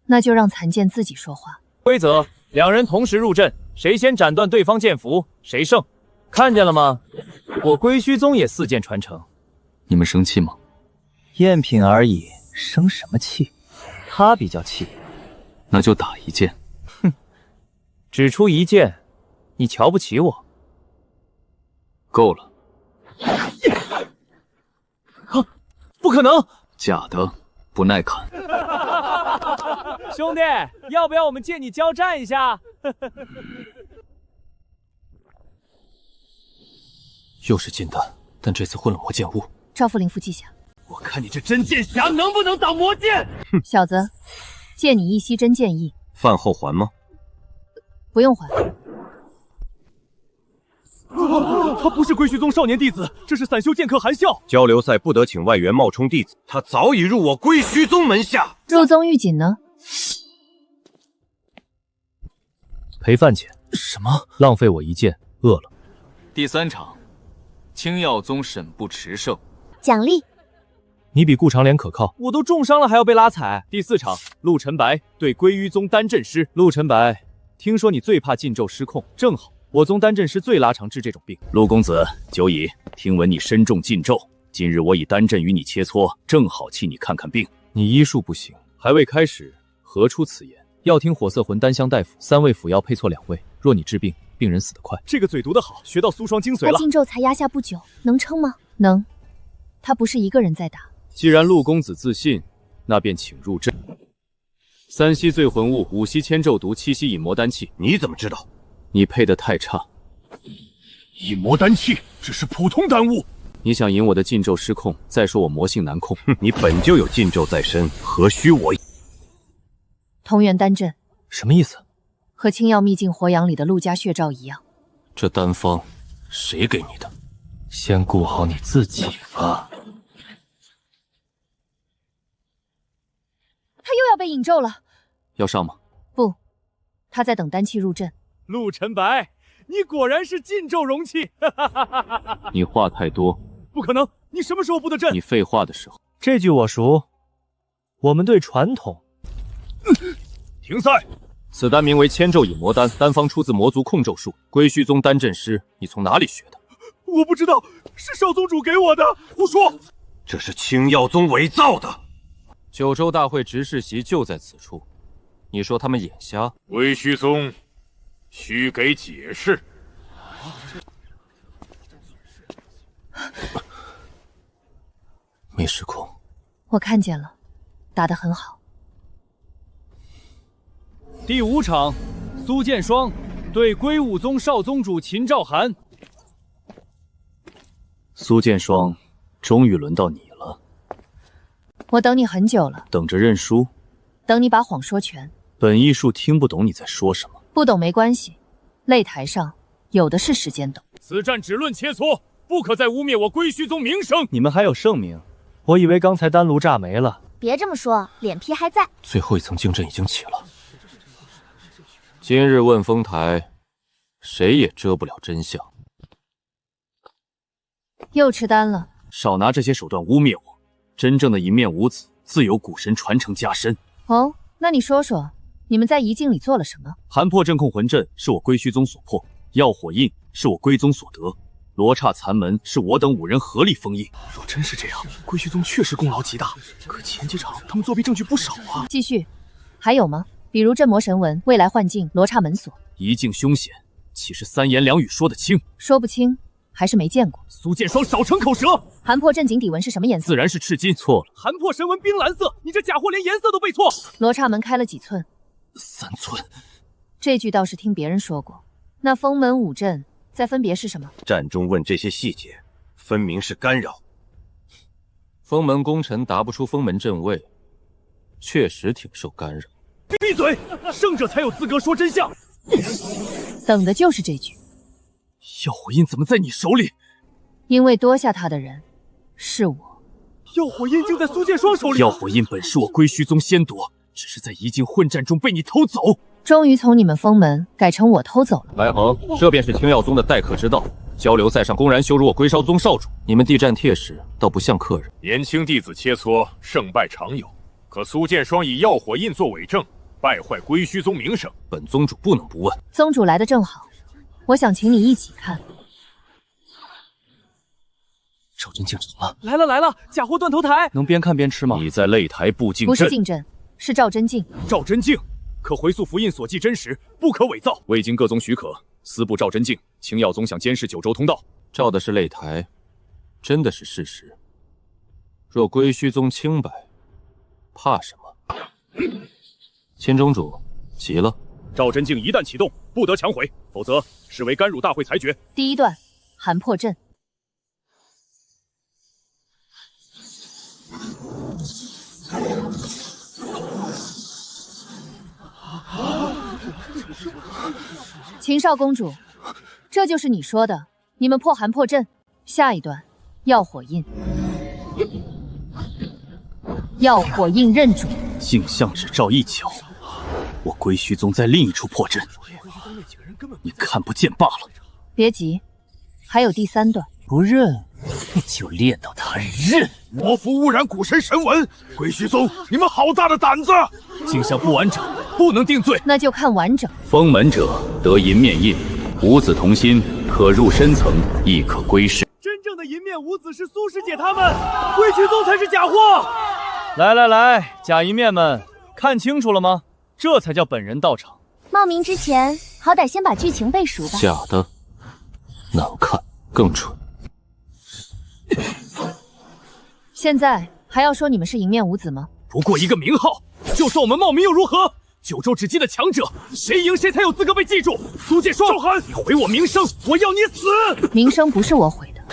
那就让残剑自己说话。规则：2人同时入阵，谁先斩断对方剑符，谁胜。看见了吗？我归墟宗也4剑传承。你们生气吗？赝品而已，生什么气？他比较气。那就打1剑。哼，只出1剑，你瞧不起我？够了。啊！不可能！假的，不耐砍。兄弟，要不要我们借你交战一下？又是金丹，但这次混了魔剑雾。赵副灵符记下。我看你这真剑侠能不能挡魔剑？哼，小子，借你一息真剑意。饭后还吗？不用还。他不是归墟宗少年弟子，这是散修剑客韩啸。交流赛不得请外援冒充弟子，他早已入我归墟宗门下。入宗预警呢？赔饭钱。什么？浪费我1剑，饿了。第3场，青耀宗沈不持胜。奖励。你比顾长脸可靠，我都重伤了还要被拉踩。第4场，陆晨白对归墟宗丹阵师。陆晨白，听说你最怕禁咒失控，正好我宗丹阵师最拉长治这种病。陆公子，久矣，听闻你身中禁咒，今日我以丹阵与你切磋，正好替你看看病。你医术不行，还未开始，何出此言？要听火色魂丹香大夫，3味辅药配错2味，若你治病，病人死得快。这个嘴毒得好，学到苏双精髓了。他禁咒才压下不久，能撑吗？能。他不是一个人在打。既然陆公子自信，那便请入阵。3息醉魂物，5息千咒毒，7息引魔丹气。你怎么知道？你配得太差。一魔丹器只是普通丹物，你想引我的禁咒失控，再说我魔性难控。你本就有禁咒在身，何须我？同源丹阵什么意思？和青药秘境火养里的陆家血罩一样。这丹方谁给你的？先顾好你自己吧。他又要被引咒了。要上吗？不，他在等丹气入阵。陆晨白，你果然是禁咒容器。你话太多。不可能，你什么时候布的阵？你废话的时候。这句我熟。我们队传统。停赛！此丹名为千咒引魔丹，丹方出自魔族控咒术。归虚宗丹阵师，你从哪里学的？我不知道，是少宗主给我的。胡说！这是青药宗伪造的。九州大会执事席就在此处，你说他们眼瞎？归虚宗，需给解释。没失控。我看见了，打得很好。第5场，苏剑霜对归武宗少宗主秦兆涵。苏剑霜，终于轮到你了。我等你很久了。等着认输？等你把谎说全。本艺术听不懂你在说什么。不懂没关系，擂台上有的是时间等。此战只论切磋，不可再污蔑我归虚宗名声。你们还有盛名？我以为刚才丹炉炸没了。别这么说，脸皮还在。最后一层竞阵已经起了。今日问风台，谁也遮不了真相。又吃丹了？少拿这些手段污蔑我。真正的一面无子，自有古神传承加身。哦，那你说说，你们在遗境里做了什么？寒破镇控魂阵是我归虚宗所破，耀火印是我归宗所得，罗刹残门是我等5人合力封印。若真是这样，归虚宗确实功劳极大。可前几场他们作弊证据不少啊。继续，还有吗？比如镇魔神纹、未来幻境、罗刹门锁。一境凶险，岂是3言2语说得清？说不清，还是没见过。苏剑霜少逞口舌。寒破镇井底纹是什么颜色？自然是赤金。错了。寒破神纹冰蓝色，你这假货连颜色都背错。罗刹门开了几寸？3寸。这句倒是听别人说过。那封门5阵再分别是什么？战中问这些细节，分明是干扰。封门功臣答不出封门阵位，确实挺受干扰。闭嘴！胜者才有资格说真相。等的就是这句。耀火印怎么在你手里？因为夺下他的人是我。耀火印就在苏剑霜手里。耀火印本是我归虚宗先夺，只是在一境混战中被你偷走。终于从你们封门改成我偷走了。来恒，这便是青耀宗的待客之道。交流在上，公然羞辱我归少宗少主，你们地战帖时倒不像客人。年轻弟子切磋，胜败常有。可苏剑霜以耀火印作伪证，败坏归虚宗名声，本宗主不能不问。宗主来的正好，我想请你一起看。赵真进城了，来了来了，假货断头台，能边看边吃吗？你在擂台布竞阵，不是竞阵，是赵真敬。赵真敬，可回溯符印所记真实，不可伪造。未经各宗许可，私部赵真敬，青耀宗想监视九州通道，照的是擂台，真的是事实。若归虚宗清白，怕什么？秦宗主，急了。赵真敬一旦启动，不得强回，否则视为干辱大会裁决。第1段，寒破阵。秦少公主，这就是你说的，你们破寒破阵。下一段，耀火印。耀火印认主。镜像只照一角，我归虚宗在另一处破阵，你看不见罢了。别急，还有第3段。不认，就练到他认。魔符污染古神神纹，归虚宗，你们好大的胆子！镜像不完整，不能定罪。那就看完整。封门者得银面印，五子同心，可入深层，亦可归世。真正的银面五子是苏师姐他们，归虚宗才是假货。来来来，假一面们，看清楚了吗？这才叫本人到场。冒名之前，好歹先把剧情背熟吧。假的，难看，更蠢。现在还要说你们是银面五子吗？不过一个名号，就算我们冒名又如何？九州只记得强者，谁赢谁才有资格被记住。苏剑霜，你毁我名声，我要你死！名声不是我毁的。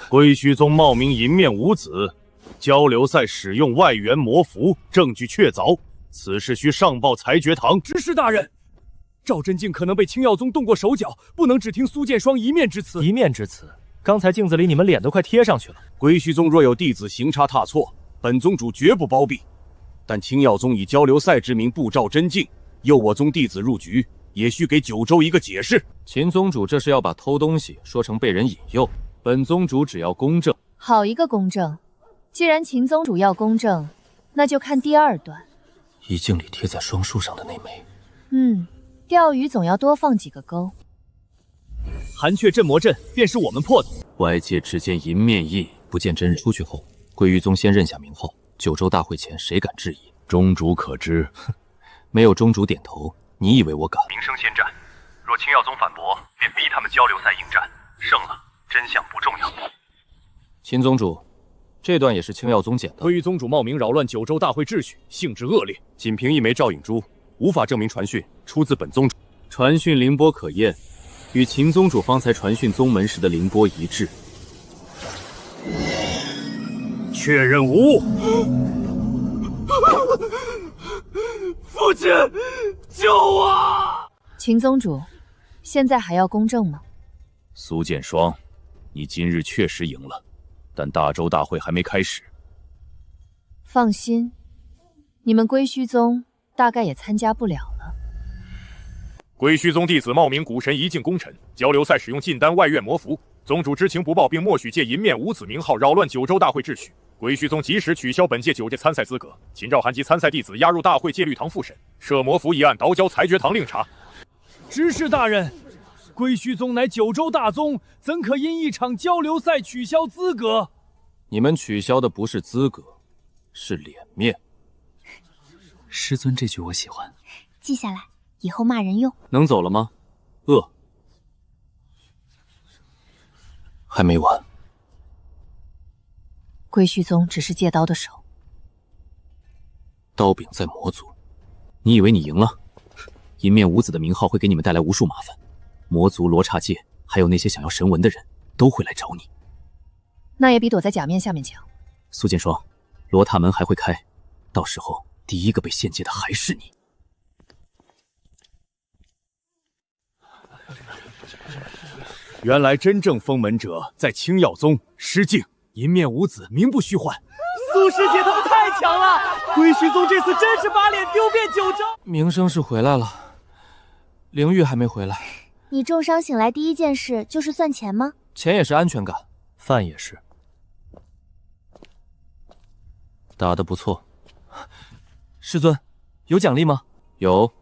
归虚宗冒名银面无子，交流赛使用外援魔符，证据确凿，此事需上报裁决堂。执事大人，赵真静可能被青耀宗动过手脚，不能只听苏剑霜一面之词。一面之词？刚才镜子里你们脸都快贴上去了。归虚宗若有弟子行差踏错，本宗主绝不包庇。但青耀宗以交流赛之名布赵真静，诱我宗弟子入局，也需给九州一个解释。秦宗主这是要把偷东西说成被人引诱，本宗主只要公正。好一个公正！既然秦宗主要公正，那就看第二段。遗镜里贴在双树上的那枚。钓鱼总要多放几个钩。寒雀镇魔阵便是我们破的。外界只见银面印，不见真人。出去后，归于宗先认下名号。九州大会前，谁敢质疑？宗主可知？没有宗主点头，你以为我敢？明生先战，若青耀宗反驳，便逼他们交流赛应战，胜了真相不重要。秦宗主，这段也是青耀宗剪的。归于宗主冒名扰乱九州大会秩序，性质恶劣。仅凭一枚照影珠，无法证明传讯出自本宗主。传讯凌波可验，与秦宗主方才传讯宗门时的凌波一致。确认无误。父亲，救我！秦宗主，现在还要公正吗？苏剑霜，你今日确实赢了，但大周大会还没开始。放心，你们归虚宗大概也参加不了了。归虚宗弟子冒名古神一境功臣，交流赛使用禁丹外院魔符，宗主知情不报，并默许借银面无子名号扰乱九州大会秩序。归虚宗即时取消本届9届参赛资格，秦兆涵及参赛弟子押入大会戒律堂复审，设魔符一案倒交裁决堂令查。执事大人，归虚宗乃九州大宗，怎可因一场交流赛取消资格？你们取消的不是资格，是脸面。师尊这句我喜欢，记下来，以后骂人用。能走了吗？还没完。归虚宗只是借刀的手，刀柄在魔族。你以为你赢了？银面无子的名号会给你们带来无数麻烦，魔族、罗刹界，还有那些想要神纹的人，都会来找你。那也比躲在假面下面强。苏剑霜，罗塔门还会开，到时候第一个被限界的还是你。原来真正封门者在青耀宗，失敬。银面无子，名不虚唤。苏师姐他们太强了，归虚宗这次真是把脸丢遍九州。名声是回来了，灵玉还没回来。你重伤醒来第一件事就是算钱吗？钱也是安全感，饭也是。打得不错。师尊，有奖励吗？有，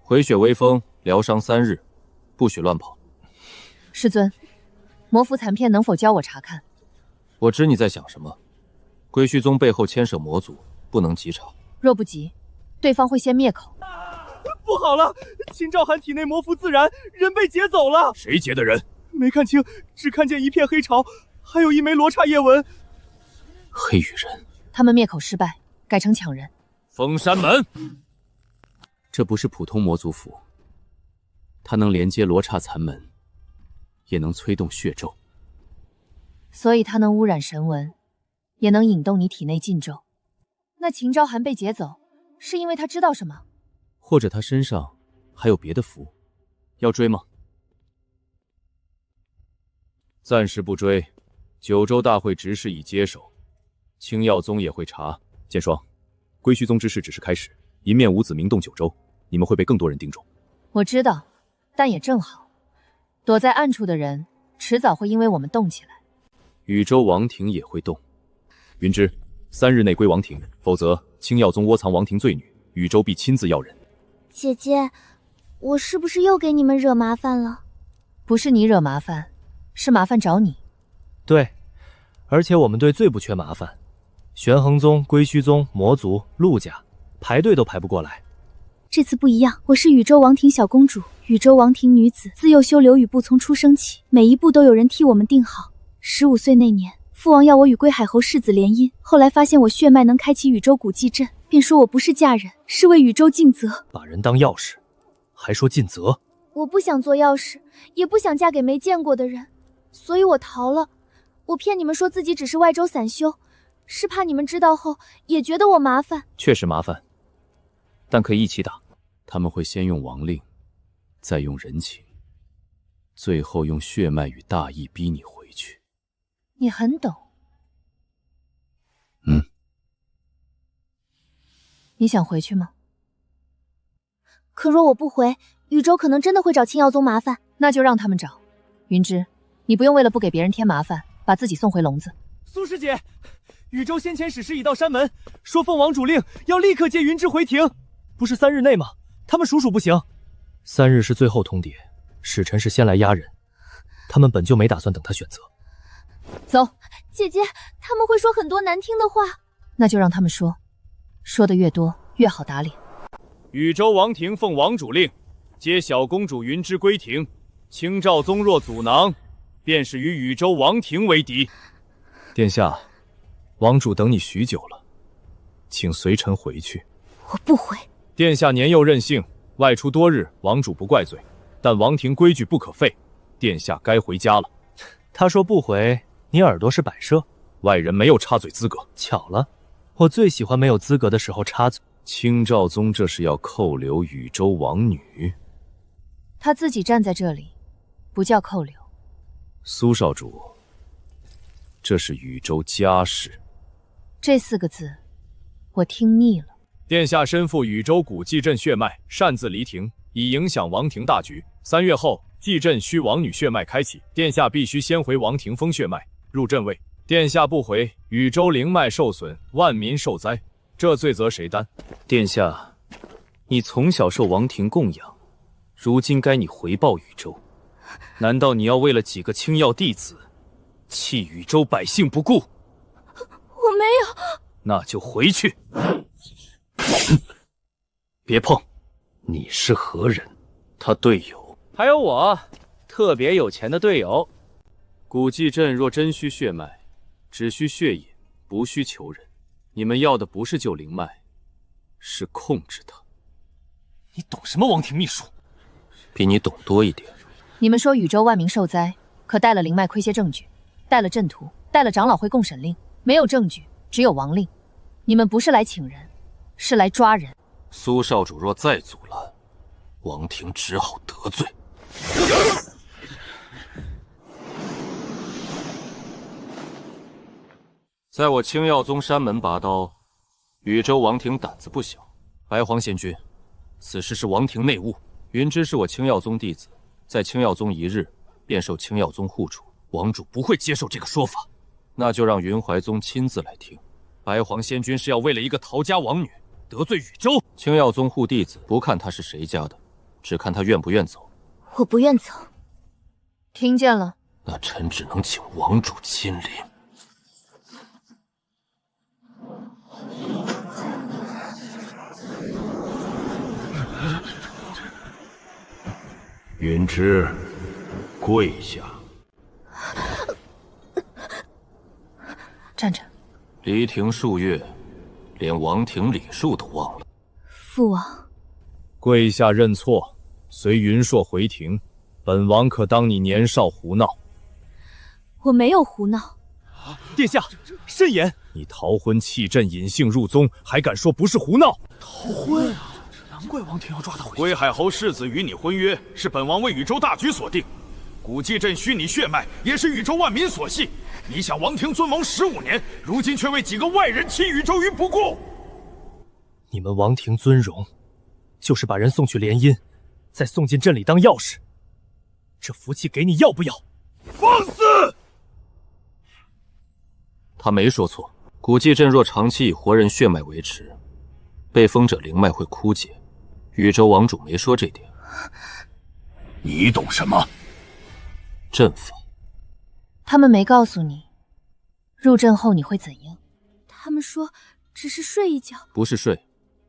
回血微风，疗伤3日，不许乱跑。师尊，魔符残片能否教我查看？我知你在想什么。归虚宗背后牵涉魔族，不能急查。若不急，对方会先灭口。不好了，秦兆涵体内魔符自燃，人被劫走了。谁劫的人？没看清，只看见一片黑潮，还有一枚罗刹叶纹。黑羽人，他们灭口失败，改成抢人。封山门，这不是普通魔族符，它能连接罗刹残门，也能催动血咒。所以它能污染神纹，也能引动你体内禁咒。那秦昭涵被劫走，是因为他知道什么？或者他身上还有别的符？要追吗？暂时不追，九州大会执事已接手，青耀宗也会查。剑霜，归虚宗之事只是开始，银面无子名动九州，你们会被更多人盯中。我知道，但也正好，躲在暗处的人迟早会因为我们动起来。禹州王庭也会动。云芝，3日内归王庭，否则青耀宗窝藏王庭罪女，禹州必亲自要人。姐姐，我是不是又给你们惹麻烦了？不是你惹麻烦，是麻烦找你。对，而且我们队最不缺麻烦，玄衡宗、归虚宗、魔族、陆家，排队都排不过来。这次不一样，我是禹州王庭小公主，禹州王庭女子，自幼修流羽步从出生起，每一步都有人替我们定好。15岁那年，父王要我与归海侯世子联姻，后来发现我血脉能开启禹州古迹阵，便说我不是嫁人，是为禹州尽责。把人当钥匙，还说尽责？我不想做钥匙，也不想嫁给没见过的人，所以我逃了。我骗你们说自己只是外州散修，是怕你们知道后也觉得我麻烦。确实麻烦，但可以一起打。他们会先用王令，再用人情，最后用血脉与大义逼你回去。你很懂。你想回去吗？可若我不回，禹州可能真的会找青瑶宗麻烦。那就让他们找。云芝，你不用为了不给别人添麻烦，把自己送回笼子。苏师姐，禹州先前使使已到山门，说奉王主令要立刻接云芝回庭，不是3日内吗？他们属不行。3日是最后通牒，使臣是先来押人，他们本就没打算等他选择。走。姐姐，他们会说很多难听的话。那就让他们说，说的越多越好打脸。禹州王庭奉王主令，接小公主云芝归庭。清昭宗若阻挠，便是与禹州王庭为敌。殿下，王主等你许久了，请随臣回去。我不回。殿下年幼任性，外出多日，王主不怪罪，但王庭规矩不可废，殿下该回家了。他说不回，你耳朵是摆设？外人没有插嘴资格。巧了，我最喜欢没有资格的时候插嘴。清昭宗这是要扣留禹州王女？他自己站在这里，不叫扣留。苏少主，这是禹州家事。这4个字，我听腻了。殿下身负禹州古祭镇血脉，擅自离庭，以影响王庭大局。3月后，祭镇需王女血脉开启，殿下必须先回王庭封血脉，入镇位。殿下不回，禹州灵脉受损，万民受灾，这罪责谁担？殿下，你从小受王庭供养，如今该你回报禹州。难道你要为了几个青药弟子，弃禹州百姓不顾？我没有。那就回去。别碰！你是何人？他队友。还有我，特别有钱的队友。古祭镇若真需血脉，只需血饮，不需求人。你们要的不是救灵脉，是控制他。你懂什么王庭秘术？比你懂多一点。你们说禹州万民受灾，可带了灵脉窥些证据，带了阵图，带了长老会供审令，没有证据，只有王令。你们不是来请人，是来抓人。苏少主若再阻拦，王庭只好得罪。在我青耀宗山门拔刀，禹州王庭胆子不小。白皇仙君，此事是王庭内务。云芝是我青耀宗弟子，在青耀宗1日，便受青耀宗护主。王主不会接受这个说法，那就让云怀宗亲自来听。白皇仙君是要为了一个陶家王女得罪禹州。青耀宗护弟子不看他是谁家的，只看他愿不愿走。我不愿走。听见了？那臣只能请王主亲临。云芝，跪下。站着。离庭数月，连王庭礼数都忘了。父王，跪下认错，随云硕回庭。本王可当你年少胡闹。我没有胡闹。殿下，慎言！你逃婚弃朕，隐姓入宗，还敢说不是胡闹？逃婚？难怪王庭要抓他回去。归海侯世子与你婚约，是本王为禹州大局所定。古祭镇虚拟血脉，也是禹州万民所系。你想王庭尊王15年，如今却为几个外人弃禹州于不顾。你们王庭尊荣，就是把人送去联姻，再送进镇里当钥匙。这福气给你要不要？放肆！他没说错。古祭镇若长期以活人血脉维持，被封者灵脉会枯竭。禹州王主没说这点。你懂什么？阵法。他们没告诉你，入阵后你会怎样？他们说只是睡一觉。不是睡，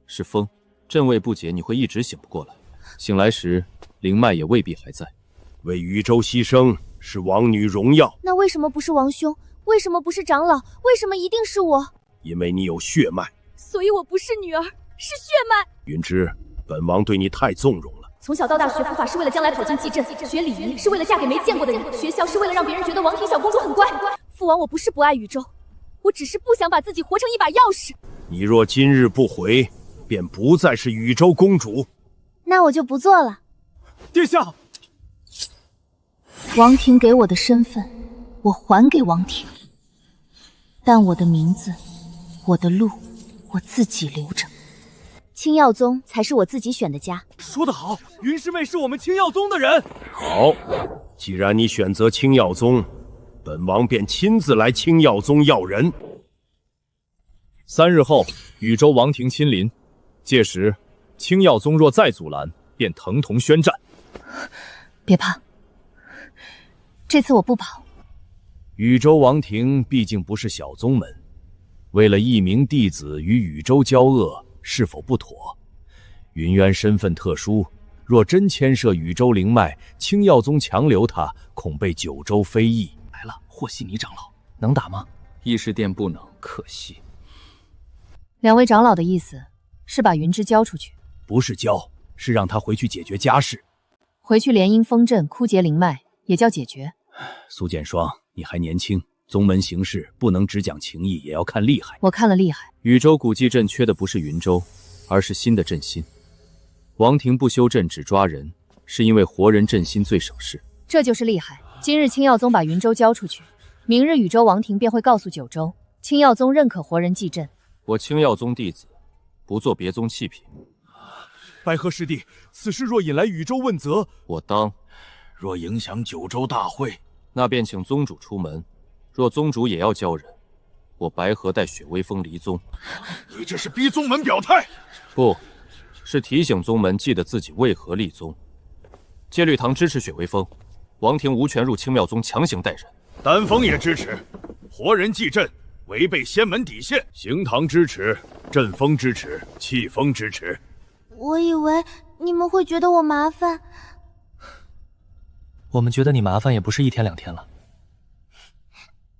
是疯。阵位不解，你会一直醒不过来。醒来时，灵脉也未必还在。为禹州牺牲是王女荣耀。那为什么不是王兄？为什么不是长老？为什么一定是我？因为你有血脉，所以我不是女儿，是血脉。云芝，本王对你太纵容了。从小到大学佛法是为了将来跑进祭阵，学礼仪是为了嫁给没见过的人，学校是为了让别人觉得王庭小公主很乖。父王，我不是不爱宇宙，我只是不想把自己活成一把钥匙。你若今日不回，便不再是宇宙公主。那我就不做了。殿下，王庭给我的身份，我还给王庭，但我的名字，我的路，我自己留着。青耀宗才是我自己选的家。说得好，云师妹是我们青耀宗的人。好，既然你选择青耀宗，本王便亲自来青耀宗要人。3日后，禹州王庭亲临，届时青耀宗若再阻拦，便腾同宣战。别怕，这次我不跑。禹州王庭毕竟不是小宗门，为了一名弟子与禹州交恶，是否不妥？云渊身份特殊，若真牵涉禹州灵脉，青耀宗强留他，恐被九州非议。来了，和稀泥长老，能打吗？议事殿不能，可惜。2位长老的意思是把云芝交出去？不是交，是让他回去解决家事。回去联姻封镇，枯竭灵脉，也叫解决？苏剑霜，你还年轻，宗门行事不能只讲情义，也要看厉害。我看了厉害。禹州古迹镇缺的不是云州，而是新的镇心。王庭不修镇只抓人，是因为活人镇心最省事。这就是厉害。今日青耀宗把云州交出去，明日禹州王庭便会告诉九州，青耀宗认可活人祭镇。我青耀宗弟子，不做别宗弃品。白鹤师弟，此事若引来禹州问责，我当；若影响九州大会，那便请宗主出门。若宗主也要交人，我白河带雪微风离宗。你这是逼宗门表态？不，是提醒宗门记得自己为何立宗。戒律堂支持雪微风，王庭无权入青妙宗强行带人。丹峰也支持，活人祭镇违背仙门底线。行堂支持，阵风支持，气风支持。我以为你们会觉得我麻烦。我们觉得你麻烦也不是1天2天了，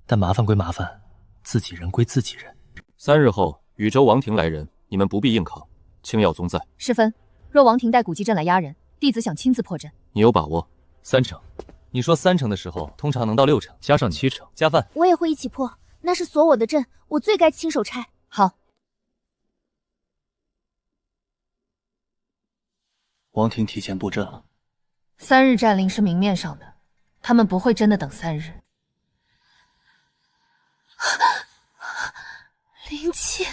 但麻烦归麻烦，自己人归自己人。3日后，禹州王庭来人，你们不必硬扛。青耀宗在。世芬，若王庭带古迹镇来压人，弟子想亲自破阵。你有把握？3成。你说3成的时候，通常能到6成，加上7成，加饭。我也会一起破，那是锁我的阵，我最该亲手拆。好。王庭提前布阵了。3日战令是明面上的，他们不会真的等3日。灵气。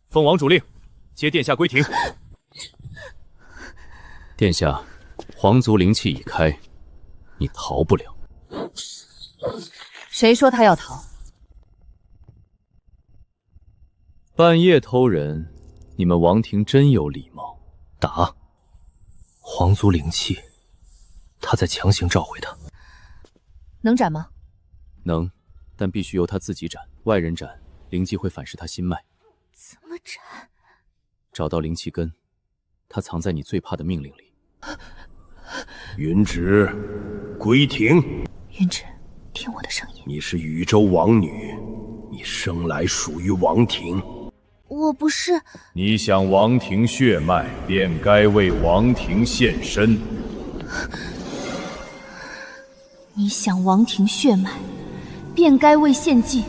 奉王主令，接殿下归庭。殿下，皇族灵气已开，你逃不了。谁说他要逃？半夜偷人，你们王庭真有礼貌。打！皇族灵气，他在强行召回他。能斩吗？能，但必须由他自己斩，外人斩，灵气会反噬他心脉。怎么斩？找到灵气根，它藏在你最怕的命令里。云芝，归庭。云芝，听我的声音。你是禹州王女，你生来属于王庭。我不是。你想王庭血脉，便该为王庭献身。你想王庭血脉，便该为献祭，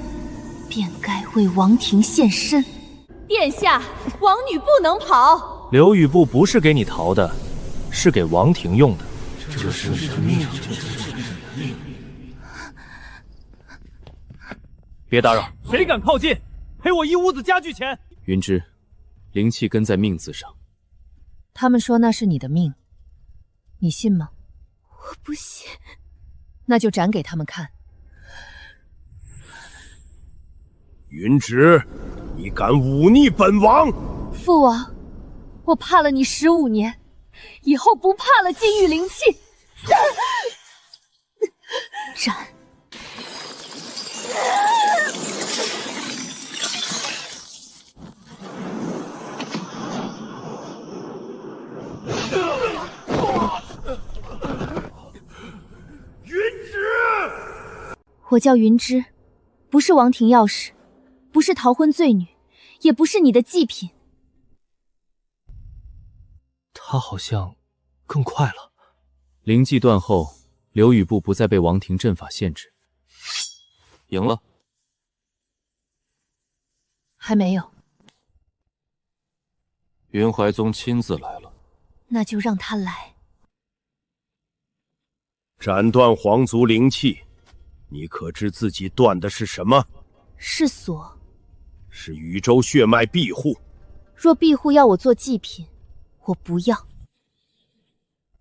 便该为王庭献身。殿下，王女不能跑。刘雨布不是给你逃的，是给王庭用的。这是你的命。别打扰，谁敢靠近，赔我1屋子家具钱。云芝，灵气根在命字上。他们说那是你的命，你信吗？我不信。那就斩给他们看。云芝，你敢忤逆本王！父王，我怕了你15年，以后不怕了金玉灵气。斩！我叫云芝，不是王庭钥匙，不是逃婚罪女，也不是你的祭品。他好像更快了。灵迹断后，刘宇步不再被王庭阵法限制。赢了？还没有。云怀宗亲自来了，那就让他来。斩断皇族灵气，你可知自己断的是什么？是锁。是宇宙血脉庇护。若庇护要我做祭品，我不要。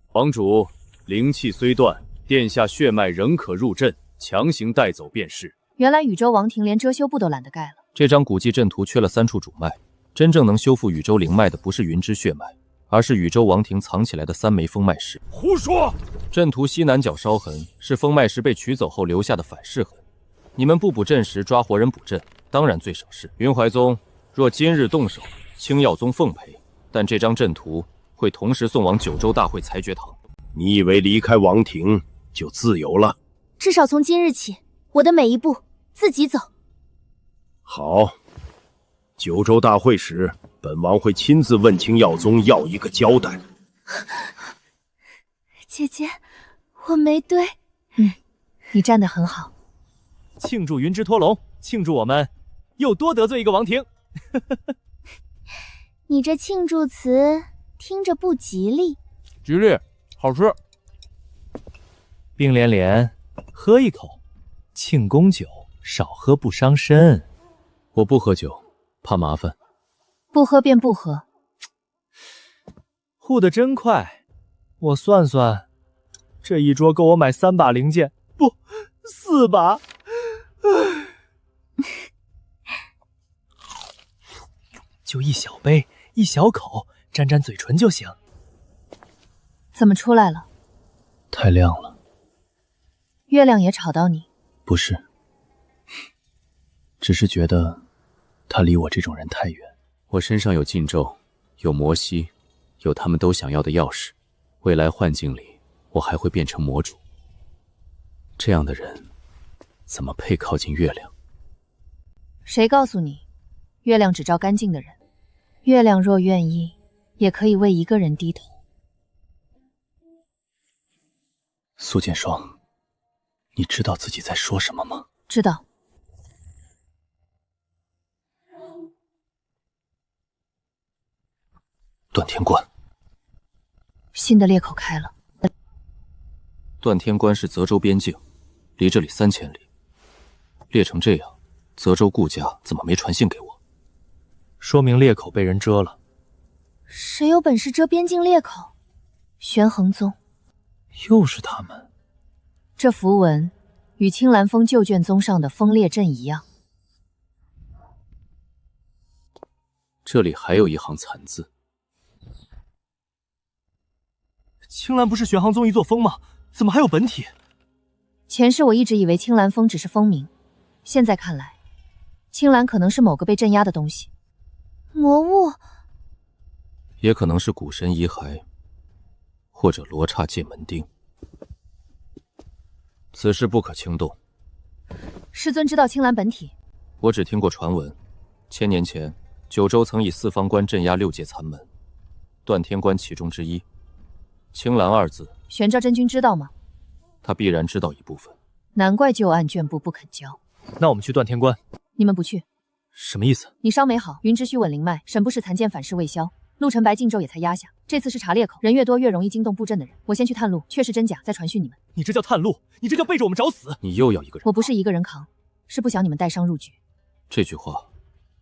皇主，灵气虽断，殿下血脉仍可入阵，强行带走便是。原来宇宙王庭连遮羞布都懒得盖了。这张古迹阵图缺了3处主脉，真正能修复宇宙灵脉的不是云之血脉，而是宇宙王庭藏起来的3枚封脉石。胡说！阵图西南角烧痕是封脉石被取走后留下的反噬痕。你们不补阵时抓活人补阵，当然最省事。云怀宗若今日动手，青耀宗奉陪，但这张阵图会同时送往九州大会裁决堂。你以为离开王庭就自由了？至少从今日起，我的每一步自己走。好，九州大会时，本王会亲自问青耀宗要一个交代。姐姐，我没对。你站得很好。庆祝云之脱龙，庆祝我们又多得罪一个王庭。你这庆祝词听着不吉利。吉利，好吃。冰连连，喝一口。庆功酒少喝不伤身。我不喝酒，怕麻烦。不喝便不喝。护得真快，我算算，这一桌够我买3把灵剑，不，4把。就一小杯，一小口，沾沾嘴唇就行。怎么出来了？太亮了。月亮也吵到你？不是，只是觉得他离我这种人太远。我身上有禁咒，有魔息，有他们都想要的钥匙。未来幻境里，我还会变成魔主。这样的人，怎么配靠近月亮？谁告诉你，月亮只照干净的人？月亮若愿意，也可以为一个人低头。苏剑霜，你知道自己在说什么吗？知道。断天关，新的裂口开了。断天关是泽州边境，离这里3000里。裂成这样，泽州顾家怎么没传信给我？说明裂口被人遮了。谁有本事遮边境裂口？玄衡宗。又是他们。这符文与青蓝峰旧卷宗上的封裂阵一样。这里还有一行残字。青蓝不是玄衡宗一座峰吗？怎么还有本体？前世我一直以为青蓝峰只是风名，现在看来，青蓝可能是某个被镇压的东西。魔物，也可能是古神遗骸，或者罗刹界门钉。此事不可轻动。师尊知道青蓝本体？我只听过传闻，1000年前九州曾以4方关镇压6界残门，断天关其中之一。青蓝2字，玄昭真君知道吗？他必然知道一部分。难怪旧案卷部不肯交。那我们去断天关。你们不去？什么意思？你伤没好，云之虚稳灵脉，沈不是残剑反噬未消，陆晨白禁咒也才压下。这次是查裂口，人越多越容易惊动布阵的人。我先去探路，确实真假再传讯你们。你这叫探路？你这叫背着我们找死！你又要一个人？我不是一个人扛，是不想你们带伤入局。这句话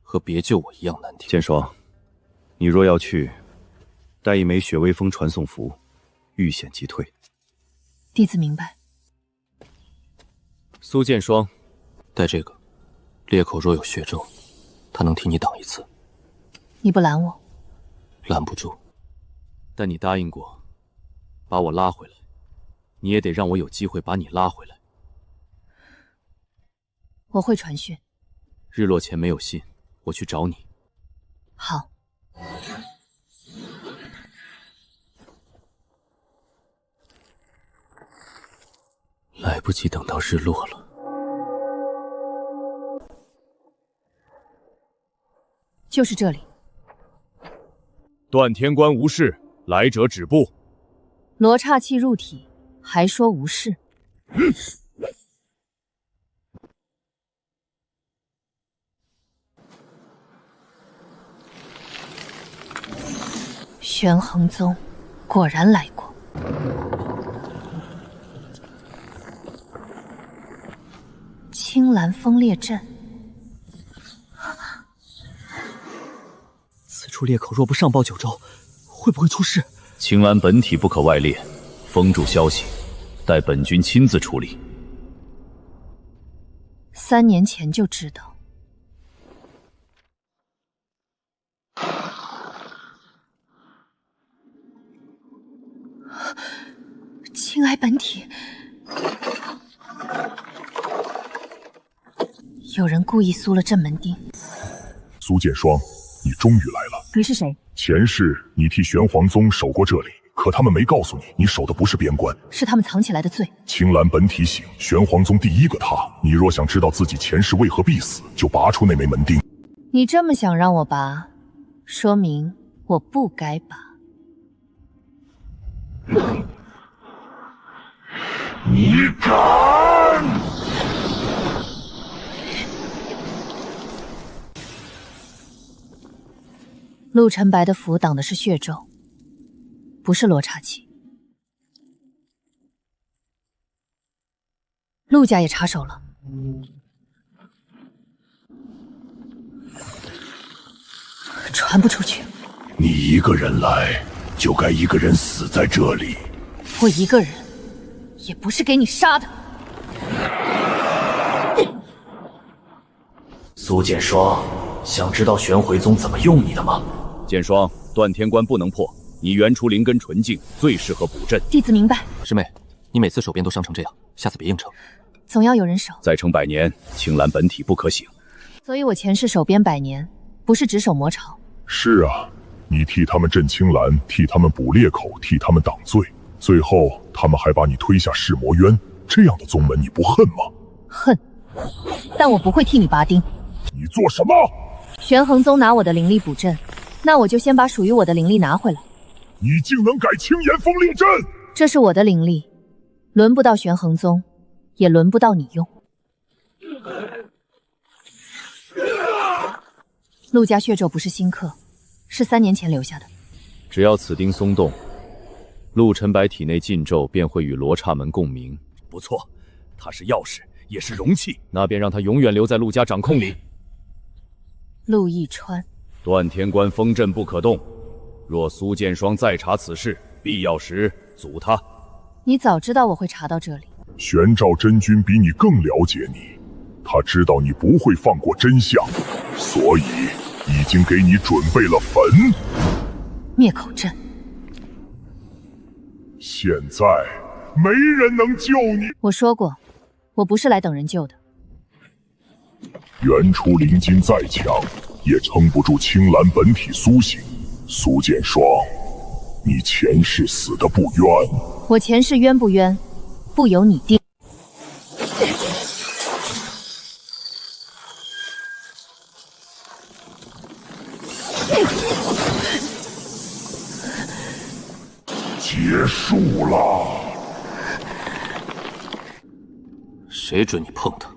和别救我一样难听。剑霜，你若要去，带一枚雪微风传送符，遇险即退。弟子明白。苏剑霜，带这个。裂口若有血咒，他能替你挡一次。你不拦我？拦不住。但你答应过，把我拉回来，你也得让我有机会把你拉回来。我会传讯。日落前没有信，我去找你。好。来不及等到日落了。就是这里。断天关无事，来者止步。罗刹气入体，还说无事？玄衡宗果然来过。青蓝风裂阵，此处裂口若不上报九州，会不会出事？青蓝本体不可外裂，封住消息，待本君亲自处理。3年前就知道。青霭本体，有人故意苏了镇门钉。苏剑霜，你终于来了。你是谁？前世你替玄黄宗守过这里，可他们没告诉你，你守的不是边关，是他们藏起来的罪。青蓝本体醒，玄黄宗第一个踏。你若想知道自己前世为何必死，就拔出那枚门钉。你这么想让我拔，说明我不该拔。你敢！陆晨白的符挡的是血咒，不是罗刹气。陆家也插手了。传不出去。你一个人来，就该一个人死在这里。我一个人，也不是给你杀的。苏剑霜，想知道玄回宗怎么用你的吗？剑霜，断天关不能破，你原初灵根纯净，最适合补阵。弟子明白。师妹，你每次手边都伤成这样，下次别硬撑。总要有人守。再撑100年，青蓝本体不可醒。所以我前世守边100年，不是只守魔巢。是啊，你替他们镇青蓝，替他们补裂口，替他们挡罪，最后他们还把你推下噬魔渊，这样的宗门你不恨吗？恨，但我不会替你拔钉。你做什么？玄衡宗拿我的灵力补阵，那我就先把属于我的灵力拿回来。你竟能改青岩锋裂阵？这是我的灵力，轮不到玄衡宗，也轮不到你用。陆家血咒不是新刻，是3年前留下的。只要此钉松动，陆晨白体内禁咒便会与罗刹门共鸣。不错，它是钥匙，也是容器。那便让他永远留在陆家掌控里。陆逸川，断天关封阵不可动，若苏剑霜再查此事，必要时阻他。你早知道我会查到这里。玄照真君比你更了解你，他知道你不会放过真相，所以已经给你准备了坟。灭口阵。现在没人能救你。我说过，我不是来等人救的。原初灵金再强，也撑不住青蓝本体苏醒。苏剑霜，你前世死的不冤。我前世冤不冤，不由你定。结束了。谁准你碰他？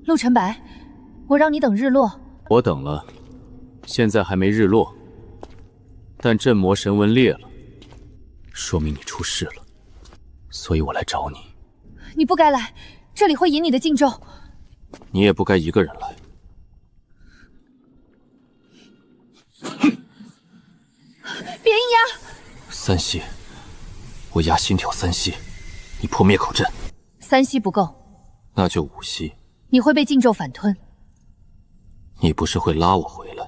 陆晨白，我让你等日落。我等了，现在还没日落，但镇魔神纹裂了，说明你出事了，所以我来找你。你不该来，这里会引你的禁咒。你也不该一个人来。别硬压。3息，我压心跳3息，你破灭口阵。3息不够，那就5息。你会被禁咒反吞。你不是会拉我回来？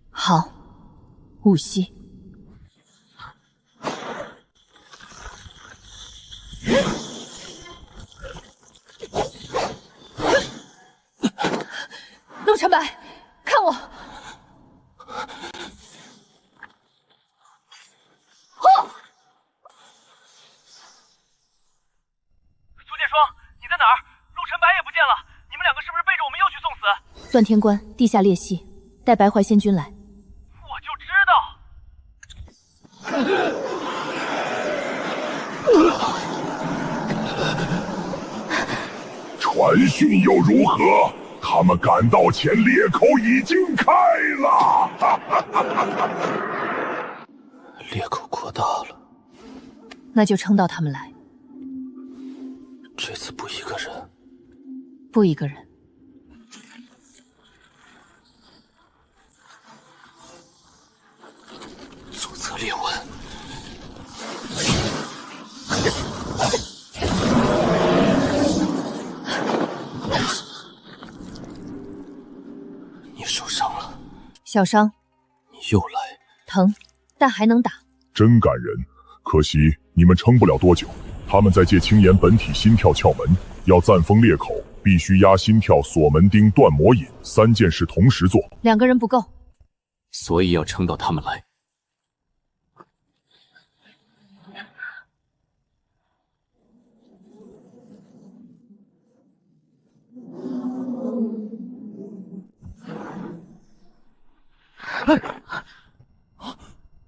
好，5息。陆晨白，看我！苏剑霜，你在哪儿？陆晨白也不见了，你们两个是不是背着段天关地下裂隙，带白怀仙君来。我就知道。传讯又如何？他们赶到前，裂口已经开了。裂口扩大了，那就撑到他们来。这次不一个人，不一个人。左侧裂纹。你受伤了？小伤。你又来？疼，但还能打。真感人，可惜你们撑不了多久。他们在借青岩本体心跳窍门，要暂封裂口，必须压心跳、锁门钉、断魔引3件事同时做。2个人不够，所以要撑到他们来。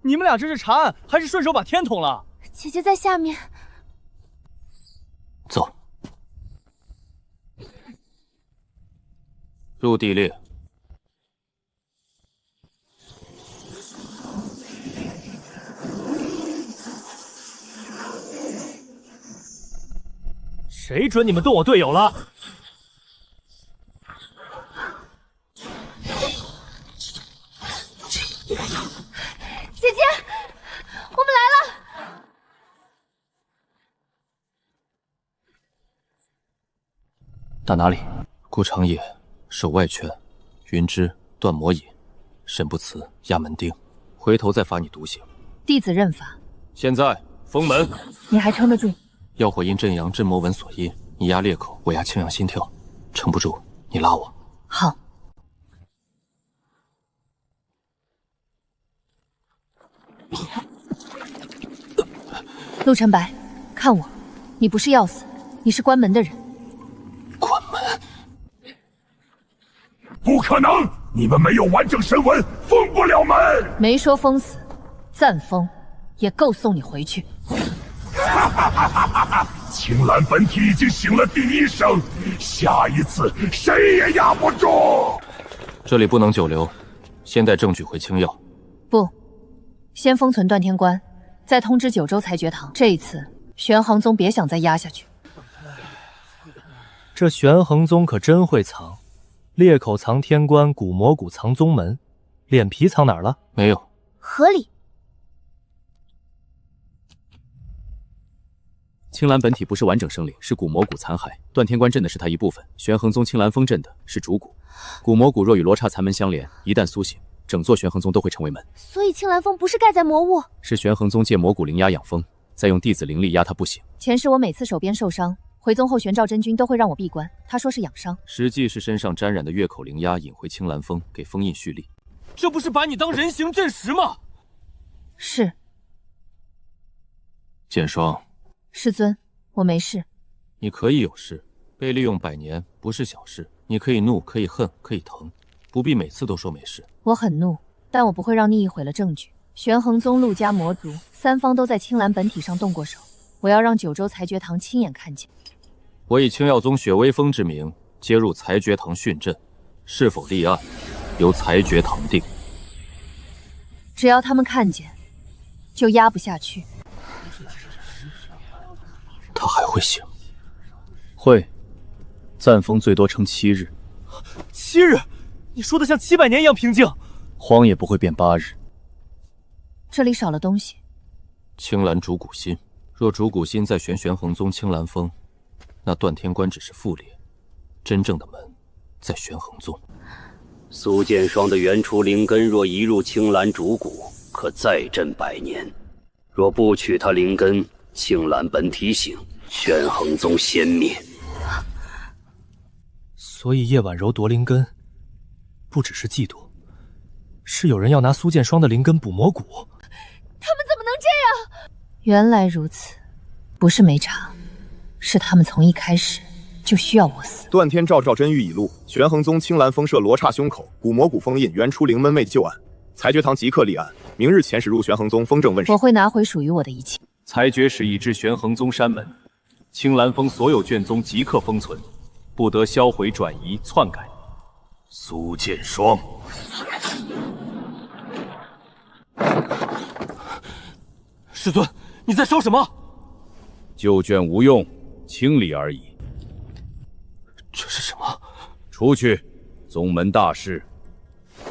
你们俩这是查案，还是顺手把天捅了？姐姐在下面。走。入地裂。谁准你们动我队友了？姐姐，我们来了。打哪里？顾长野手外圈，云芝断魔引，沈不辞压门钉，回头再罚你独行。弟子认罚。现在封门。你还撑得住？药火印镇阳镇魔纹锁印，你压裂口，我压清阳心跳，撑不住你拉我。好。陆晨白，看我，你不是要死，你是关门的人。关门？不可能！你们没有完整神纹，封不了门。没说封死，暂封，也够送你回去。青蓝本体已经醒了第1声，下一次谁也压不住。这里不能久留，先带证据回青药。不，先封存断天关，再通知九州裁决堂。这一次，玄衡宗别想再压下去。这玄衡宗可真会藏，裂口藏天关，古魔谷藏宗门，脸皮藏哪儿了？没有。合理。青蓝本体不是完整生灵，是古魔谷残骸。断天关镇的是它一部分，玄衡宗青蓝峰镇的是主谷。古魔谷若与罗刹残门相连，一旦苏醒，整座玄衡宗都会成为门。所以青蓝峰不是盖在魔物，是玄衡宗借魔谷灵压养风，再用弟子灵力压它不醒。前世我每次手边受伤，回宗后玄照真君都会让我闭关，他说是养伤，实际是身上沾染的月口灵压引回青蓝峰，给封印蓄力。这不是把你当人形阵石吗？是。剑霜，师尊，我没事。你可以有事，被利用100年不是小事。你可以怒，可以恨，可以疼，不必每次都说没事。我很怒，但我不会让逆意毁了证据。玄衡宗、陆家魔族3方都在青蓝本体上动过手，我要让九州裁决堂亲眼看见。我以青耀宗雪微风之名接入裁决堂训阵，是否立案，由裁决堂定。只要他们看见，就压不下去。他还会醒？会，暂封最多撑7日。7日？你说的像700年一样平静。荒也不会变8日。这里少了东西。青蓝主骨心，若主骨心在玄衡宗青蓝峰，那断天关只是副列，真正的门在玄衡宗。苏剑霜的原初灵根若移入青蓝主骨，可再镇100年。若不取他灵根，青蓝本体醒，玄衡宗先灭。所以叶婉柔夺灵根，不只是嫉妒，是有人要拿苏剑霜的灵根补魔骨。他们怎么能这样？原来如此，不是没查，是他们从一开始就需要我死。断天照真玉已录，玄衡宗青蓝封射罗刹胸口，古魔骨封印原初灵闷魅旧案。裁决堂即刻立案，明日遣使入玄衡宗封正问审。我会拿回属于我的一切。裁决使已至玄衡宗山门，青蓝峰所有卷宗即刻封存，不得销毁、转移、篡改。苏剑霜，师尊，你在烧什么？旧卷无用，清理而已。这是什么？出去，宗门大事，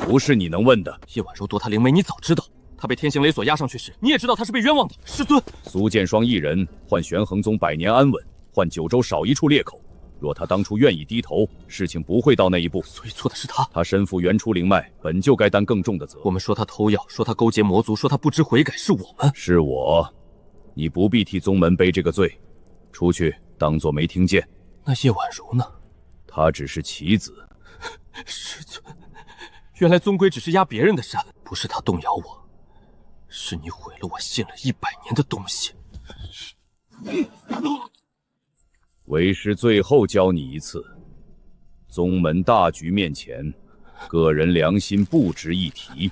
不是你能问的。叶婉柔夺他灵媒，你早知道。他被天行雷所押上去时，你也知道他是被冤枉的。师尊，苏剑霜一人换玄衡宗百年安稳，换九州少一处裂口。若他当初愿意低头，事情不会到那一步。所以错的是他。他身负原初灵脉，本就该担更重的责。我们说他偷药，说他勾结魔族，说他不知悔改，是我们。是我，你不必替宗门背这个罪。出去，当作没听见。那叶婉柔呢？他只是棋子。师尊，原来宗规只是压别人的山，不是他动摇我，是你毁了我信了100年的东西。为师最后教你一次，宗门大局面前，个人良心不值一提。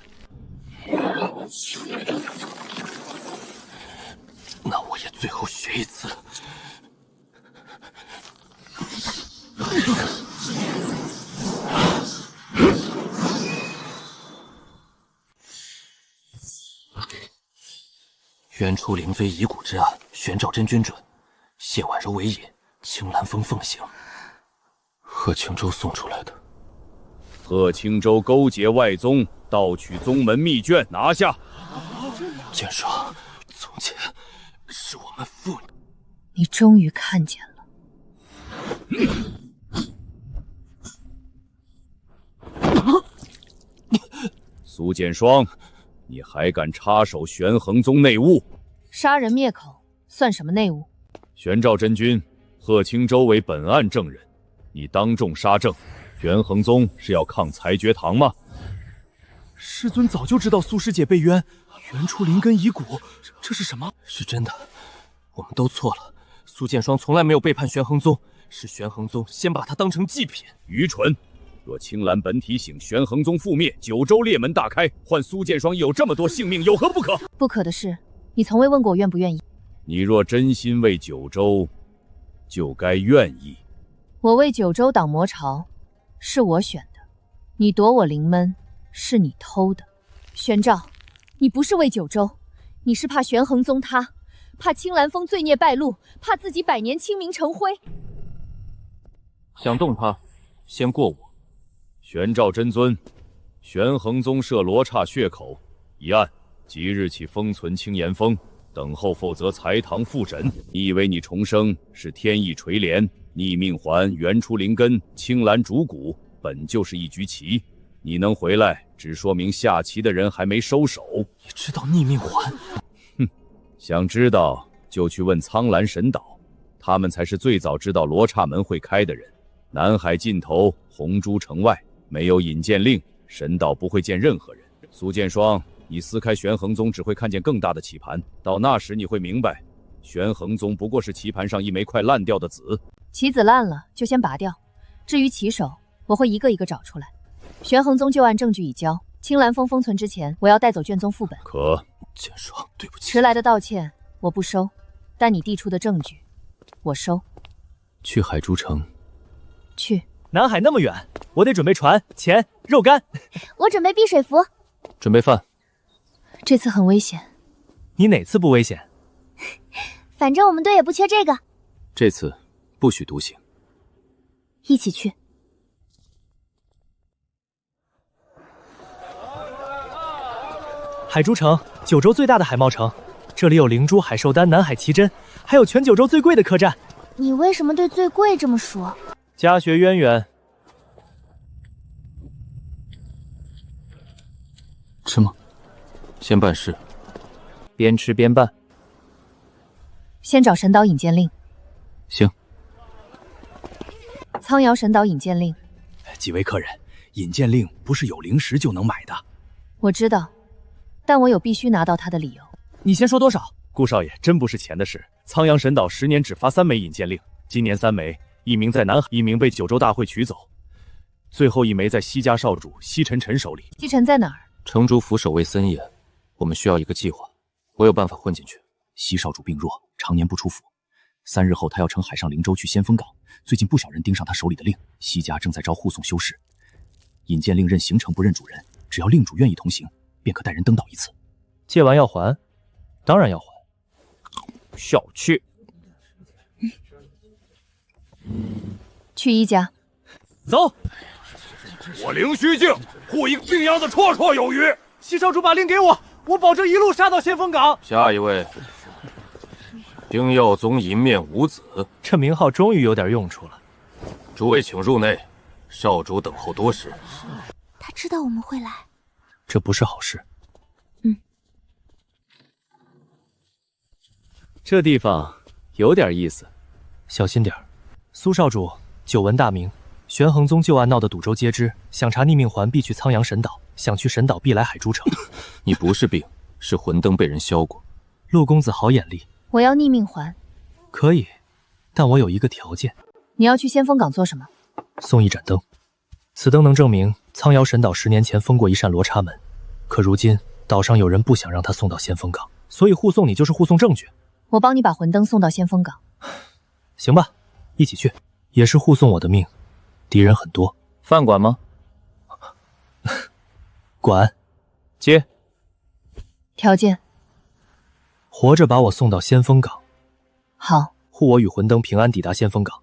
那我也最后学一次。原初灵妃遗骨之案，玄照真君准，谢婉柔为引，青蓝峰奉行。贺青州送出来的。贺青州勾结外宗，盗取宗门秘卷，拿下。剑霜，从前是我们父女。你终于看见了。苏剑霜，你还敢插手玄衡宗内务？杀人灭口算什么内务？玄照真君，贺青州为本案证人，你当众杀证，玄衡宗是要抗裁决堂吗？师尊早就知道苏师姐被冤，原初灵根遗骨，这是什么？是真的，我们都错了。苏剑霜从来没有背叛玄衡宗，是玄衡宗先把他当成祭品。愚蠢！若青蓝本体醒，玄衡宗覆灭，九州裂门大开，换苏剑霜有这么多性命，有何不可？不可的是，你从未问过我愿不愿意。你若真心为九州，就该愿意。我为九州挡魔潮，是我选的；你夺我灵门，是你偷的。玄照，你不是为九州，你是怕玄衡宗塌，怕青蓝峰罪孽败露，怕自己100年清明成灰。想动他，先过我。玄照真尊，玄衡宗设罗刹血口一案，即日起封存青岩峰，等候否则裁堂复审。你以为你重生是天意垂怜，逆命还原初灵根，青蓝主骨，本就是一局棋。你能回来，只说明下棋的人还没收手。你知道逆命还？哼，想知道就去问苍蓝神岛，他们才是最早知道罗刹门会开的人。南海尽头，红珠城外，没有引荐令，神岛不会见任何人。苏剑霜，你撕开玄衡宗，只会看见更大的棋盘。到那时，你会明白，玄衡宗不过是棋盘上一枚快烂掉的子。棋子烂了就先拔掉，至于棋手，我会一个一个找出来。玄衡宗旧案证据已交，青蓝峰封存之前，我要带走卷宗副本。可剑霜，对不起。迟来的道歉我不收，但你递出的证据，我收。去海珠城。去。南海那么远，我得准备船、钱、肉干。我准备避水符。准备饭。这次很危险。你哪次不危险？反正我们队也不缺这个。这次不许独行。一起去。海珠城，九州最大的海贸城，这里有灵珠、海兽丹、南海奇珍，还有全九州最贵的客栈。你为什么对最贵这么熟？家学渊源。吃吗？先办事。边吃边办。先找神岛引荐令。行。苍瑶神岛引荐令。几位客人，引荐令不是有灵石就能买的。我知道，但我有必须拿到他的理由。你先说多少？顾少爷，真不是钱的事。苍阳神岛10年只发3枚引荐令，今年3枚，一名在南海，一名被九州大会取走，最后一枚在西家少主西尘尘手里。西尘在哪儿？城主府守卫森严，我们需要一个计划。我有办法混进去。西少主病弱，常年不出府。3日后，他要乘海上灵舟去先锋港。最近不少人盯上他手里的令，西家正在招护送修士。引荐令任行程不任主人，只要令主愿意同行，便可带人登岛一次。借完要还，当然要还。小气。去一家。走。我凌虚境护一个病秧子绰绰有余。西少主把令给我，我保证一路杀到先锋港。下一位。星耀宗银面无子，这名号终于有点用处了。诸位请入内，少主等候多时。他知道我们会来，这不是好事。这地方有点意思，小心点儿。苏少主久闻大名，玄衡宗旧案闹得赌咒皆知，想查逆命环必去苍阳神岛，想去神岛必来海珠城。你不是病，是魂灯被人削过。陆公子好眼力。我要逆命环。可以，但我有一个条件。你要去先锋港做什么？送一盏灯，此灯能证明苍瑶神岛10年前封过一扇罗刹门，可如今岛上有人不想让他送到先锋港，所以护送你就是护送证据。我帮你把魂灯送到先锋港。行吧，一起去，也是护送我的命。敌人很多，饭馆吗？管。接。条件。活着把我送到先锋港。好。护我与魂灯平安抵达先锋港。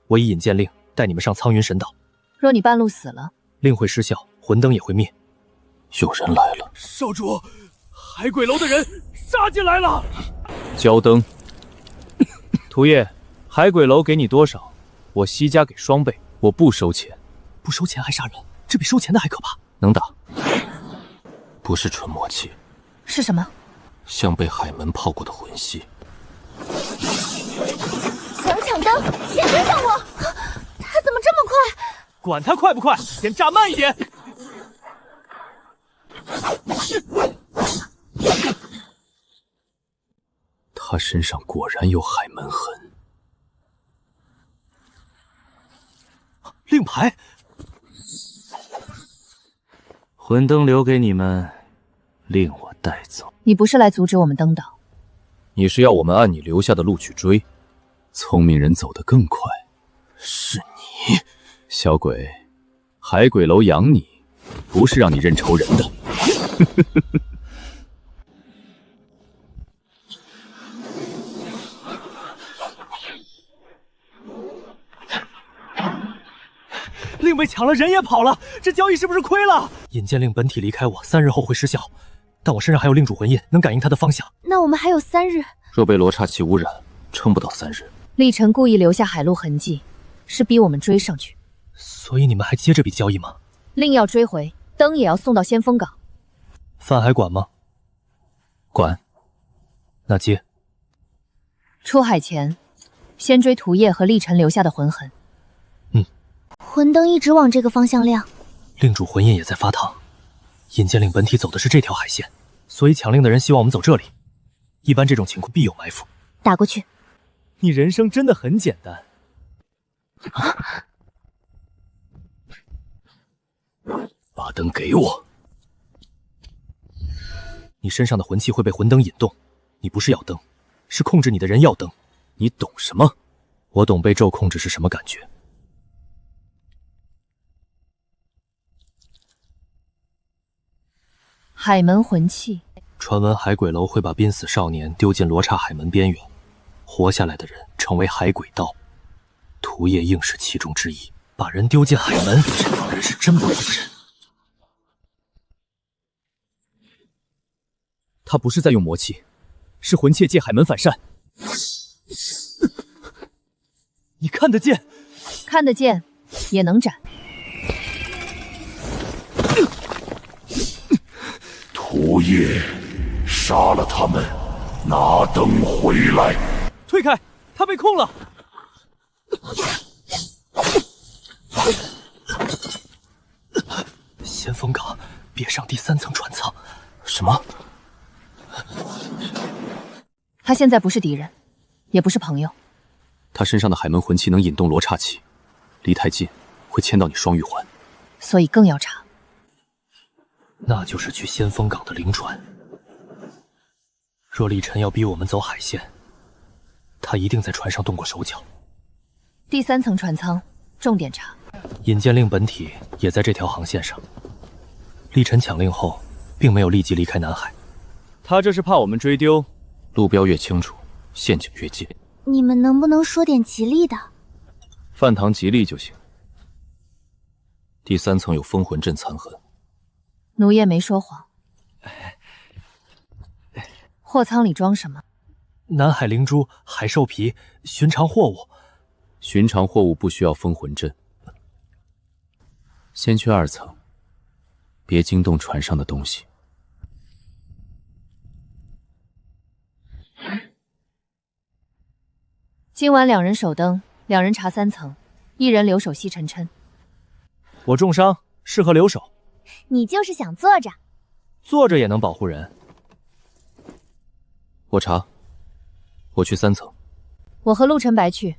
我以引荐令带你们上苍云神岛。若你半路死了，令会失效，魂灯也会灭。有人来了。少主，海鬼楼的人杀进来了。交灯。屠业，海鬼楼给你多少，我西家给双倍。我不收钱。不收钱还杀人，这比收钱的还可怕。能打。不是纯魔气。是什么？像被海门泡过的魂息。想抢灯，先追上我！他怎么这么快？管他快不快，先炸慢一点。他身上果然有海门痕。令牌。魂灯留给你们，令我带走。你不是来阻止我们登岛？你是要我们按你留下的路去追？聪明人走得更快。是你，小鬼，海鬼楼养你，不是让你认仇人的。令被抢了，人也跑了，这交易是不是亏了？引荐令本体离开我，3日后会失效，但我身上还有令主魂印，能感应他的方向。那我们还有3日。若被罗刹气污染，撑不到3日。历尘故意留下海路痕迹，是逼我们追上去。所以你们还接这笔交易吗？令要追回，灯也要送到先锋港。饭还管吗？管。那接。出海前，先追屠业和历尘留下的魂痕。魂灯一直往这个方向亮。令主魂印也在发烫。引荐令本体走的是这条海线，所以抢令的人希望我们走这里。一般这种情况必有埋伏。打过去。你人生真的很简单。把灯给我。你身上的魂气会被魂灯引动，你不是要灯，是控制你的人要灯。你懂什么？我懂被咒控制是什么感觉。海门魂器。传闻海鬼楼会把濒死少年丢进罗刹海门边缘，活下来的人成为海鬼道。屠业应是其中之一，把人丢进海门，这帮人是真不负责任。他不是在用魔气，是魂切借海门反善。你看得见？看得见，也能斩。屠业，杀了他们，拿灯回来。退开，他被控了。先锋港，别上第3层船舱。什么？他现在不是敌人，也不是朋友，他身上的海门魂器能引动罗刹气，离太近会牵到你双玉环，所以更要查。那就是去先锋港的灵船。若厉尘要逼我们走海线，他一定在船上动过手脚。第3层船舱，重点查。引荐令本体也在这条航线上。厉尘抢令后，并没有立即离开南海。他这是怕我们追丢。路标越清楚，陷阱越近。你们能不能说点吉利的？饭堂吉利就行。第3层有封魂阵残痕。奴夜没说谎。货舱里装什么？南海灵珠、海兽皮、寻常货物。寻常货物不需要封魂阵。先去2层，别惊动船上的东西。今晚2人守灯，2人查3层，1人留守西沉沉。我重伤，适合留守。你就是想坐着，坐着也能保护人。我查，我去3层。我和陆晨白去，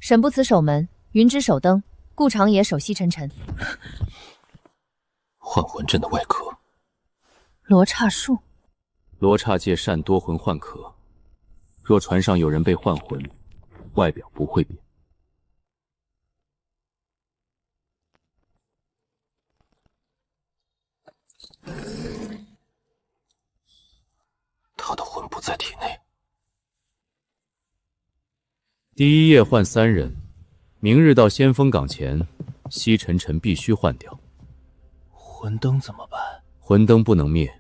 沈不辞守门，云芝守灯，顾长野守西沉沉。幻魂阵的外壳，罗刹树。罗刹界善多魂幻壳，若船上有人被幻魂，外表不会变。他的魂不在体内。第1夜换3人，明日到先锋港前，西沉沉必须换掉。魂灯怎么办？魂灯不能灭，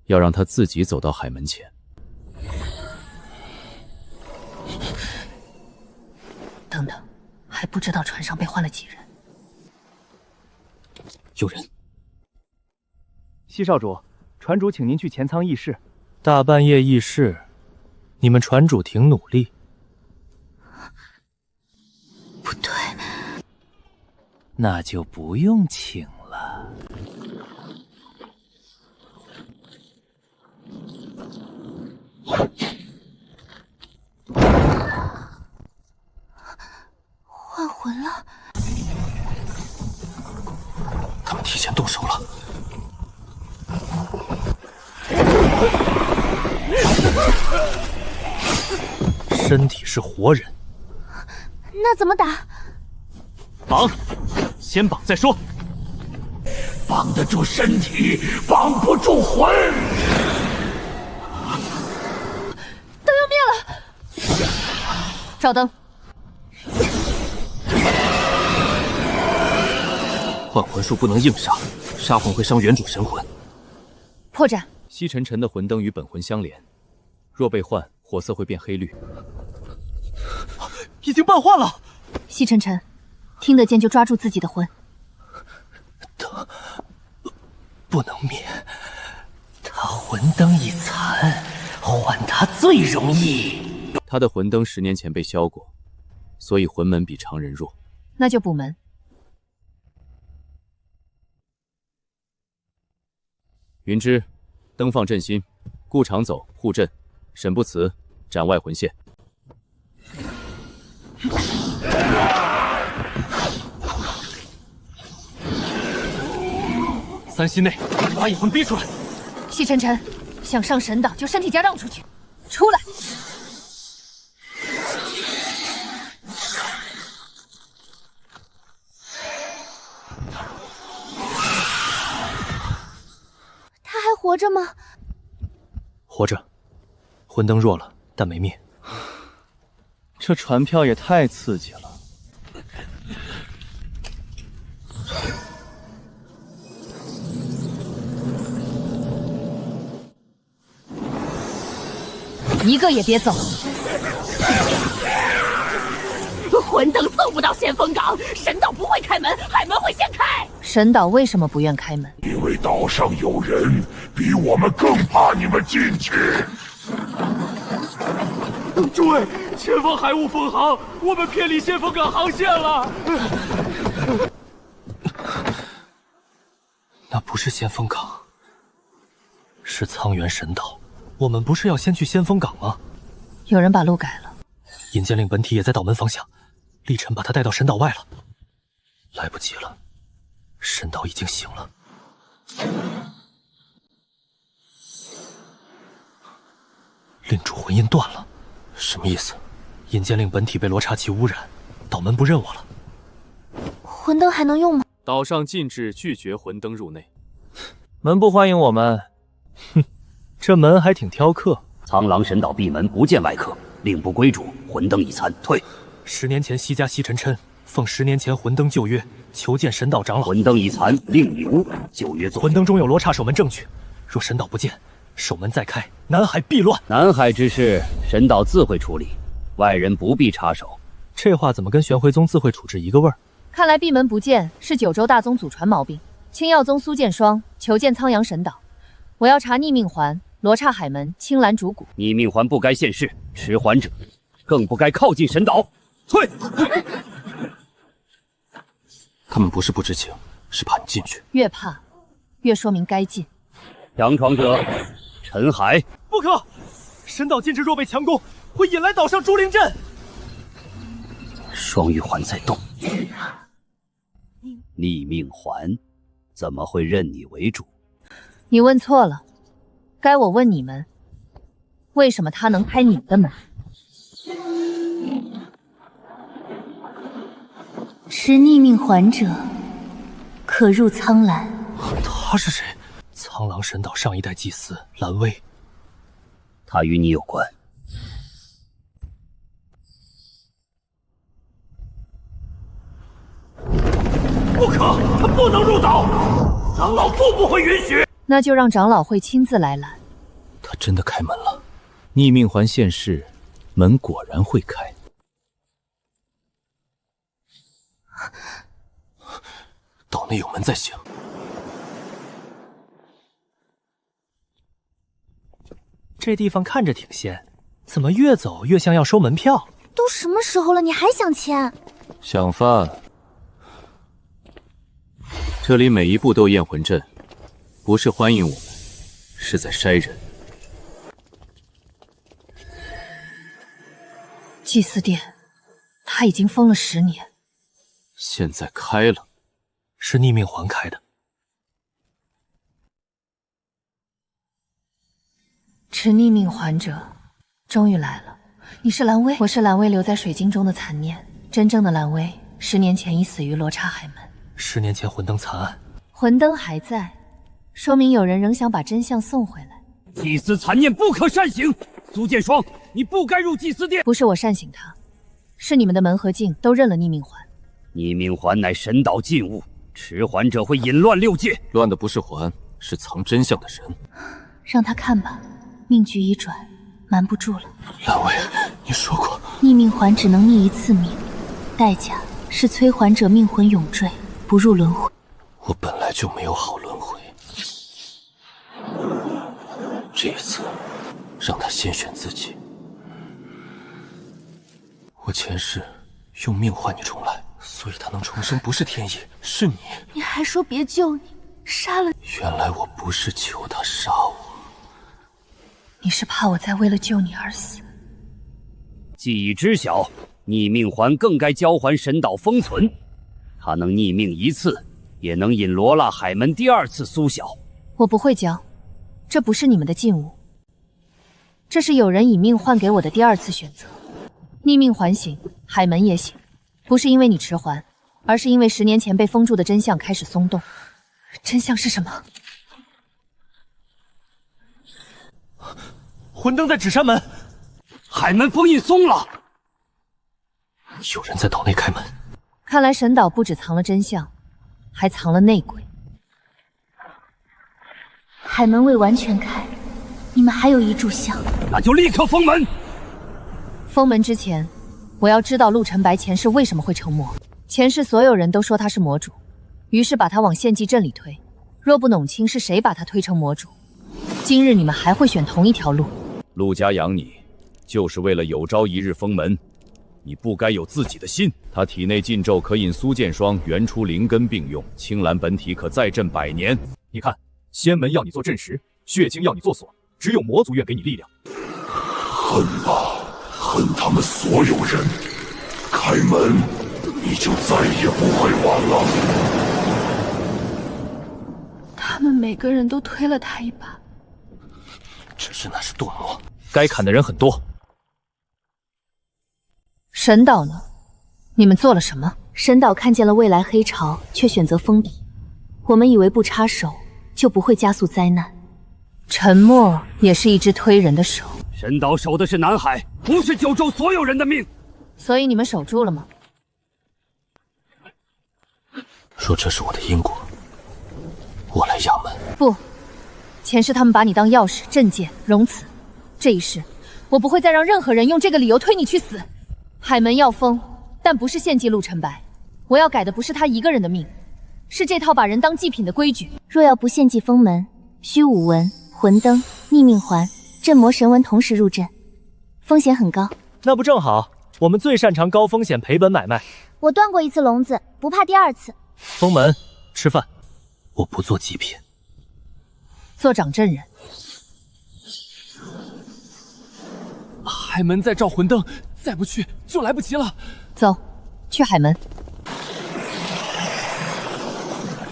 要让他自己走到海门前。等等，还不知道船上被换了几人。有人。西少主，船主请您去前舱议事。大半夜议事，你们船主挺努力。不对，那就不用请了。换魂了。他们提前动手了。身体是活人，那怎么打？绑，先绑再说。绑得住身体，绑不住魂。灯要灭了，照灯。换魂术不能硬杀，杀魂会伤原主神魂。破绽。西沉沉的魂灯与本魂相连，若被换，火色会变黑绿。已经半换了。西沉沉，听得见就抓住自己的魂。灯不能灭，他魂灯一残，换他最容易。他的魂灯10年前被消过，所以魂门比常人弱。那就补门。云芝，灯放阵心，顾长走护阵，沈不辞斩外魂线。3息内把蚁魂逼出来。西沉沉，想上神岛就身体夹让出去，出来！他还活着吗？活着，魂灯弱了，但没灭。这船票也太刺激了。一个也别走。魂灯送不到先锋港，神岛不会开门，海门会先开。神岛为什么不愿开门？因为岛上有人，比我们更怕你们进去。诸位，前方海雾封航，我们偏离先锋港航线了。那不是先锋港，是苍原神岛。我们不是要先去先锋港吗？有人把路改了。引荐令本体也在岛门方向，历晨把他带到神岛外了。来不及了，神岛已经醒了。令主魂印断了，什么意思？引荐令本体被罗刹气污染，岛门不认我了。魂灯还能用吗？岛上禁止拒绝魂灯入内。门不欢迎我们。哼，这门还挺挑客。苍狼神岛闭门不见外客，令不归主，魂灯已残，退。10年前西家西尘琛奉10年前魂灯旧约，求见神岛长老。魂灯已残，令已无，旧约作废。魂灯中有罗刹守门证据，若神岛不见，守门再开，南海必乱。南海之事，神岛自会处理，外人不必插手。这话怎么跟玄回宗自会处置一个味儿？看来闭门不见是九州大宗祖传毛病。青曜宗苏剑霜求见苍阳神岛，我要查逆命环、罗刹海门、青蓝主骨。逆命环不该现世，持环者更不该靠近神岛。退！他们不是不知情，是怕你进去。越怕，越说明该进。强闯者，陈海。不可！神岛禁制若被强攻，会引来岛上竹灵阵。双玉环在动。逆命环怎么会认你为主？你问错了，该我问你们，为什么他能开你们的门？持逆命环者，可入苍蓝。他是谁？苍狼神岛上一代祭司蓝威。他与你有关。不可，他不能入岛，长老父不会允许。那就让长老会亲自来拦。他真的开门了，逆命环现世，门果然会开。岛内有门在行。这地方看着挺仙，怎么越走越像要收门票？都什么时候了，你还想钱？想法。这里每一步都验魂阵，不是欢迎我们，是在筛人。祭祀殿，他已经封了10年，现在开了，是逆命环开的。持逆命环者，终于来了。你是蓝威，我是蓝威留在水晶中的残念。真正的蓝威，10年前已死于罗刹海门。10年前魂灯残案，魂灯还在，说明有人仍想把真相送回来。祭司残念不可擅行，苏剑霜，你不该入祭司殿。不是我擅行他，是你们的门和境都认了逆命环。逆命环乃神岛禁物，持环者会引乱六界。乱的不是环，是藏真相的人。让他看吧，命局已转，瞒不住了。蓝威，你说过，逆命环只能逆1次命，代价是催还者命魂永坠，不入轮回。我本来就没有好轮回，这次让他先选自己。我前世用命换你重来，所以他能重生不是天意，是你。你还说别救你，杀了你。原来我不是求他杀我，你是怕我再为了救你而死。既已知晓，逆命环更该交还神岛封存。他能逆命1次，也能引罗刹海门第2次苏小。我不会交，这不是你们的禁物，这是有人以命换给我的第2次选择。逆命环醒，海门也醒，不是因为你迟还，而是因为10年前被封住的真相开始松动。真相是什么？魂灯在纸山门，海门封印松了。有人在岛内开门。看来神岛不止藏了真相，还藏了内鬼。海门未完全开，你们还有一炷香，那就立刻封门。封门之前，我要知道陆晨白前世为什么会成魔。前世所有人都说他是魔主，于是把他往献祭阵里推。若不弄清是谁把他推成魔主，今日你们还会选同一条路。陆家养你，就是为了有朝一日封门。你不该有自己的心。他体内禁咒可引苏剑霜原初灵根并用，青蓝本体可再镇100年。你看，仙门要你做镇石，血晶要你做锁，只有魔族愿给你力量。恨吧，恨他们所有人。开门，你就再也不会晚了。他们每个人都推了他一把。只是那是堕魔，该砍的人很多。神岛呢？你们做了什么？神岛看见了未来黑潮，却选择封闭。我们以为不插手就不会加速灾难。沉默也是一只推人的手。神岛守的是南海，不是九州所有人的命。所以你们守住了吗？说这是我的因果，我来衙门。不，前世他们把你当钥匙、镇戒、容辞，这一世我不会再让任何人用这个理由推你去死。海门要封，但不是献祭陆晨白，我要改的不是他一个人的命，是这套把人当祭品的规矩。若要不献祭封门，需武文、魂灯、逆命环、镇魔神纹同时入阵，风险很高。那不正好？我们最擅长高风险赔本买卖。我断过一次笼子，不怕第二次。封门，吃饭。我不做祭品，做掌阵人。海门在召魂灯，再不去就来不及了。走，去海门。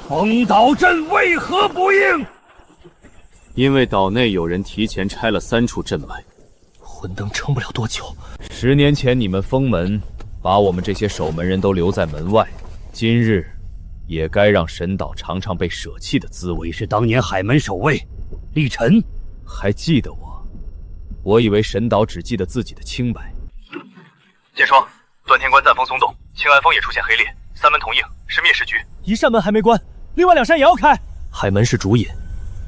封岛阵为何不应？因为岛内有人提前拆了3处阵脉，魂灯撑不了多久。10年前你们封门，把我们这些守门人都留在门外，今日也该让神岛尝尝被舍弃的滋味。是当年海门守卫历晨，还记得我？我以为神岛只记得自己的清白。剑霜，断天关暂封松动，清安峰也出现黑裂，3门同应，是灭世局。一扇门还没关，另外2扇也要开。海门是主引，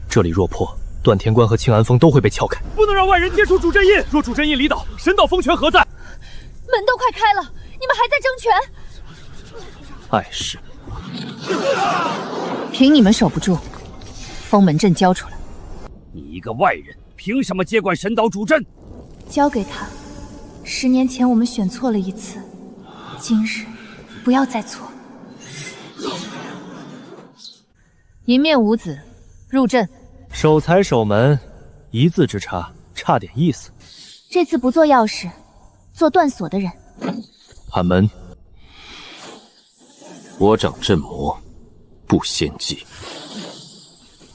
这里若破，断天关和清安峰都会被撬开。不能让外人接触主阵印，若主阵印离岛，神岛封权何在？门都快开了，你们还在争权？碍事。凭你们守不住，封门阵交出来。你一个外人，凭什么接管神岛主阵？交给他。10年前我们选错了一次，今日不要再错。银面无子，入阵。守财守门，一字之差，差点意思。这次不做钥匙，做断锁的人。喊门，我掌镇魔，不献祭。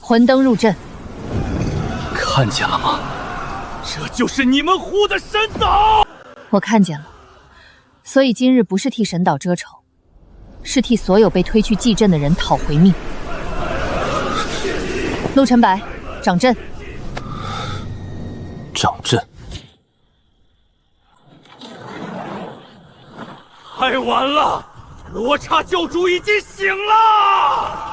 魂灯入阵。看见了吗？这就是你们护的神岛。我看见了，所以今日不是替神岛遮丑，是替所有被推去祭阵的人讨回命。陆晨白，掌阵。掌阵。太晚了，罗刹教主已经醒了。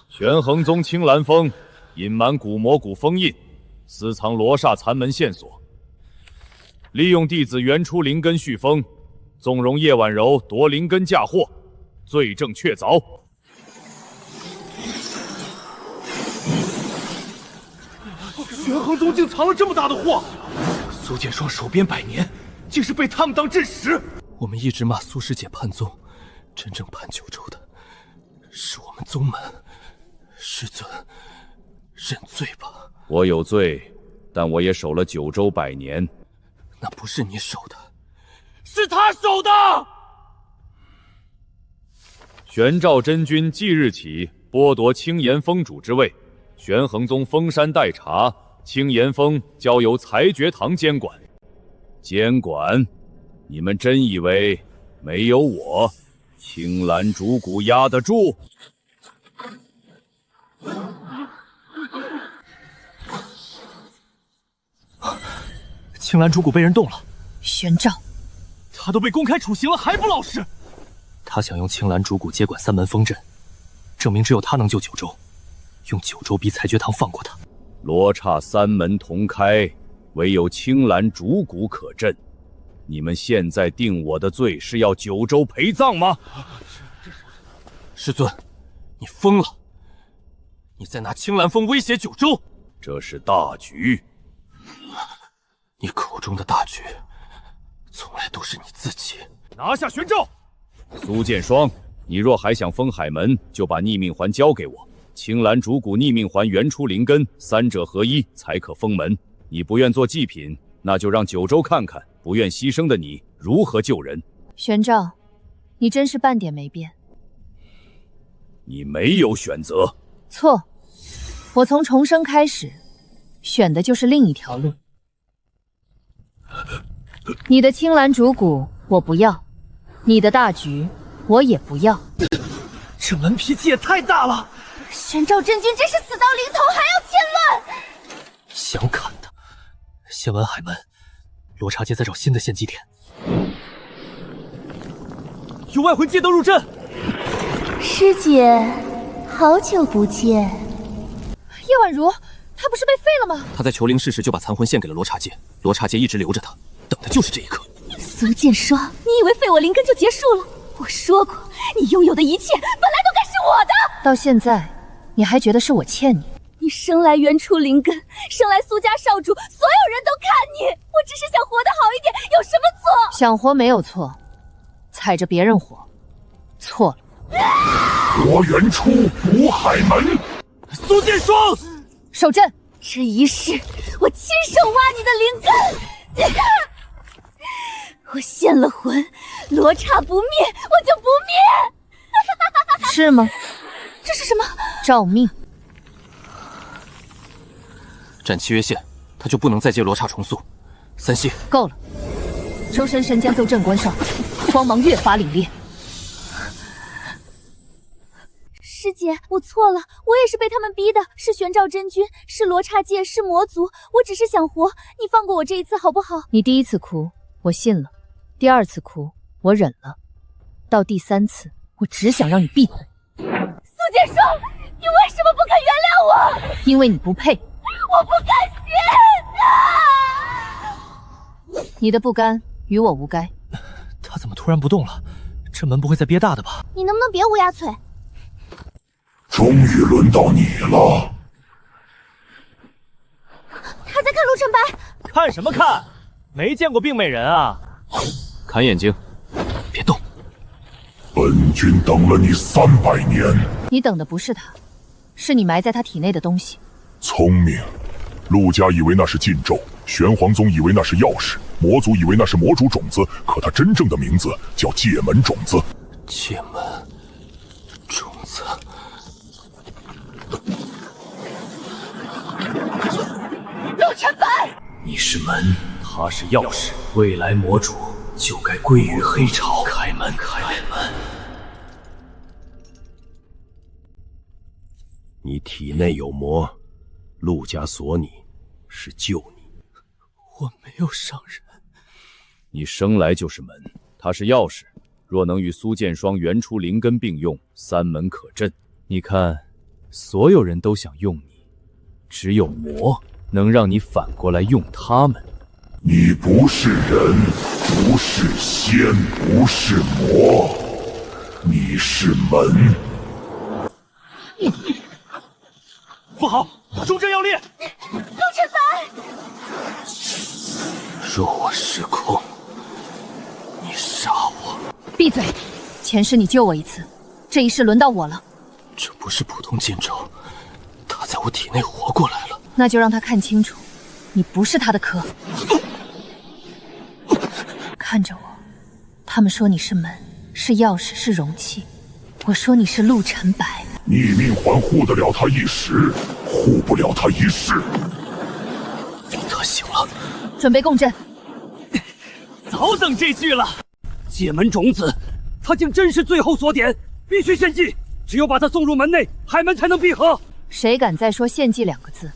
玄衡宗青蓝峰隐瞒古魔谷封印，私藏罗刹残门线索，利用弟子原初灵根续封，纵容叶婉柔夺灵根嫁祸，罪证确凿。玄衡宗竟藏了这么大的祸！苏剑霜守边100年，竟是被他们当阵石。我们一直骂苏师姐叛宗，真正叛九州的是我们宗门。师尊，认罪吧。我有罪，但我也守了九州100年。那不是你守的，是他守的。玄照真君即日起剥夺青岩峰主之位，玄衡宗封山待查，青岩峰交由裁决堂监管。监管？你们真以为没有我，青蓝主骨压得住？青蓝主骨被人动了。玄照，他都被公开处刑了，还不老实？他想用青蓝主骨接管3门封镇，证明只有他能救九州，用九州逼裁决堂放过他。罗刹3门同开，唯有青蓝主骨可镇。你们现在定我的罪是要九州陪葬吗？师尊，你疯了！你在拿青蓝峰威胁九州，这是大局。你口中的大局，从来都是你自己。拿下玄照！苏剑霜，你若还想封海门，就把逆命环交给我，青蓝主骨逆命环原初灵根三者合一才可封门。你不愿做祭品，那就让九州看看不愿牺牲的你如何救人。玄照，你真是半点没变。你没有选择。错，我从重生开始，选的就是另一条路。你的青蓝主骨我不要，你的大局我也不要。这门脾气也太大了！玄照真君真是死到临头还要添乱。想砍的，先玩海门。罗刹界在找新的献祭点。有外魂界斗入阵。师姐，好久不见。叶婉如，她不是被废了吗？她在求灵世时就把残魂献给了罗刹界，罗刹界一直留着她，等的就是这一刻。苏剑霜，你以为废我灵根就结束了？我说过，你拥有的一切本来都该是我的。到现在，你还觉得是我欠你？你生来原初灵根，生来苏家少主，所有人都看你。我只是想活得好一点，有什么错？想活没有错，踩着别人活，错了。我原初补海门。苏剑霜，守阵。这一世，我亲手挖你的灵根。我献了魂，罗刹不灭，我就不灭。是吗？这是什么？诏命。斩契约线，他就不能再接罗刹重塑。三息，够了。周深神将奏镇关上，光芒越发凛冽。师姐，我错了，我也是被他们逼的，是玄照真君，是罗刹界，是魔族，我只是想活，你放过我这一次好不好？你第一次哭，我信了；第二次哭，我忍了；到第三次，我只想让你闭嘴。苏剑霜，你为什么不肯原谅我？因为你不配。我不甘心。你的不甘与我无干。他怎么突然不动了？这门不会再憋大的吧？你能不能别乌鸦嘴？终于轮到你了。他在看陆晨白。看什么看？没见过病美人啊！看眼睛，别动。本君等了你300年。你等的不是他，是你埋在他体内的东西。聪明，陆家以为那是禁咒，玄黄宗以为那是钥匙，魔族以为那是魔主种子，可他真正的名字叫界门种子。界门种子。陆晨白，你是门，他是钥匙，未来魔主就该归于黑潮。开门，开门！你体内有魔，陆家锁你，是救你。我没有伤人。你生来就是门，它是钥匙，若能与苏剑霜原初灵根并用，三门可镇。你看，所有人都想用你，只有魔能让你反过来用他们。你不是人，不是仙，不是魔，你是门。不好，重阵要裂！陆晨白，若我失控，你杀我！闭嘴！前世你救我一次，这一世轮到我了。这不是普通禁咒，他在我体内活过来了。那就让他看清楚，你不是他的壳。看着我，他们说你是门，是钥匙，是容器。我说你是陆晨白。逆命环护得了他一时，护不了他一世。他醒了，准备共振。早等这句了。界门种子，它竟真是最后锁点，必须献祭。只有把他送入门内，海门才能闭合。谁敢再说献祭2个字，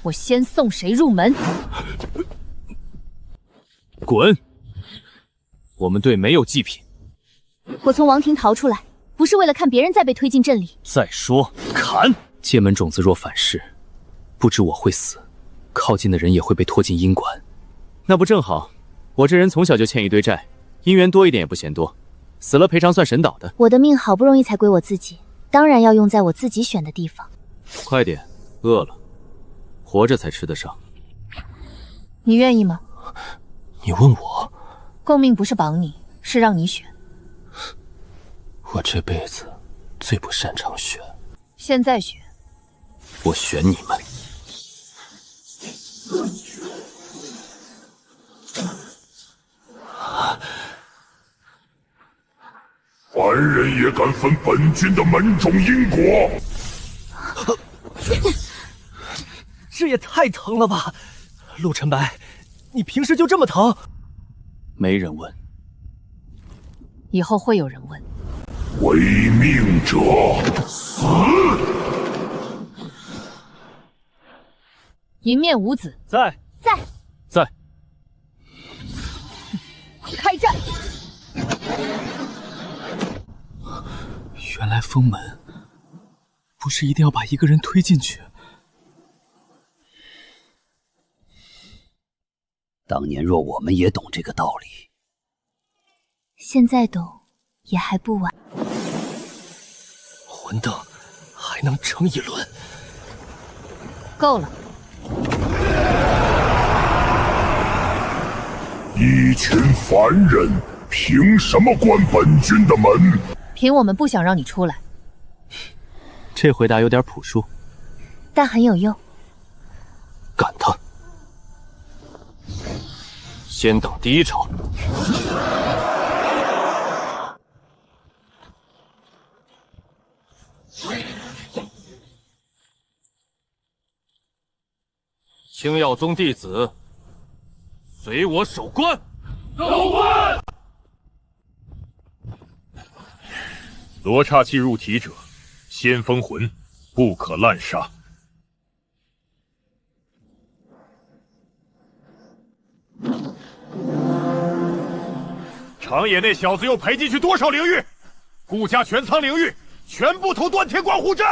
我先送谁入门。滚！我们队没有祭品。我从王庭逃出来，不是为了看别人再被推进阵里。再说，砍！界门种子若反噬，不止我会死，靠近的人也会被拖进阴馆。那不正好？我这人从小就欠一堆债，姻缘多一点也不嫌多，死了赔偿算神导的。我的命好不容易才归我自己，当然要用在我自己选的地方。快点，饿了，活着才吃得上。你愿意吗？你问我？共命不是绑你，是让你选。我这辈子最不擅长选。现在选。我选你们。凡人也敢分本君的门种因果？这也太疼了吧！陆晨白，你平时就这么疼？没人问，以后会有人问。违命者死！银面无子在。开战！原来封门不是一定要把一个人推进去。当年若我们也懂这个道理，现在懂也还不晚。魂灯还能撑一轮？够了！一群凡人，凭什么关本君的门？凭我们不想让你出来。这回答有点朴素，但很有用。赶他！先等第一招。青耀宗弟子，随我守关。守关！罗刹气入体者，先封魂，不可滥杀。长野那小子又赔进去多少灵域？顾家全仓灵域全部投断天关护阵。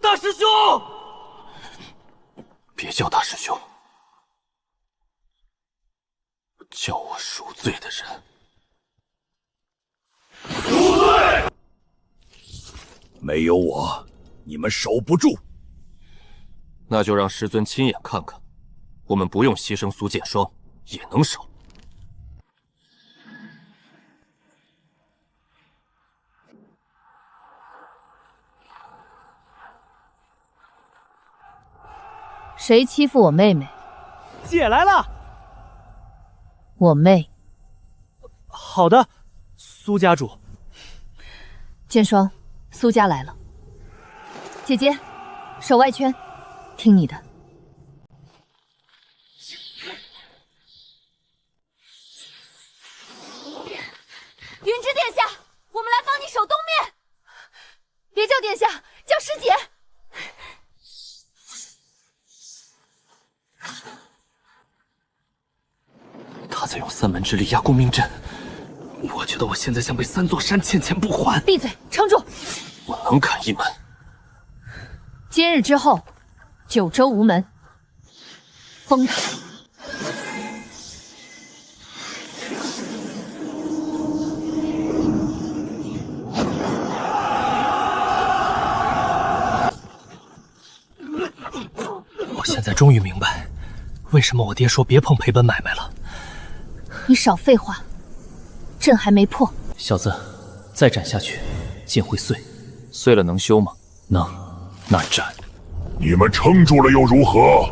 大师兄，别叫大师兄，叫我赎罪的人。赎罪！没有我，你们守不住。那就让师尊亲眼看看，我们不用牺牲苏剑霜也能守。谁欺负我妹妹？姐来了。我妹。好的，苏家主。剑霜，苏家来了。姐姐，守外圈，听你的。云之殿下，我们来帮你守东面。别叫殿下，叫师姐。他在用三门之力压攻命阵，我觉得我现在像被三座山欠钱不还。闭嘴，撑住！我能砍一门。今日之后，九州无门，封他。我现在终于明白，为什么我爹说别碰赔本买卖了。你少废话，阵还没破。小子，再斩下去，剑会碎。碎了能修吗？能，那斩。你们撑住了又如何？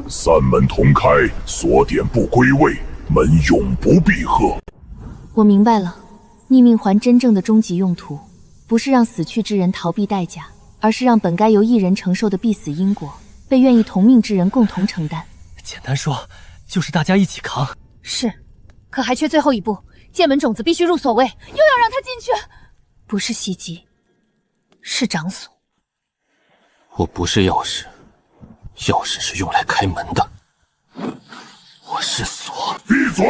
三门同开，锁点不归位，门永不闭合。我明白了，逆命环真正的终极用途，不是让死去之人逃避代价，而是让本该由一人承受的必死因果，被愿意同命之人共同承担。简单说，就是大家一起扛。是，可还缺最后一步，剑门种子必须入锁位，又要让他进去。不是袭击，是掌锁。我不是钥匙，钥匙是用来开门的。我是锁。闭嘴！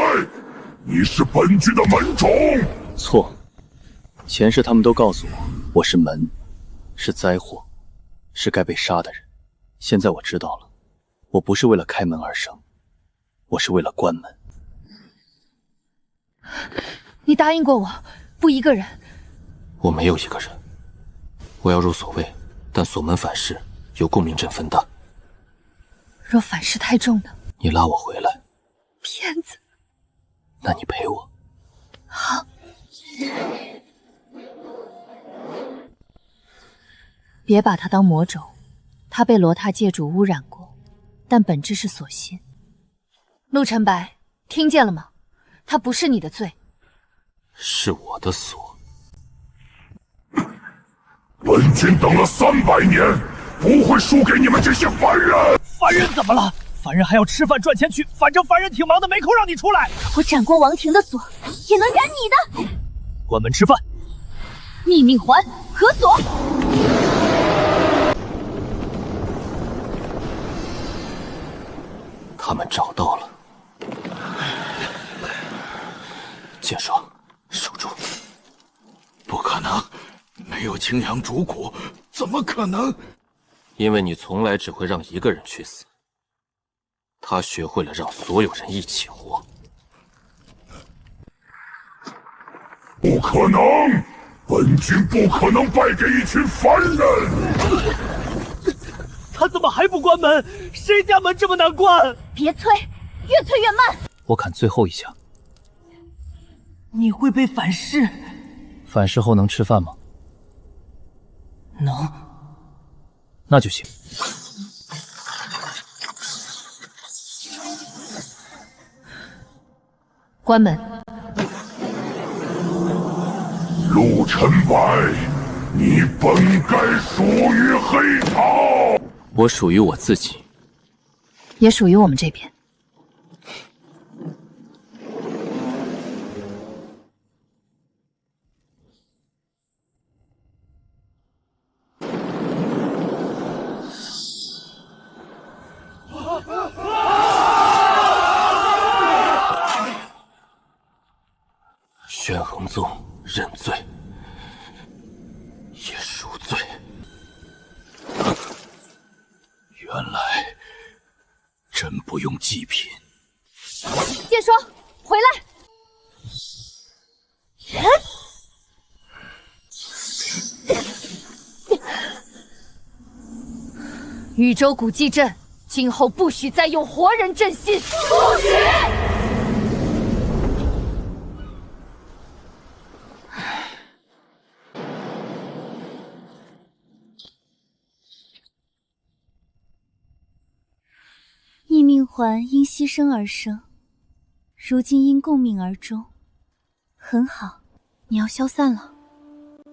你是本局的门种。错，前世他们都告诉我，我是门，是灾祸，是该被杀的人。现在我知道了，我不是为了开门而生，我是为了关门。你答应过我，不一个人。我没有一个人，我要入锁位，但锁门反噬由共鸣阵分担。若反噬太重呢？你拉我回来。骗子！那你陪我。好。别把他当魔种，他被罗刹界主污染过，但本质是锁心。陆晨白，听见了吗？他不是你的罪，是我的锁。本君等了300年，不会输给你们这些凡人。凡人怎么了？凡人还要吃饭赚钱去，反正凡人挺忙的，没空让你出来。我斩过王庭的锁，也能斩你的。关门吃饭。逆命环合锁。他们找到了。剑霜，守住！不可能，没有青阳主骨，怎么可能？因为你从来只会让一个人去死，他学会了让所有人一起活。不可能！本君不可能败给一群凡人。他怎么还不关门？谁家门这么难关？别催，越催越慢。我砍最后一下。你会被反噬。反噬后能吃饭吗？能。那就行。关门。陆晨白，你本该属于黑桃。我属于我自己，也属于我们这边。玄衡宗认罪，也赎罪。原来真不用祭品。剑霜，回来！宇宙古迹阵，今后不许再用活人镇心，不许！逆命环因牺牲而生，如今因共命而终。很好，你要消散了。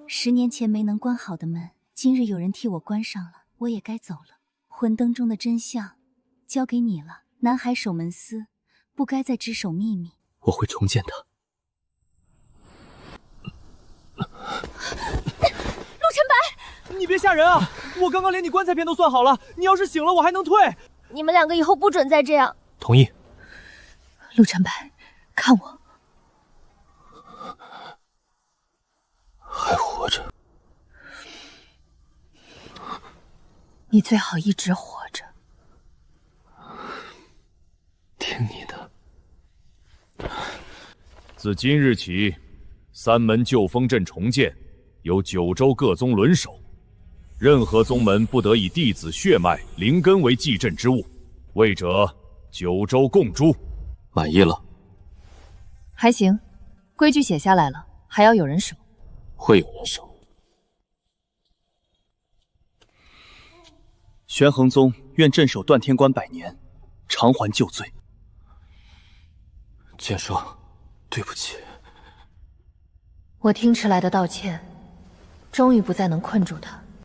10年前没能关好的门，今日有人替我关上了，我也该走了。魂灯中的真相交给你了，南海守门司不该再只守秘密。我会重建它。陆晨白，你别吓人啊！我刚刚连你棺材片都算好了，你要是醒了，我还能退。你们2个以后不准再这样。同意。陆晨白，看我，还活着。你最好一直活着。听你的。自今日起，3门旧封阵重建，由9州各宗轮守。任何宗门不得以弟子血脉、灵根为祭阵之物，为者9州共诛。满意了？还行，规矩写下来了，还要有人守。会有人守。玄衡宗愿镇守断天关100年，偿还旧罪。剑霜，对不起。我听迟来的道歉，终于不再能困住他。